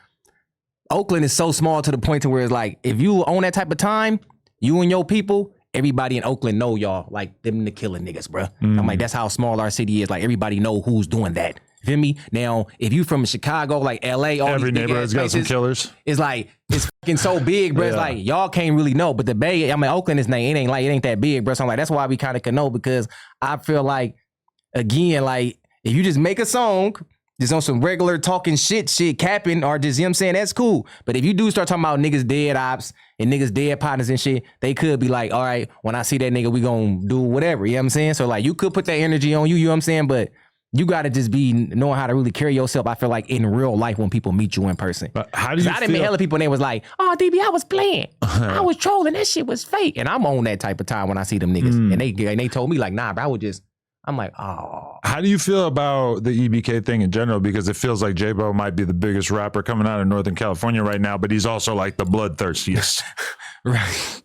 Oakland is so small to the point to where it's like, if you own that type of time, you and your people, everybody in Oakland know y'all, like them the killing niggas, bro. I'm like, that's how small our city is. Like everybody know who's doing that. Feel me? Now, if you from Chicago, like LA, all every these neighborhood's got some killers. It's like it's fucking so big, bro. It's like y'all can't really know. But the Bay, I mean, Oakland is it ain't that big, bro. So I'm like, that's why we kind of can know, because I feel like, again, like if you just make a song just on some regular talking shit, capping, or just, you know what I'm saying? That's cool. But if you do start talking about niggas dead ops and niggas dead partners and shit, they could be like, all right, when I see that nigga, we gonna do whatever, you know what I'm saying? So like, you could put that energy on you, you know what I'm saying? But you gotta just be knowing how to really carry yourself, I feel like, in real life when people meet you in person. How do you I done met hella people and they was like, oh, DB, I was playing. I was trolling. That shit was fake. And I'm on that type of time when I see them niggas. And they told me like, nah, bro, I'm like, oh. How do you feel about the EBK thing in general? Because it feels like Jaaybo might be the biggest rapper coming out of Northern California right now, but he's also like the bloodthirstiest. Right.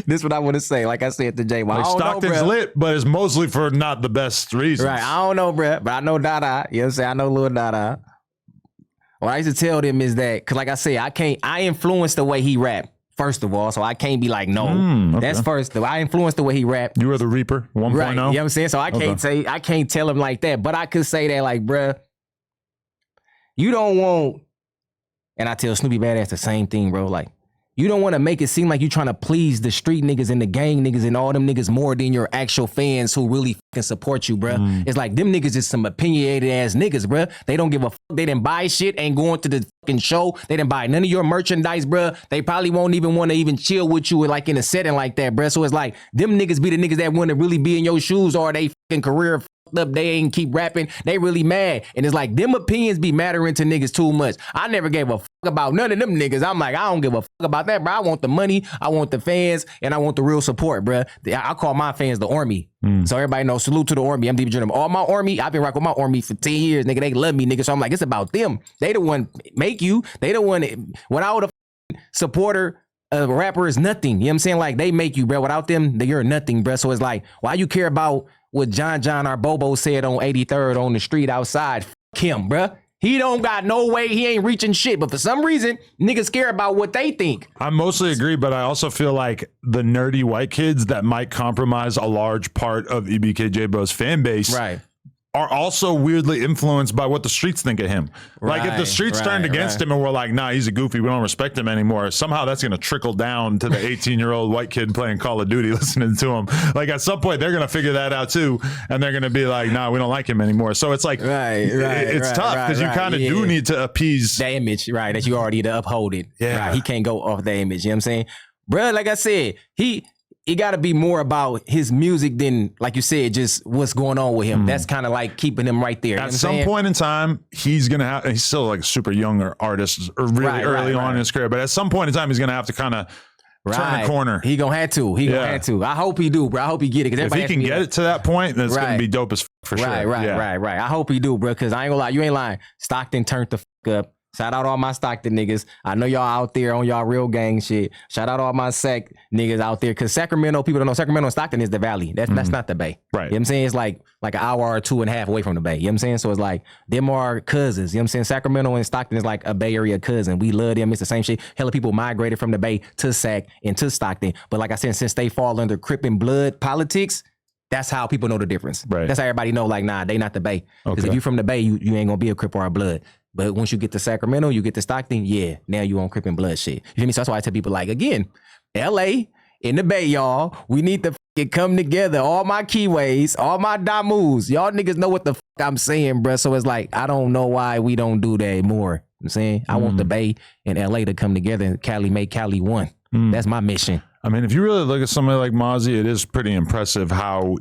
This is what I want to say. Like I said to Jaaybo, like Stockton's lit, but it's mostly for not the best reasons. Right. I don't know, bro, but I know Dada. You know what I'm saying? I know Lil Dada. What I used to tell them is that, because like I said, I influenced the way he rap. First of all, so I can't be like, no, okay. That's first. I influenced the way he rapped. You were the Reaper 1.0. Right, you know what I'm saying? So I can't tell him like that, but I could say that like, bruh, you don't want, and I tell Snoopy Badass the same thing, bro, like, you don't want to make it seem like you trying to please the street niggas and the gang niggas and all them niggas more than your actual fans who really fucking support you, bruh. It's like them niggas is some opinionated ass niggas, bruh. They don't give a fuck. They didn't buy shit, ain't going to the fucking show. They didn't buy none of your merchandise, bruh. They probably won't even want to even chill with you like in a setting like that, bruh. So it's like them niggas be the niggas that want to really be in your shoes, or they fucking career up, they ain't keep rapping, they really mad. And it's like them opinions be mattering to niggas too much. I never gave a fuck about none of them niggas. I'm like, I don't give a fuck about that, bro. I want the money, I want the fans, and I want the real support, bro. I call my fans the army. So everybody knows, salute to the army. I'm DB Journal. All my army, I've been rocking with my army for 10 years, nigga. They love me, nigga. So I'm like, it's about them. They the one make you. They the one, without a supporter, a rapper is nothing. You know what I'm saying? Like, they make you, bro. Without them, you're nothing, bro. So it's like, why you care about what John or Bobo said on 83rd on the street outside? Fuck him, bruh. He don't got no way. He ain't reaching shit. But for some reason, niggas care about what they think. I mostly agree, but I also feel like the nerdy white kids that might compromise a large part of EBK Jaaybo's fan base, right, are also weirdly influenced by what the streets think of him. Like, if the streets turned against him and were like, nah, he's a goofy, we don't respect him anymore, somehow that's going to trickle down to the 18-year-old white kid playing Call of Duty listening to him. Like, at some point, they're going to figure that out too, and they're going to be like, nah, we don't like him anymore. So it's like, it's tough, because you kind of do need to appease that image, right, that you already need to uphold it. Yeah. Right, he can't go off that image, you know what I'm saying? Bruh, like I said, it got to be more about his music than, like you said, just what's going on with him. That's kind of like keeping him right there. At some point in time, he's going to have, he's still like a super young artist, or really early on in his career, but at some point in time, he's going to have to kind of turn the corner. He going to have to. He going to have to. I hope he do, bro. I hope he get it. If he can get it to that point, then it's going to be dope as for sure. Right. I hope he do, bro, because I ain't going to lie. You ain't lying. Stockton turned the fuck up. Shout out all my Stockton niggas. I know y'all out there on y'all real gang shit. Shout out all my Sac niggas out there. Cause Sacramento, people don't know, Sacramento and Stockton is the valley. That's not the Bay. Right. You know what I'm saying? It's like an hour or 2.5 away from the Bay. You know what I'm saying? So it's like, them are cousins. You know what I'm saying? Sacramento and Stockton is like a Bay Area cousin. We love them. It's the same shit. Hella people migrated from the Bay to Sac and to Stockton. But like I said, since they fall under Crip and Blood politics, that's how people know the difference. Right. That's how everybody know, like, nah, they not the Bay. Because if you from the Bay, you ain't gonna be a Crip or a Blood. But once you get to Sacramento, you get to Stockton, yeah, now you on Crip and Blood shit. You feel me? So that's why I tell people, like, again, LA, in the Bay, y'all, we need to come together. All my keyways, all my damus, y'all niggas know what the I'm saying, bruh. So it's like, I don't know why we don't do that more. You know what I'm saying? I want the Bay and LA to come together and Cali make Cali one. That's my mission. I mean, if you really look at somebody like Mozzy, it is pretty impressive how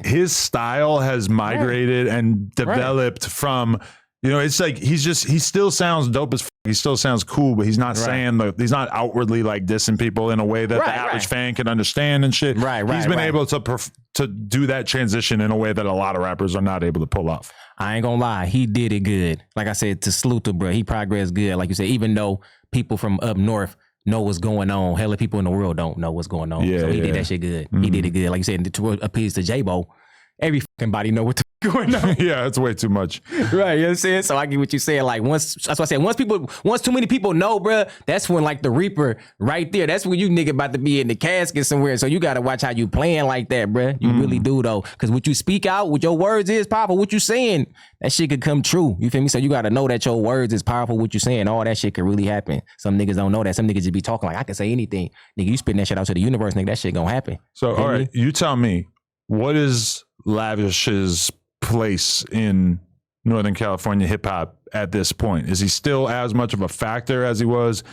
his style has migrated and developed from, you know, it's like he still sounds dope as he still sounds cool, but he's not saying he's not outwardly like dissing people in a way that the average fan can understand and shit. He's been able to do that transition in a way that a lot of rappers are not able to pull off. I ain't gonna lie, he did it good. Like I said, to salute to bro, he progressed good. Like you said, even though people from up north know what's going on, hella people in the world don't know what's going on. So he did that shit good. He did it good. Like you said, to appease to Jaaybo, every fucking body know what the going on. Yeah, it's way too much. Right, you know what I'm saying? So I get what you're saying. Like, that's what I said, once too many people know, bruh, that's when, like, the Reaper right there, that's when you nigga about to be in the casket somewhere. So you got to watch how you playing like that, bruh. You really do, though. Because what you speak out, what your words is powerful, what you saying, that shit could come true. You feel me? So you got to know that your words is powerful, what you saying. All that shit could really happen. Some niggas don't know that. Some niggas just be talking like, I can say anything. Nigga, you spitting that shit out to the universe, nigga, that shit gonna happen. So, all right, you tell me, what is Lavish's place in Northern California hip hop at this point? Is he still as much of a factor as he was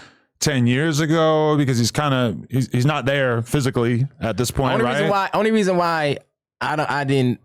10 years ago? Because he's not there physically at this point, Only reason why I didn't,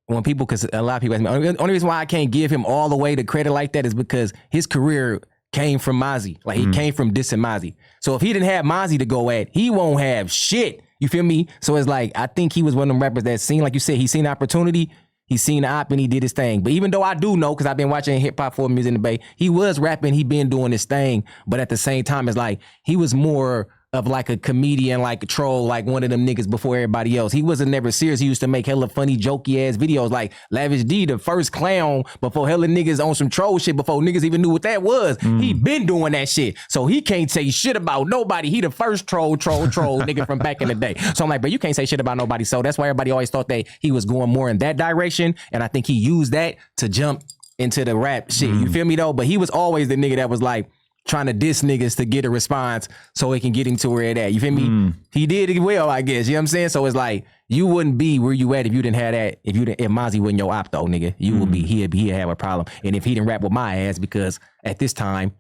when people, because a lot of people ask me, only reason why I can't give him all the way the credit like that is because his career came from Mozzy. Like, he came from dissing Mozzy. So if he didn't have Mozzy to go at, he won't have shit. You feel me? So it's like, I think he was one of them rappers that seen, like you said, he seen the opportunity, he seen the op, and he did his thing. But even though I do know, because I've been watching hip hop for music in the Bay, he was rapping, he been doing his thing. But at the same time, it's like, he was more of like a comedian, like a troll, like one of them niggas before everybody else. He wasn't never serious. He used to make hella funny, jokey ass videos, like Lavish D, the first clown before hella niggas on some troll shit, before niggas even knew what that was. He been doing that shit. So he can't say shit about nobody. He the first troll nigga from back in the day. So I'm like, bro, you can't say shit about nobody. So that's why everybody always thought that he was going more in that direction. And I think he used that to jump into the rap shit. You feel me though? But he was always the nigga that was like, trying to diss niggas to get a response so it can get him to where it at. You feel me? He did it well, I guess. You know what I'm saying? So it's like, you wouldn't be where you at if you didn't have that. If Mozzy wasn't your op though, nigga, you would be, he'd have a problem. And if he didn't rap with my ass, because at this time,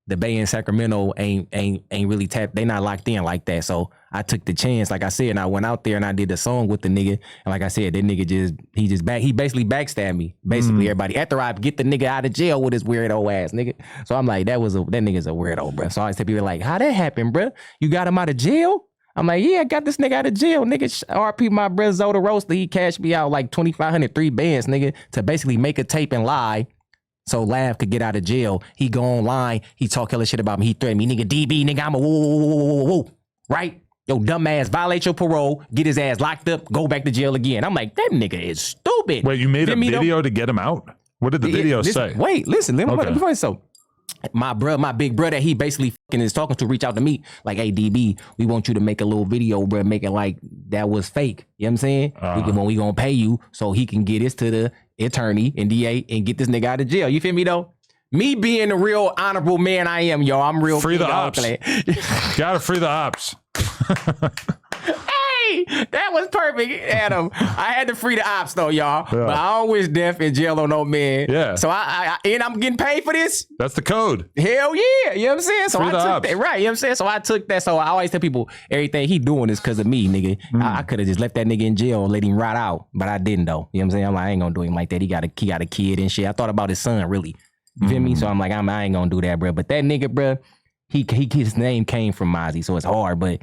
the Bay and Sacramento ain't really tapped. They not locked in like that. So I took the chance, like I said, and I went out there and I did a song with the nigga. And like I said, that nigga he basically backstabbed me. Basically, everybody. After I get the nigga out of jail with his weirdo ass, nigga. So I'm like, that nigga's a weirdo, bro. So I always tell people like, how that happened, bro? You got him out of jail? I'm like, yeah, I got this nigga out of jail, nigga. RP my brother Zoda Roaster, he cashed me out like 2,500, 3 bands, nigga, to basically make a tape and lie. So Lav could get out of jail. He go online. He talk hella shit about me. He threatened me. Nigga, DB, nigga, I'm a woo. Right? Yo, dumb ass, violate your parole, get his ass locked up, go back to jail again. I'm like, that nigga is stupid. Wait, you made a video to get him out? What did the video say? Wait, listen. Before so, my big brother, he basically fucking is talking to reach out to me. Like, hey, DB, we want you to make a little video, bro, make it like that was fake. You know what I'm saying? We gonna pay you so he can get this to the attorney and DA and get this nigga out of jail. You feel me though? Me being the real honorable man I am, yo. I'm real. Free the ops. Gotta free the ops. Hey, that was perfect, Adam. I had to free the ops though, y'all. Yeah. But I don't wish death in jail on no man. Yeah. So and I'm getting paid for this. That's the code. Hell yeah. You know what I'm saying? So free I took ops. that. Right. You know what I'm saying? So I took that. So I always tell people everything he doing is because of me, nigga. I could have just left that nigga in jail and let him rot out. But I didn't though. You know what I'm saying? I'm like, I ain't gonna do him like that. He got a kid and shit. I thought about his son, really. You feel me? So I'm like, I ain't gonna do that, bro. But that nigga, bro, his name came from Mozzy, so it's hard. But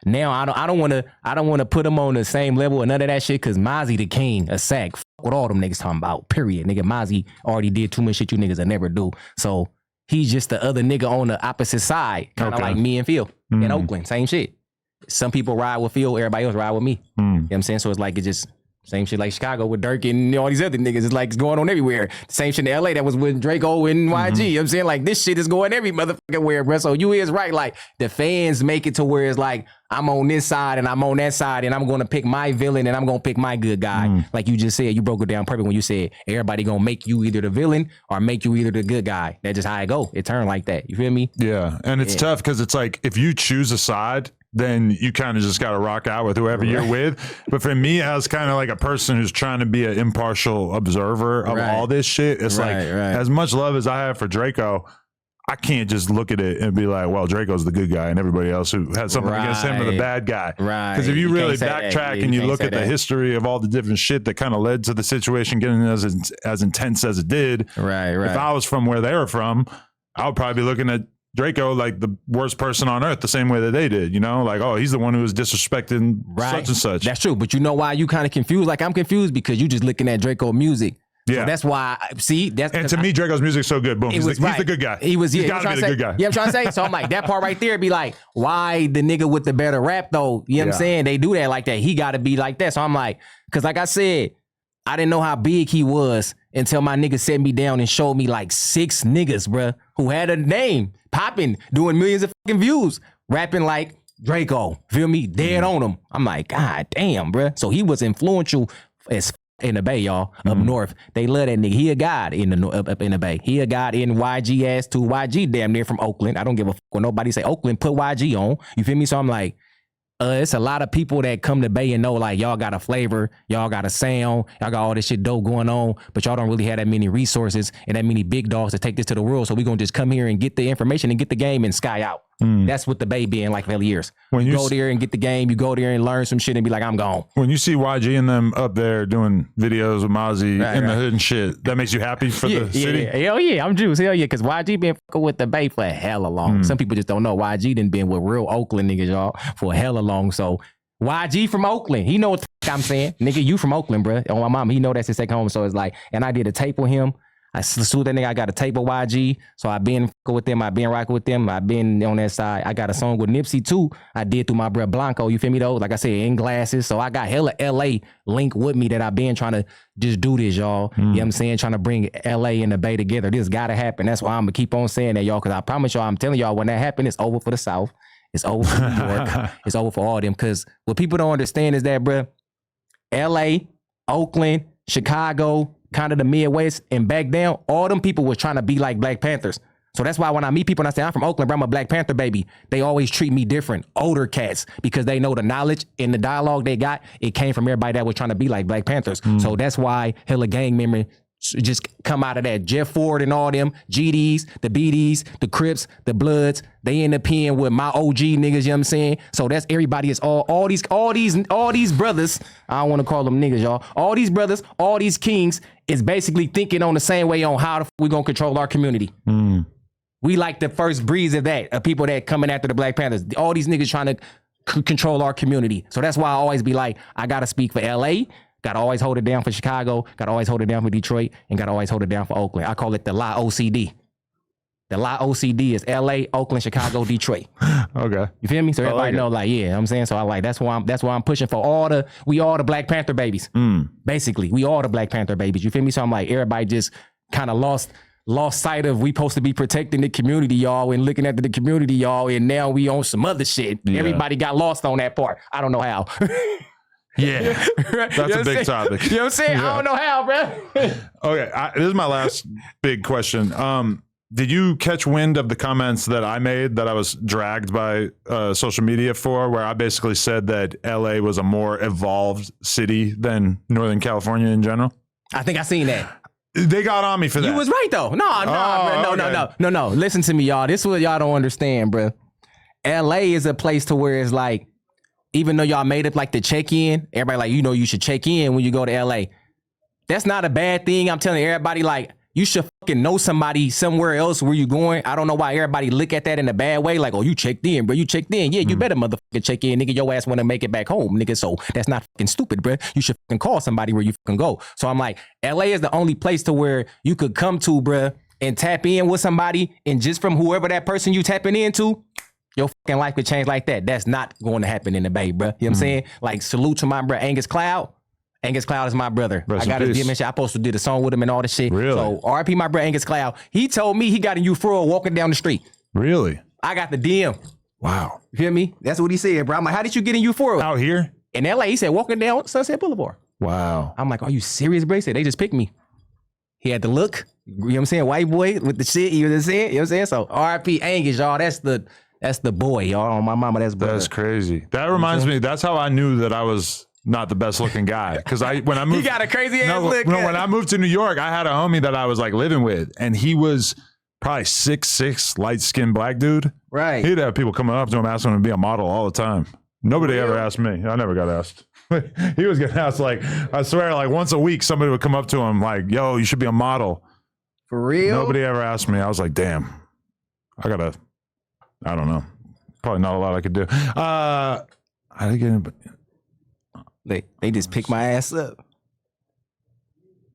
now I don't want to put him on the same level and none of that shit, because Mozzy the king, a sack. Fuck what all them niggas talking about. Period, nigga. Mozzy already did too much shit you niggas will never do. So he's just the other nigga on the opposite side, kind of like me and Phil in Oakland. Same shit. Some people ride with Phil, everybody else ride with me. You know what I'm saying? So it's like, it just same shit like Chicago with Dirk and all these other niggas. It's like it's going on everywhere. Same shit in LA that was with Draco and YG. You know what I'm saying? Like, this shit is going every motherfucking where, bro. So you is right. Like, the fans make it to where it's like, I'm on this side and I'm on that side and I'm going to pick my villain and I'm going to pick my good guy. Like you just said, you broke it down perfect when you said everybody going to make you either the villain or make you either the good guy. That's just how it go. It turned like that. You feel me? Yeah. And it's tough because it's like, if you choose a side, then you kind of just got to rock out with whoever you're with. But for me, as kind of like a person who's trying to be an impartial observer of all this shit, it's like, as much love as I have for Draco, I can't just look at it and be like, well, Draco's the good guy and everybody else who has something against him are the bad guy. Right. Because if you really backtrack and you look at the history of all the different shit that kind of led to the situation getting as intense as it did, if I was from where they were from, I would probably be looking at Draco like the worst person on earth, the same way that they did, you know, like, oh, he's the one who was disrespecting such and such. That's true. But you know why you kind of confused? Like, I'm confused because you just looking at Draco music. Yeah. So that's why, and to me, Draco's music's so good. Boom. He's the good guy. He's got to be the good guy. Yeah, I'm trying to say. So I'm like, that part right there be like, why the nigga with the better rap though? You know what I'm saying? They do that like that. He got to be like that. So I'm like, because like I said, I didn't know how big he was until my nigga set me down and showed me like 6 niggas, bruh, who had a name, popping, doing millions of fucking views, rapping like Draco. Feel me? Dead on him. I'm like, God damn, bruh. So he was influential as in the Bay, y'all, up north. They love that nigga. He a god in the up in the Bay. He a god in YG ass too. YG damn near from Oakland. I don't give a fuck when nobody say Oakland, put YG on. You feel me? So I'm like, It's a lot of people that come to Bay and know like y'all got a flavor, y'all got a sound, y'all got all this shit dope going on, but y'all don't really have that many resources and that many big dogs to take this to the world. So we gonna just come here and get the information and get the game and sky out. That's what the Bay been like for years. When you go there and get the game, you go there and learn some shit and be like, I'm gone. When you see YG and them up there doing videos with Mozzy in the hood and shit, that makes you happy for the city? Hell yeah, I'm Juice. Hell yeah, because YG been fucking with the Bay for hella long. Some people just don't know YG done been with real Oakland niggas, y'all, for hella long. So YG from Oakland, he know what the fuck I'm saying. Nigga, you from Oakland, bro. On my mama, he know that's his second home. So it's like, and I did a tape with him. I sued that nigga. I got a tape with YG. So I been fucking with them. I been rocking with them. I been on that side. I got a song with Nipsey too. I did through my bro Blanco. You feel me though? Like I said, in glasses. So I got hella LA link with me that I been trying to just do this, y'all. You know what I'm saying? Trying to bring LA and the Bay together. This gotta happen. That's why I'm gonna keep on saying that, y'all. Cause I promise y'all, I'm telling y'all, when that happen, it's over for the South. It's over for New York. It's over for all them. Cause what people don't understand is that, bro, LA, Oakland, Chicago, kind of the Midwest, and back down, all them people was trying to be like Black Panthers. So that's why when I meet people and I say, I'm from Oakland, bro, I'm a Black Panther baby, they always treat me different, older cats, because they know the knowledge and the dialogue they got, it came from everybody that was trying to be like Black Panthers. So that's why hella gang members just come out of that. Jeff Ford and all them, GDs, the BDs, the Crips, the Bloods, they in the pen with my OG niggas, you know what I'm saying? So that's everybody. It's all these brothers, I don't want to call them niggas, y'all. All these brothers, all these kings is basically thinking on the same way on how the we gonna control our community. We like the first breeze of that, of people that coming after the Black Panthers. All these niggas trying to control our community. So that's why I always be like, I gotta speak for LA, gotta always hold it down for Chicago, gotta always hold it down for Detroit, and gotta always hold it down for Oakland. I call it the LA OCD. The LA OCD is LA, Oakland, Chicago, Detroit. Okay. You feel me? So everybody know, like, yeah, I'm saying. So I like, that's why I'm pushing for we all the Black Panther babies. Basically, we all the Black Panther babies. You feel me? So I'm like, everybody just kind of lost sight of we supposed to be protecting the community, y'all, and looking after the community, y'all, and now we on some other shit. Yeah. Everybody got lost on that part. I don't know how. Yeah, that's a big topic. You know what I'm saying? Yeah. I don't know how, bro. Okay, this is my last big question. Did you catch wind of the comments that I made that I was dragged by social media for, where I basically said that LA was a more evolved city than Northern California in general? I think I seen that. They got on me for that. You was right though. No. Listen to me, y'all. This is what y'all don't understand, bro. LA is a place to where it's like, even though y'all made it like the check-in, everybody like, you know, you should check in when you go to LA. That's not a bad thing. I'm telling everybody, like, you should fucking know somebody somewhere else where you going. I don't know why everybody look at that in a bad way. Like, oh, you checked in, bro. You checked in. Yeah, you better motherfucking check in, nigga. Your ass want to make it back home, nigga. So that's not fucking stupid, bro. You should fucking call somebody where you fucking go. So I'm like, LA is the only place to where you could come to, bro, and tap in with somebody. And just from whoever that person you tapping into, your fucking life could change like that. That's not going to happen in the Bay, bro. You know what I'm saying? Like, salute to my bro, Angus Cloud. Angus Cloud is my brother. I got his DM and shit. I supposed to do the song with him and all this shit. Really? So RP my bro Angus Cloud. He told me he got in Euphoria walking down the street. Really? I got the DM. Wow. You hear me? That's what he said, bro. I'm like, how did you get in Euphoria? Out here? In LA, he said, walking down Sunset Boulevard. Wow. I'm like, are you serious, bro? He said, they just picked me. He had the look. You know what I'm saying? White boy with the shit. You know what I'm saying? You know what I'm saying? So RP Angus, y'all. That's the boy, y'all. On my mama, that's brother. That's crazy. That reminds me, that's how I knew that I was not the best looking guy. Because when I moved, he got a crazy ass look. When I moved to New York, I had a homie that I was like living with, and he was probably 6'6", light skinned black dude. Right. He'd have people coming up to him asking him to be a model all the time. Nobody ever asked me. I never got asked. He was getting asked, like, I swear, like once a week, somebody would come up to him like, "Yo, you should be a model." For real? Nobody ever asked me. I was like, damn, I don't know. Probably not a lot I could do. I didn't get it. They just pick my ass up.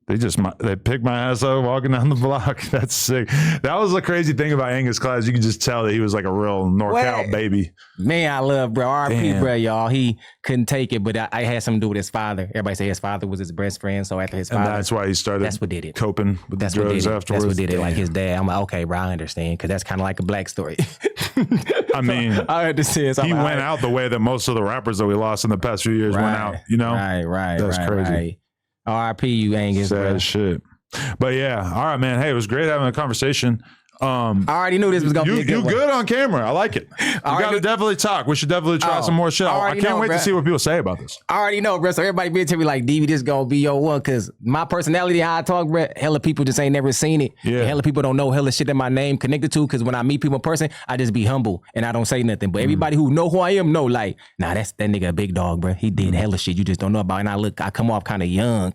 They picked my ass up walking down the block. That's sick. That was the crazy thing about Angus Cloud. You could just tell that he was like a real NorCal baby. Man, I love bro. RP, bro, y'all. He couldn't take it, but I had something to do with his father. Everybody say his father was his best friend. So after his father, and that's why he started. That's what did it. Coping with the drugs afterwards. That's what did it. Like his dad. I'm like, okay, bro, I understand, because that's kind of like a black story. I mean, I understand. So he went out the way that most of the rappers that we lost in the past few years went out. You know, right. That's crazy. Right. RIP you, Angus. Sad bro. shit. But yeah, all right, man. Hey, it was great having a conversation. I already knew this was gonna be a good one. You good on camera. I like it. You gotta definitely talk. We should definitely try some more shit. I can't wait to see what people say about this. I already know, bro. So everybody been telling me like, DB, this gonna be your one. Cause my personality, how I talk, bro, hella people just ain't never seen it. Yeah. And hella people don't know hella shit that my name connected to. Cause when I meet people in person, I just be humble and I don't say nothing. But everybody who know who I am know like, nah, that nigga a big dog, bro. He did hella shit you just don't know about. And I come off kind of young.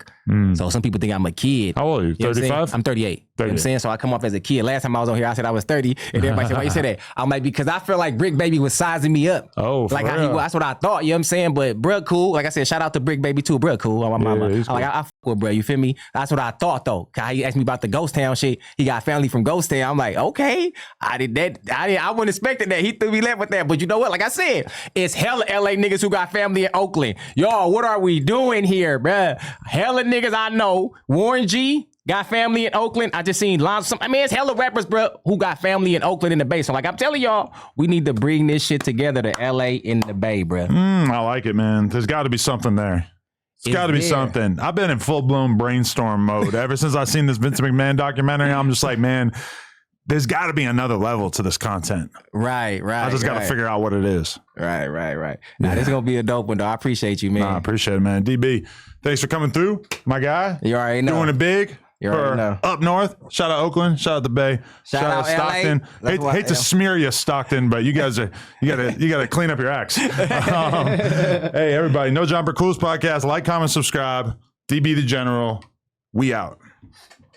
So some people think I'm a kid. How old are you? 35? I'm 38. You know what I'm saying? So I come off as a kid. Last time I was on here, I said I was 30. And everybody said, why you say that? I'm like, because I feel like Brick Baby was sizing me up. Oh, like how he was. That's what I thought. You know what I'm saying? But bruh, cool. Like I said, shout out to Brick Baby too. Bruh, cool. Oh, my mama. I fuck with bruh. You feel me? That's what I thought though. Cause he asked me about the Ghost Town shit. He got family from Ghost Town. I'm like, okay. I wasn't expecting that. He threw me left with that. But you know what? Like I said, it's hella LA niggas who got family in Oakland. Y'all, what are we doing here, bruh? Hella niggas I know. Warren G got family in Oakland. I just seen lots. It's hella rappers, bro, who got family in Oakland in the Bay. So, like I'm telling y'all, we need to bring this shit together to LA in the Bay, bro. I like it, man. There's got to be something there. It's got to be something. I've been in full-blown brainstorm mode ever since I seen this Vince McMahon documentary. I'm just like, man, there's got to be another level to this content. Right. I just got to figure out what it is. Right. Now, this is going to be a dope one, though. I appreciate you, man. I appreciate it, man. DB, thanks for coming through, my guy. You already know. Doing it big. You already know. Up north. Shout out Oakland. Shout out the Bay. Shout out Stockton. Hate to smear you, Stockton, but you guys are you gotta clean up your acts. Hey, everybody, No Jumper Cools podcast. Like, comment, subscribe. DB the General. We out.